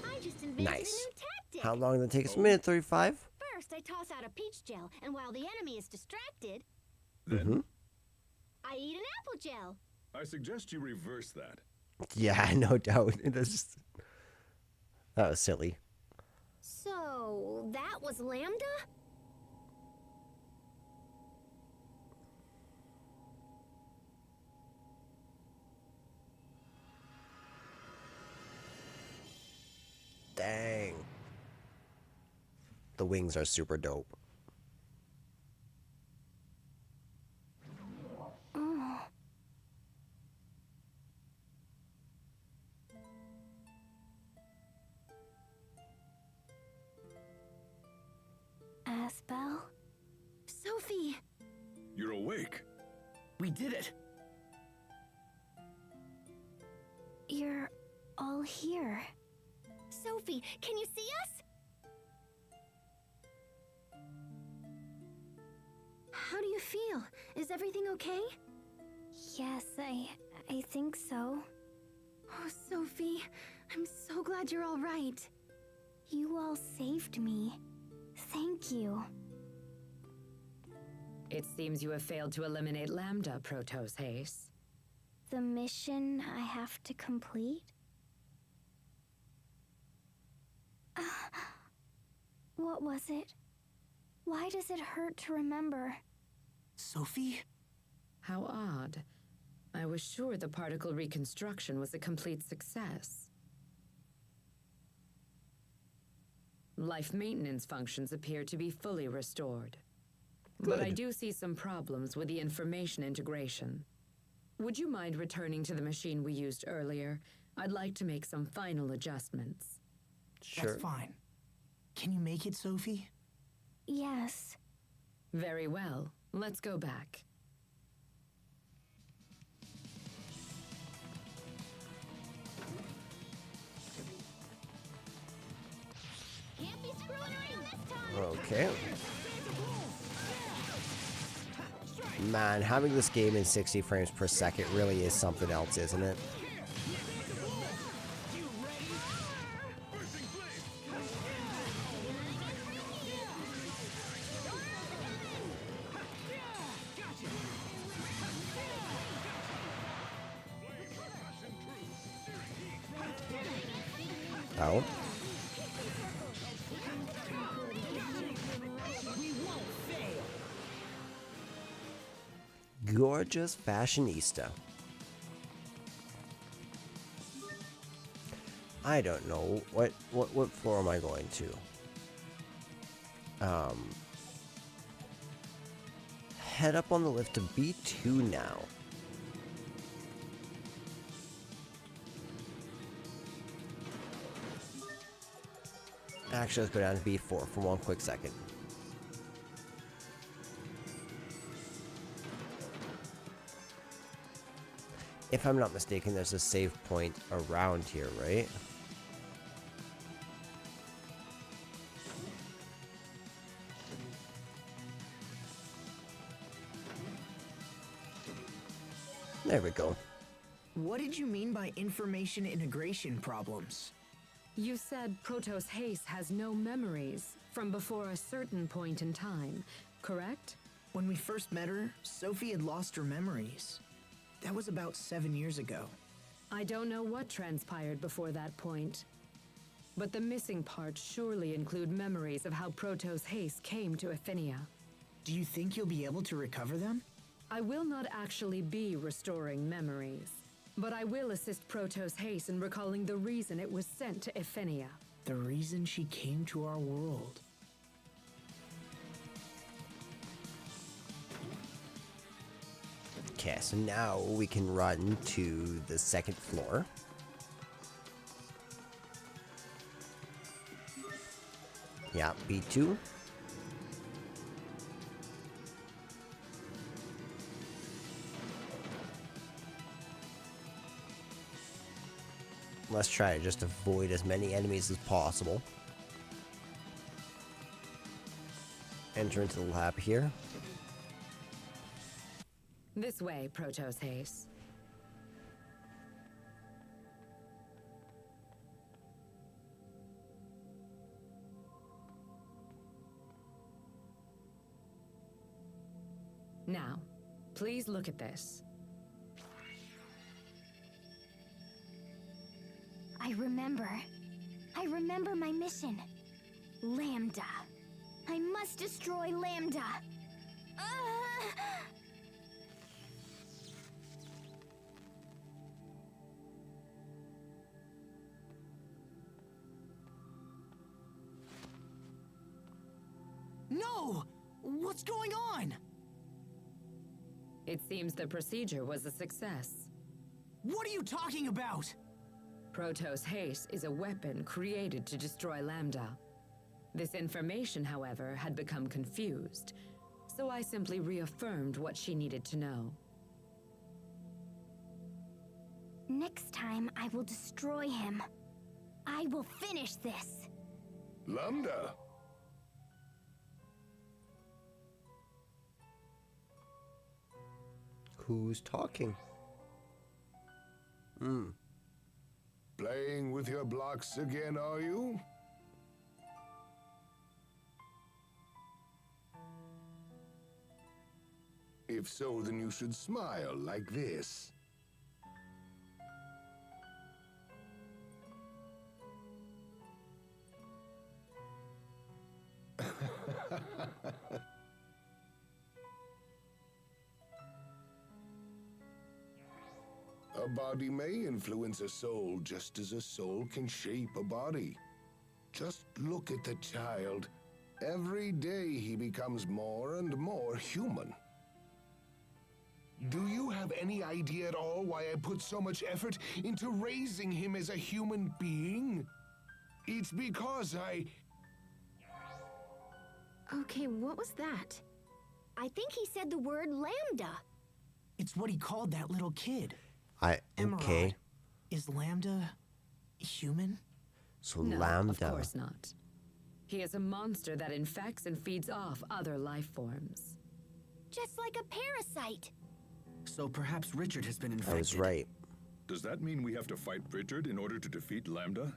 I just invented Nice. a new tactic. How long did it take us? A minute 35? First, I toss out a peach gel, and while the enemy is distracted, Mm-hmm. I eat an apple gel. I suggest you reverse that. Yeah, no doubt. That was silly. So, that was Lambda? Dang. The wings are super dope. Asbel? Sophie! You're awake. We did it! You're all here. Sophie, can you see us? How do you feel? Is everything okay? Yes, I think so. Oh, Sophie, I'm so glad you're all right. You all saved me. Thank you. It seems you have failed to eliminate Lambda, Protos Haze. The mission I have to complete? What was it? Why does it hurt to remember? Sophie? How odd. I was sure the particle reconstruction was a complete success. Life maintenance functions appear to be fully restored. But I do see some problems with the information integration. Would you mind returning to the machine we used earlier? I'd like to make some final adjustments. Sure. That's fine. Can you make it, Sophie? Yes. Very well. Let's go back. Can't be screwing around this time. Okay. Man, having this game in 60 frames per second really is something else, isn't it? Oh. Gorgeous fashionista. I don't know what floor am I going to? Head up on the lift to B2 now. Actually, let's go down to B4 for one quick second. If I'm not mistaken, there's a save point around here, right? There we go. What did you mean by information integration problems? You said Protos Haze has no memories from before a certain point in time, correct? When we first met her, Sophie had lost her memories. That was about 7 years ago. I don't know what transpired before that point. But the missing parts surely include memories of how Protos Haze came to Ephinia. Do you think you'll be able to recover them? I will not actually be restoring memories, but I will assist Protos Haze in recalling the reason it was sent to Ephinia. The reason she came to our world. Okay, so now we can run to the second floor. Yeah, B2. Let's try to just avoid as many enemies as possible. Enter into the lab here. This way, Protos Haze. Now, please look at this. I remember. I remember my mission. Lambda. I must destroy Lambda. No! What's going on? It seems the procedure was a success. What are you talking about? Protos Haze is a weapon created to destroy Lambda. This information, however, had become confused, so I simply reaffirmed what she needed to know. Next time, I will destroy him. I will finish this. Lambda! Who's talking? Playing with your blocks again, are you? If so, then you should smile like this. A body may influence a soul just as a soul can shape a body. Just look at the child. Every day he becomes more and more human. Do you have any idea at all why I put so much effort into raising him as a human being? It's because Okay, what was that? I think he said the word Lambda. It's what he called that little kid. Okay. Emerald. Is Lambda human? So No, Lambda. of course not. He is a monster that infects and feeds off other life forms. Just like a parasite. So perhaps Richard has been infected. I was right. Does that mean we have to fight Richard in order to defeat Lambda?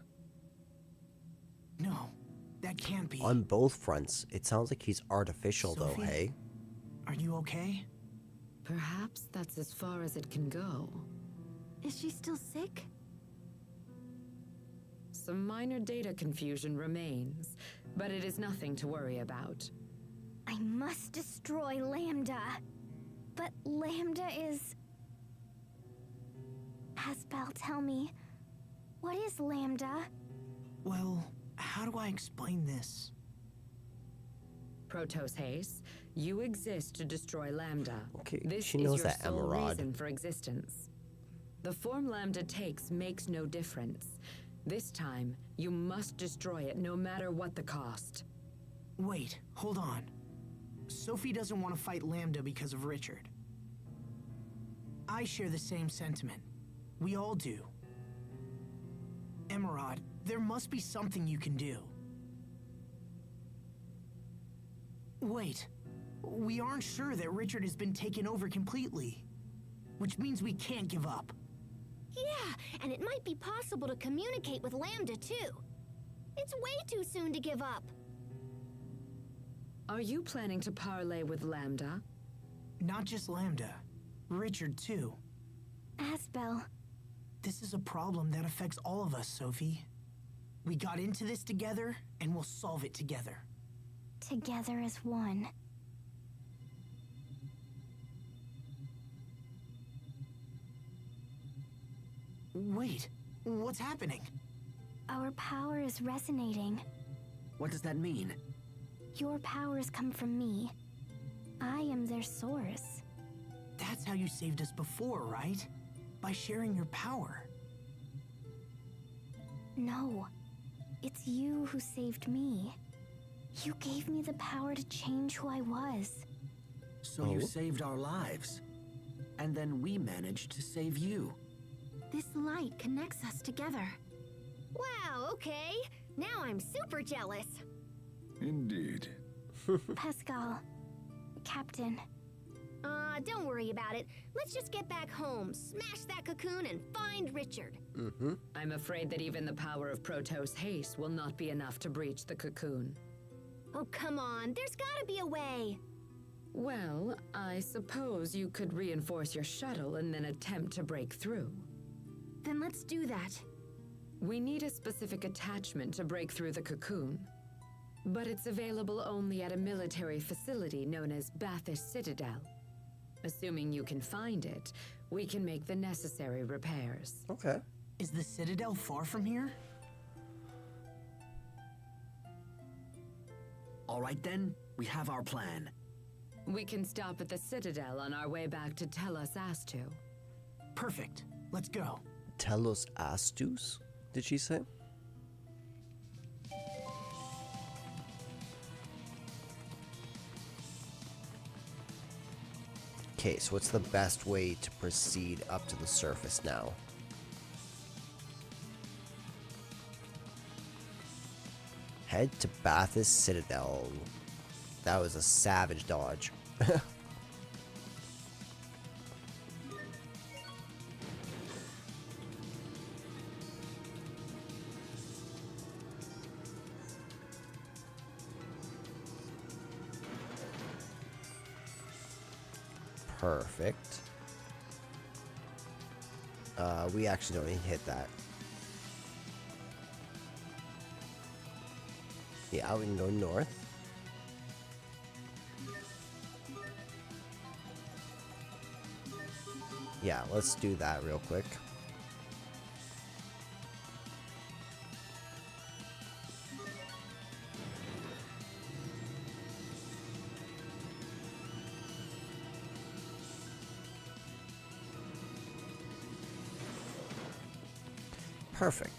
No, that can't be. On both fronts, it sounds like he's artificial though, Sophie? hey? Are you okay? Perhaps that's as far as it can go. Is she still sick? Some minor data confusion remains, but it is nothing to worry about. I must destroy Lambda. But Lambda is... Asbel, tell me, what is Lambda? Well, how do I explain this? Protos Haze, you exist to destroy Lambda. Okay, This she is knows your that, sole Emerald. reason for existence. The form Lambda takes makes no difference. This time, you must destroy it no matter what the cost. Wait, hold on. Sophie doesn't want to fight Lambda because of Richard. I share the same sentiment. We all do. Emerald, there must be something you can do. Wait, we aren't sure that Richard has been taken over completely, which means we can't give up. Yeah, and it might be possible to communicate with Lambda too. It's way too soon to give up. Are you planning to parley with Lambda? Not just Lambda, Richard too. Asbel, This is a problem that affects all of us, Sophie. We got into this together, and we'll solve it together. together as one. Wait, what's happening? Our power is resonating. What does that mean? Your powers come from me. I am their source. That's how you saved us before, right? By sharing your power. No, it's you who saved me. You gave me the power to change who I was. So you saved our lives. And then we managed to save you. This light connects us together. Wow, okay. Now I'm super jealous. Indeed. Pascal. Captain. Don't worry about it. Let's just get back home, smash that cocoon, and find Richard. I'm afraid that even the power of Protos haste will not be enough to breach the cocoon. Oh, come on. There's gotta be a way. Well, I suppose you could reinforce your shuttle and then attempt to break through. Then let's do that. We need a specific attachment to break through the cocoon. But it's available only at a military facility known as Bathis Citadel. Assuming you can find it, we can make the necessary repairs. Okay. Is the Citadel far from here? All right then, we have our plan. We can stop at the Citadel on our way back to Telos Astu. Perfect. Let's go. Telos Astus, did she say? Okay, so what's the best way to proceed up to the surface now? Head to Bathis Citadel. That was a savage dodge. Perfect. We actually don't even hit that. Yeah, we can go north. Yeah, let's do that real quick. Perfect.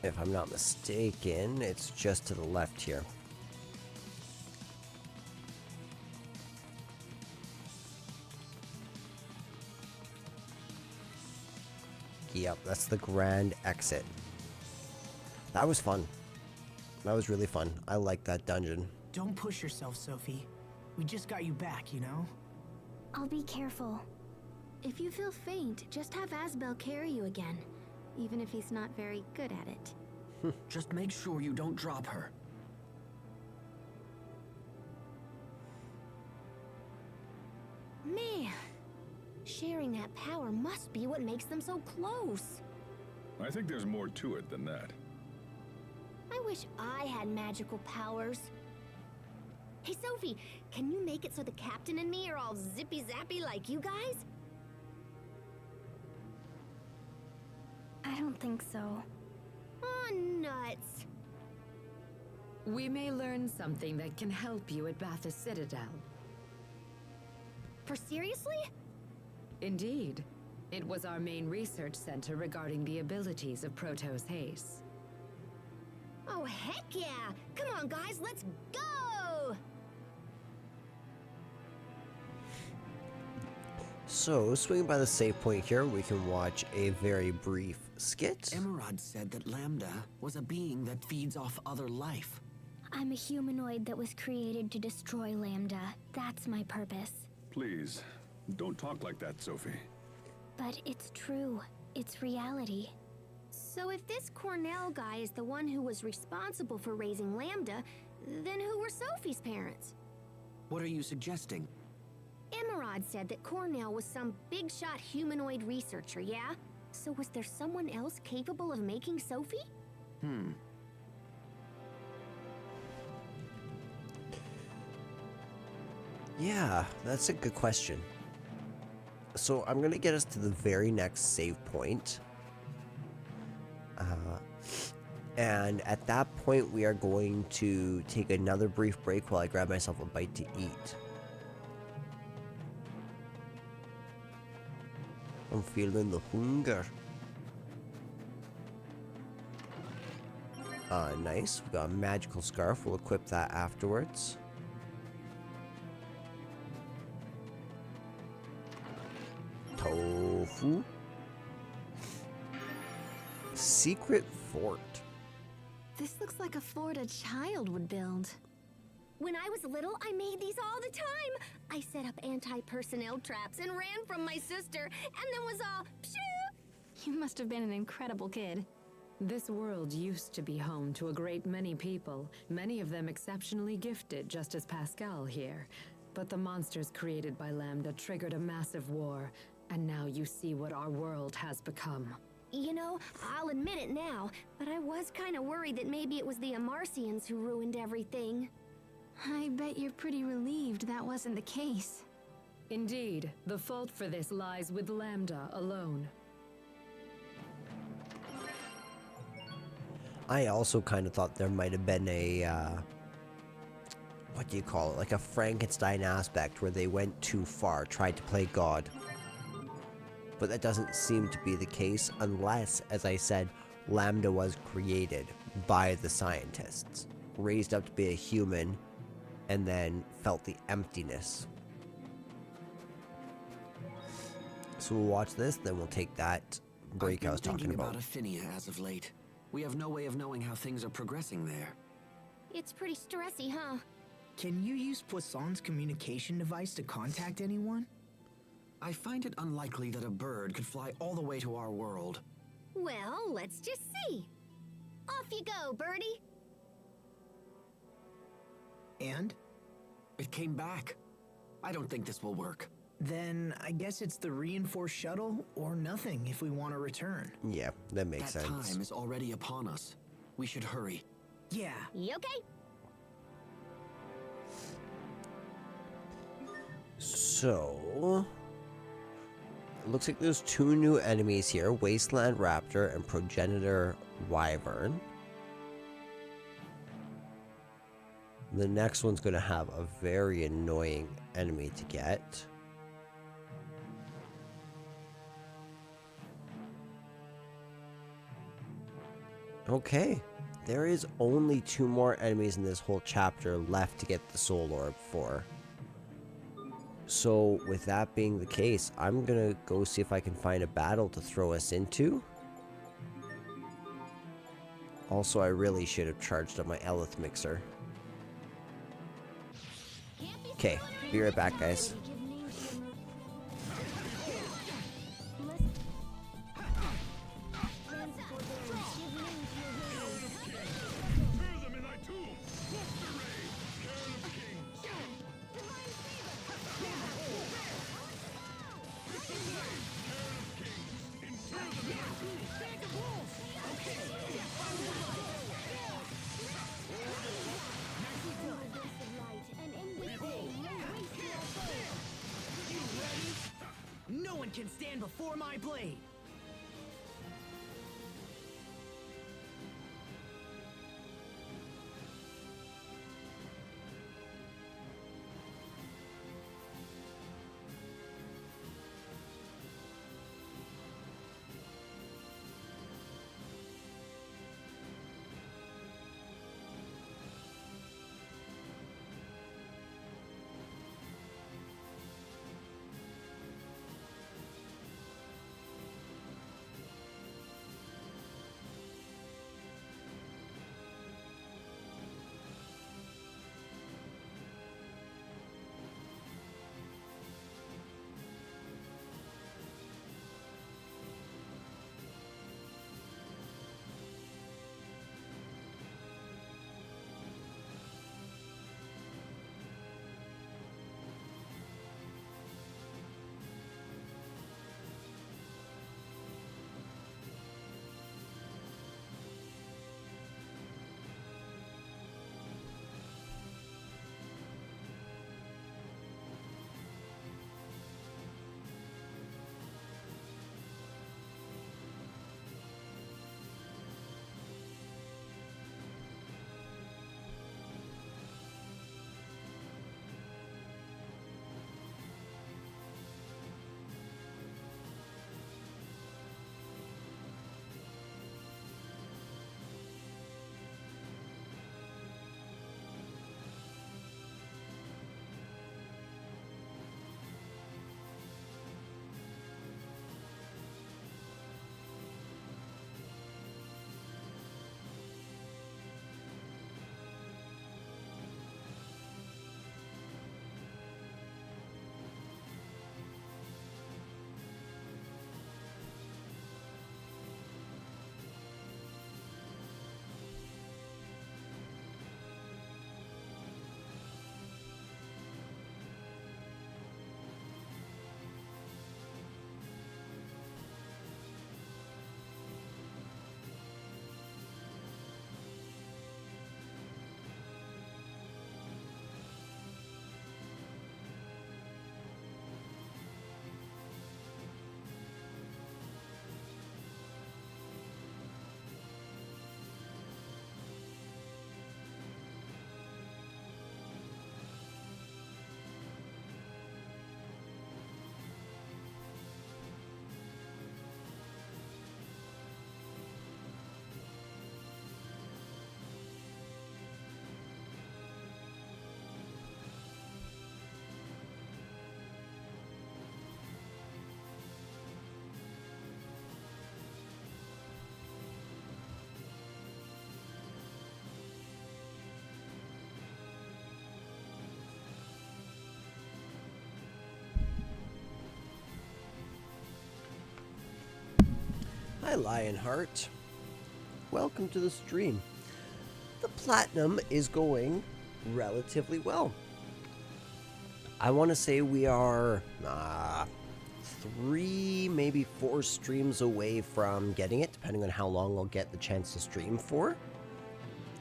If I'm not mistaken, it's just to the left here. Yep, that's the grand exit. That was fun. That was really fun. I like that dungeon. Don't push yourself, Sophie. We just got you back, you know? I'll be careful. If you feel faint, just have Asbel carry you again, even if he's not very good at it. Just make sure you don't drop her. Man, sharing that power must be what makes them so close. I think there's more to it than that. I wish I had magical powers. Hey, Sophie, can you make it so the captain and me are all zippy-zappy like you guys? I don't think so. Oh, nuts. We may learn something that can help you at Bathis Citadel. For seriously? Indeed. It was our main research center regarding the abilities of Protos haste. Oh, heck yeah! Come on, guys, let's go! So, swinging by the save point here, we can watch a very brief skit. Emerald said that Lambda was a being that feeds off other life. I'm a humanoid that was created to destroy Lambda. That's my purpose. Please, don't talk like that, Sophie. But it's true. It's reality. So if this Cornell guy is the one who was responsible for raising Lambda, then who were Sophie's parents? What are you suggesting? Emerald said that Cornell was some big-shot humanoid researcher, yeah? So was there someone else capable of making Sophie? Yeah, that's a good question. So I'm gonna get us to the very next save point. And at that point, we are going to take another brief break while I grab myself a bite to eat. I'm feeling the hunger. Nice. We got a magical scarf. We'll equip that afterwards. Tofu. Secret fort. This looks like a fort a child would build. When I was little, I made these all the time. I set up anti-personnel traps and ran from my sister, and then was all pshoo! You must have been an incredible kid. This world used to be home to a great many people, many of them exceptionally gifted, just as Pascal here. But the monsters created by Lambda triggered a massive war, and now you see what our world has become. You know, I'll admit it now, but I was kind of worried that maybe it was the Amarcians who ruined everything. I bet you're pretty relieved that wasn't the case. Indeed, the fault for this lies with Lambda alone. I also kind of thought there might have been a, what do you call it? Like a Frankenstein aspect where they went too far, tried to play God. But that doesn't seem to be the case unless, as I said, Lambda was created by the scientists, raised up to be a human, and then felt the emptiness. So we'll watch this, then we'll take that break I was talking about. I've been thinking about Affinia as of late. We have no way of knowing how things are progressing there. It's pretty stressy, huh? Can you use Poisson's communication device to contact anyone? I find it unlikely that a bird could fly all the way to our world. Well, let's just see. Off you go, birdie. And? It came back. I don't think this will work. Then I guess it's the reinforced shuttle or nothing if we want to return. Yeah, that makes sense. That time is already upon us. We should hurry. Yeah. You okay? So, it looks like there's two new enemies here, Wasteland Raptor and Progenitor Wyvern. The next one's going to have a very annoying enemy to get. Okay, there is only 2 more enemies in this whole chapter left to get the Soul Orb for. So, with that being the case, I'm gonna go see if I can find a battle to throw us into. Also, I really should have charged up my Elith Mixer. Okay, be right back, guys. No one can stand before my blade! Hi, Lionheart. Welcome to the stream. The platinum is going relatively well. I want to say we are 3, maybe 4 streams away from getting it, depending on how long I'll get the chance to stream for.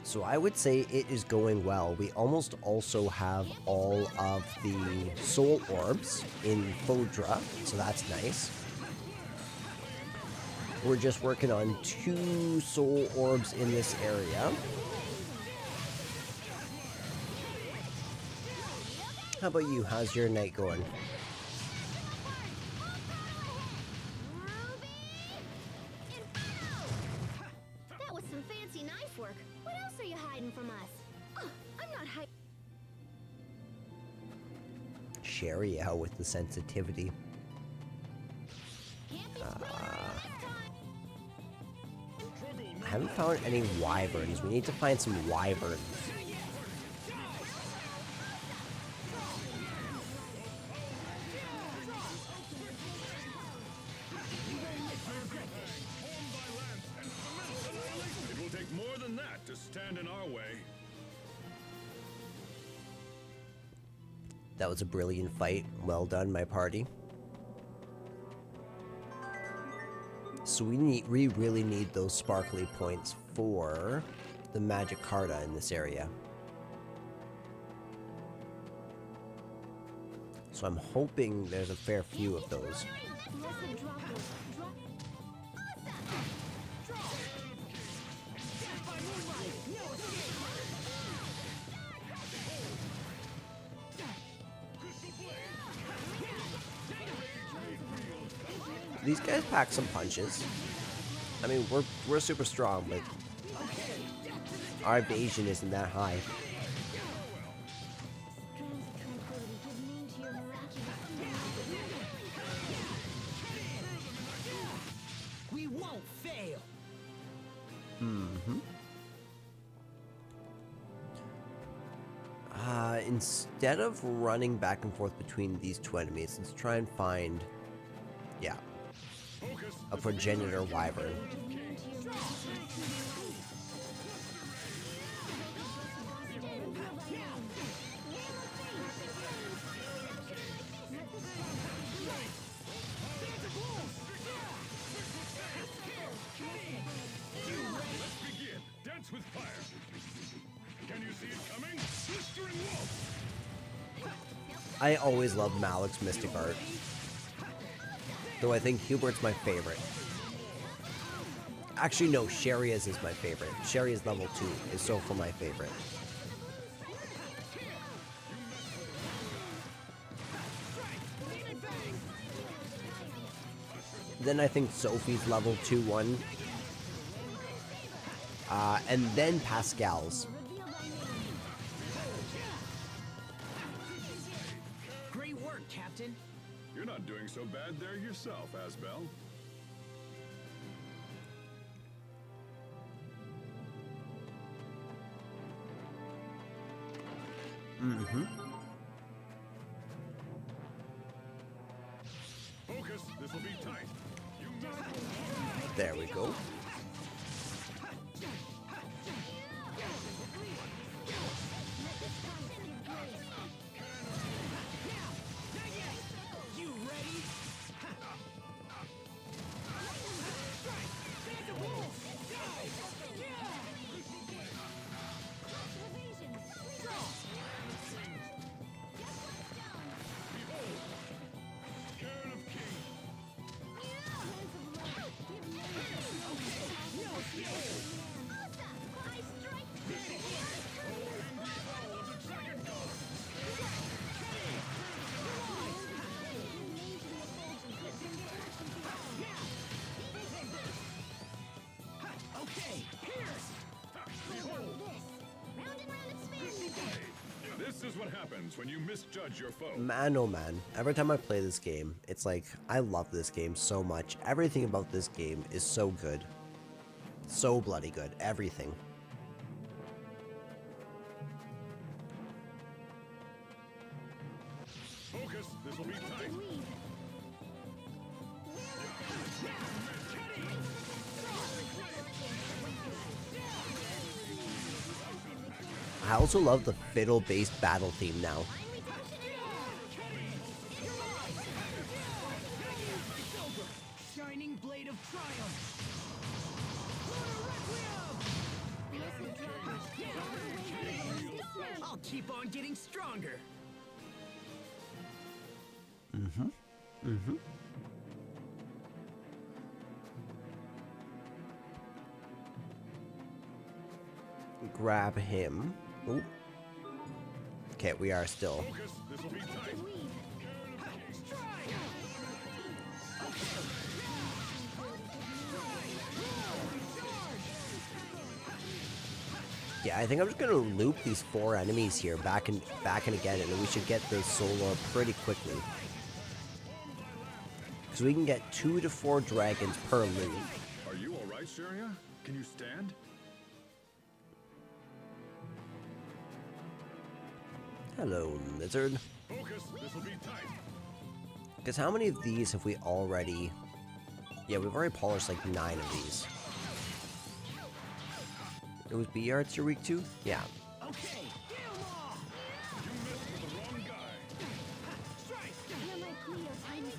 So I would say it is going well. We almost also have all of the soul orbs in Fodra, so that's nice. We're just working on 2 soul orbs in this area. How about you? How's your night going? That was some fancy knife work. What else are you hiding from us? Oh, I'm not hiding. Sherry out with the sensitivity. I haven't found any wyverns. We need to find some wyverns. It will take more than that to stand in our way. That was a brilliant fight. Well done, my party. So we really need those sparkly points for the magic carta in this area. So I'm hoping there's a fair few of those. These guys pack some punches. I mean, we're super strong, but our evasion isn't that high. We won't fail. Instead of running back and forth between these 2 enemies, let's try and find, yeah, a progenitor wyvern. Begin. Dance with fire. Can you see it coming? Blistering wolf. I always love Malik's mystic art, though I think Hubert's my favorite. Actually, no, Sharia's is my favorite. Sharia's level 2 is so far my favorite. Then I think Sophie's level 2-1. And then Pascal's. Great work, Captain. You're not doing so bad there yourself, Asbel. Focus. This will be tight. You must. There we go. You ready? This is what happens when you misjudge your foe. Man, oh man. Every time I play this game, it's like, I love this game so much. Everything about this game is so good. So bloody good. Everything. Focus. This will be tight. I also love the fiddle-based battle theme now. Shining blade of triumph. I'll keep on getting stronger. Grab him. Ooh. Okay, we are still. Focus. This will be tight. Yeah, I think I'm just gonna loop these 4 enemies here back and again, and then we should get the soul orb pretty quickly. Because we can get 2 to 4 dragons per loop. Are you all right, Sharia? Can you stand? Hello, lizard. Focus. This will be tight. Because how many of these have we already... Yeah, we've already polished like 9 of these. It was B arts you're weak to? Yeah. Okay, get 'em all. You messed with the wrong guy. Strike. You're my Cleo, tiny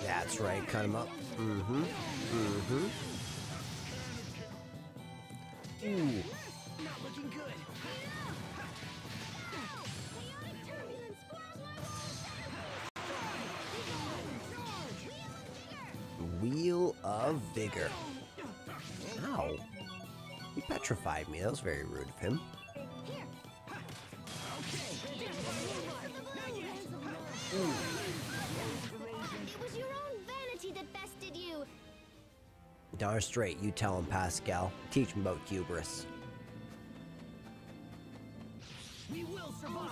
Yeah, that's right. Cut him up. Mm-hmm. Mm-hmm. Ooh. Not looking good. Wheel of Vigor. Ow. He petrified me. That was very rude of him. It was your own vanity that bested you. Darn straight, you tell him, Pascal. Teach him about hubris. We will survive.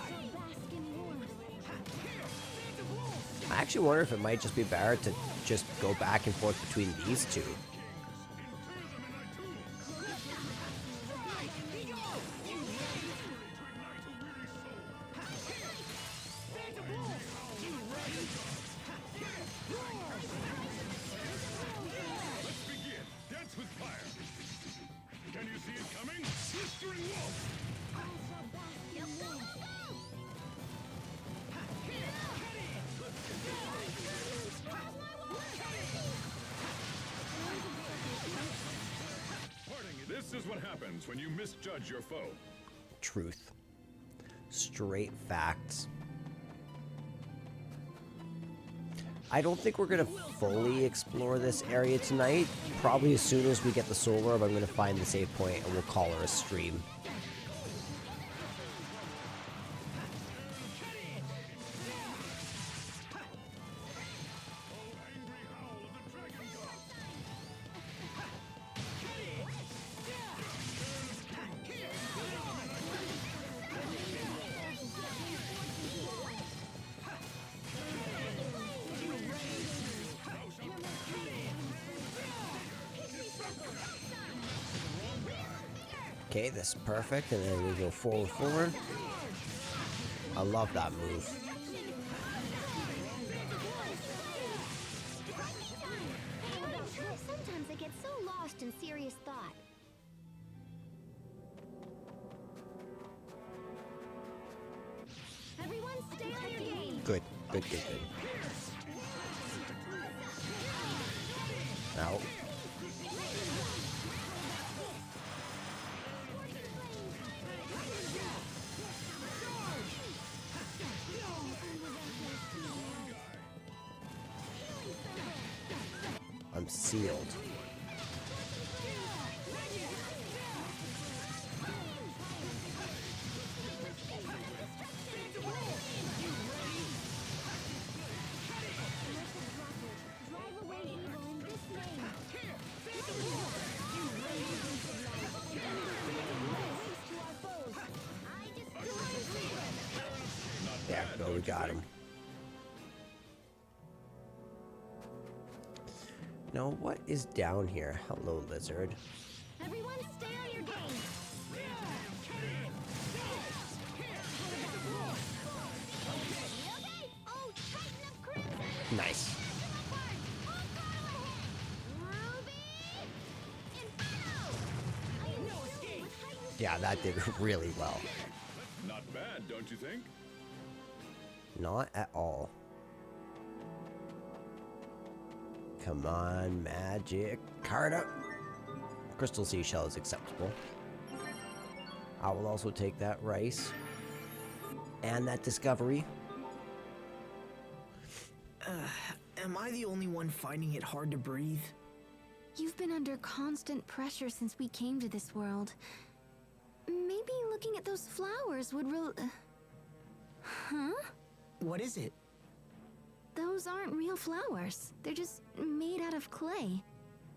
bask in warmth. I actually wonder if it might just be better to just go back and forth between these two. Let's begin. Dance with fire. Can you see it coming? Blistering wolf. This is what happens when you misjudge your foe. Truth. Straight facts. I don't think we're gonna fully explore this area tonight. Probably as soon as we get the soul orb, I'm gonna find the save point and we'll call her a stream. Okay, this is perfect, and then we go forward. I love that move. Sometimes I get so lost in serious thought. Everyone stay on your game. Good. Out. I'm sealed. Drive away evil in this name. There we go, we got him. Now, what is down here? Hello, lizard. Everyone stay on your game. Okay. Oh, Titan of Crimson. Nice. Ruby. Yeah, that did really well. Not bad, don't you think? Not at all. Come on, magic. Card up. Crystal seashell is acceptable. I will also take that rice. And that discovery. Am I the only one finding it hard to breathe? You've been under constant pressure since we came to this world. Maybe looking at those flowers would Huh? What is it? Those aren't real flowers. They're just made out of clay.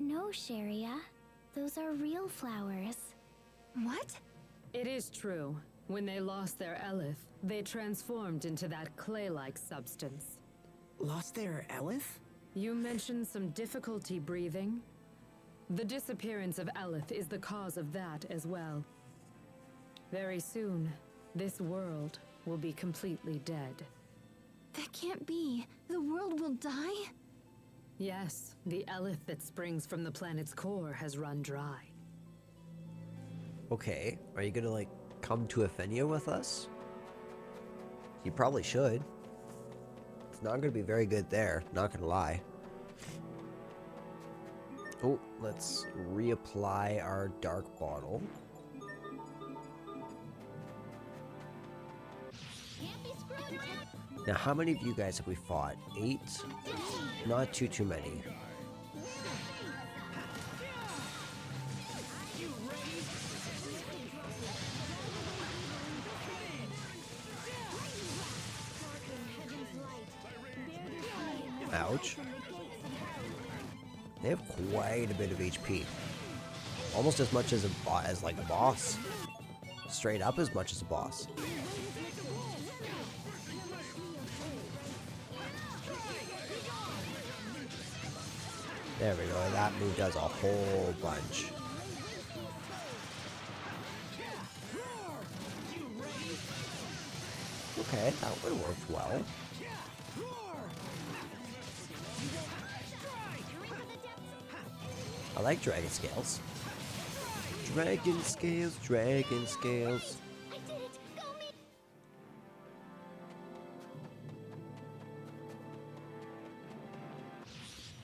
No, Sharia. Those are real flowers. What? It is true. When they lost their Elith, they transformed into that clay-like substance. Lost their Elith? You mentioned some difficulty breathing. The disappearance of Elith is the cause of that as well. Very soon, this world will be completely dead. That can't be. The world will die? Yes, the Elith that springs from the planet's core has run dry. Okay, are you gonna, like, come to Athenia with us? You probably should. It's not gonna be very good there, not gonna lie. Oh, let's reapply our dark bottle. Now, how many of you guys have we fought? 8? Not too many. Ouch. They have quite a bit of HP. Almost as much as like a boss. Straight up as much as a boss. There we go. That move does a whole bunch. Okay, that would have worked well. I like dragon scales. Dragon scales, dragon scales. I did it! Go me!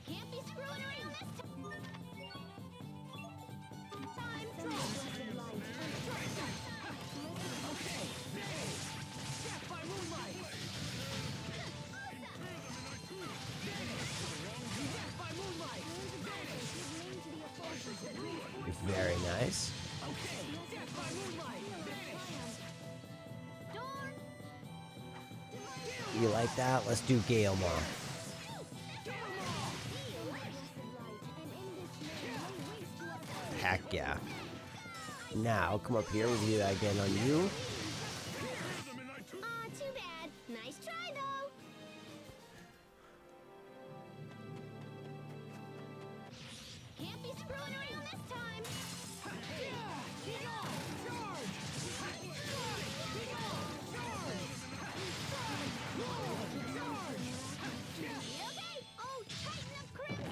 Can't be screwing around this Very nice. You like that? Let's do Gale Maw. Heck yeah. Now, come up here. We'll do that again on you. Aw, too bad. Nice try, though. Can't be screwing around this time. Okay. Oh, Titan of Crimson.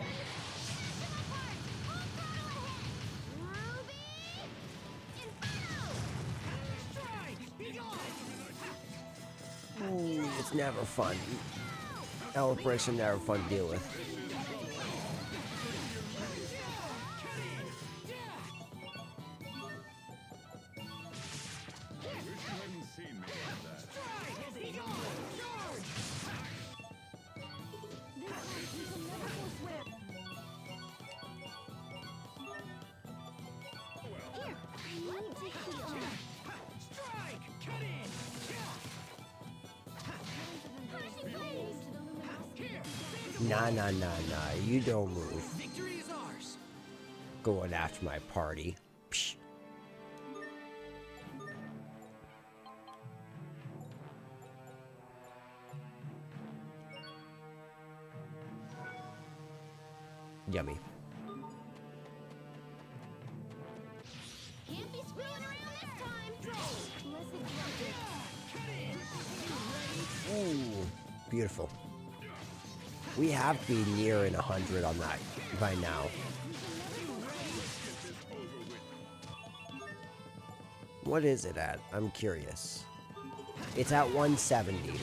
Smash them apart. Full throttle ahead. Ruby, Inferno. Ooh, it's never fun. Elf breaks are never fun to deal with. Nah. You don't move. Victory is ours. Going after my party. Psh. Yummy. Can't be screwing around this time. Ooh, beautiful. We have to be nearing 100 on that by now. What is it at? I'm curious. It's at 170.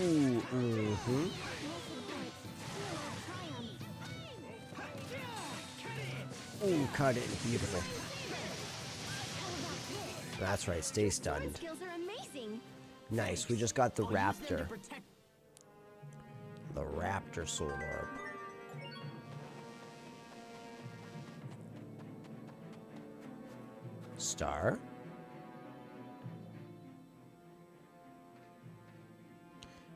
Ooh, Ooh, cut it. Beautiful. That's right, stay stunned. Skills are amazing. Nice, we just got the raptor. The raptor soul orb. Star?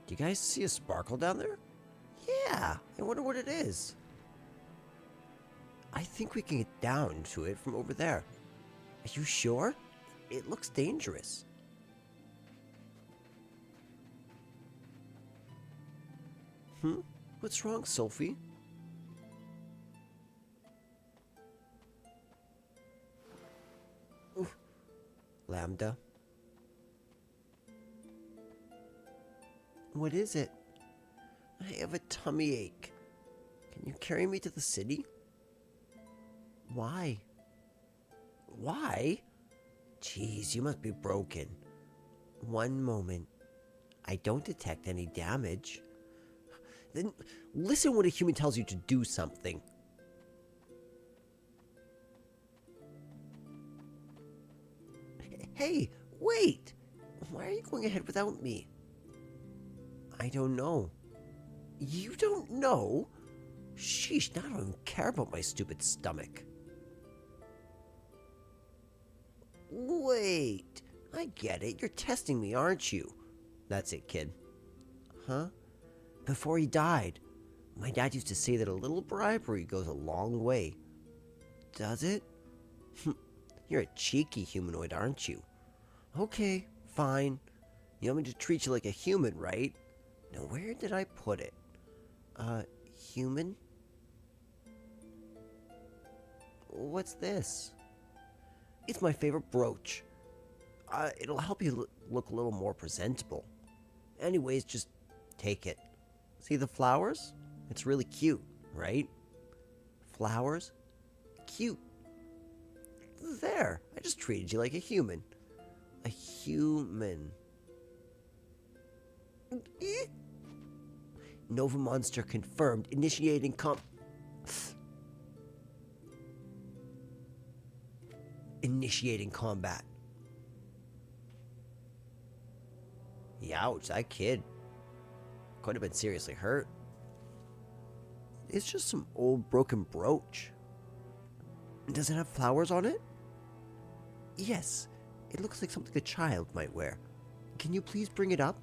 Do you guys see a sparkle down there? Yeah, I wonder what it is. I think we can get down to it from over there. Are you sure? It looks dangerous. What's wrong, Sophie? Ooh. Lambda. What is it? I have a tummy ache. Can you carry me to the city? Why? Why? Jeez, you must be broken. One moment. I don't detect any damage. Then listen when a human tells you to do something. Hey, wait! Why are you going ahead without me? I don't know. You don't know? Sheesh, now I don't even care about my stupid stomach. Wait, I get it. You're testing me, aren't you? That's it, kid. Huh? Before he died, my dad used to say that a little bribery goes a long way. Does it? You're a cheeky humanoid, aren't you? Okay, fine. You want me to treat you like a human, right? Now, where did I put it? Human? What's this? It's my favorite brooch. It'll help you look a little more presentable. Anyways, just take it. See the flowers? It's really cute, right? Flowers? Cute. There, I just treated you like a human. A human. Nova Monster confirmed. Initiating Initiating combat. Youch, that kid could have been seriously hurt. It's just some old broken brooch. Does it have flowers on it? Yes, it looks like something a child might wear. Can you please bring it up?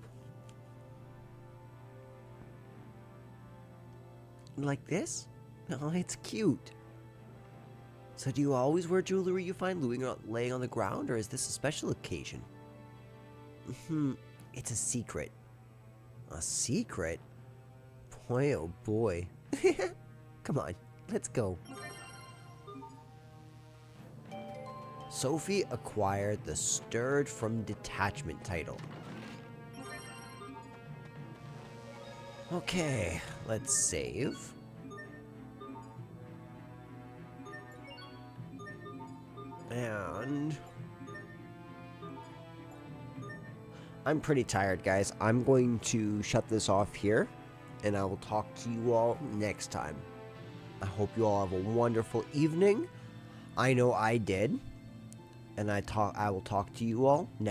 Like this? Oh, it's cute. So do you always wear jewelry you find laying on the ground, or is this a special occasion? It's a secret. A secret? Boy, oh boy. Come on, let's go. Sophie acquired the Stirred from Detachment title. Okay, let's save. And I'm pretty tired, guys. I'm going to shut this off here, and I will talk to you all next time. I hope you all have a wonderful evening. I know I did. And I will talk to you all next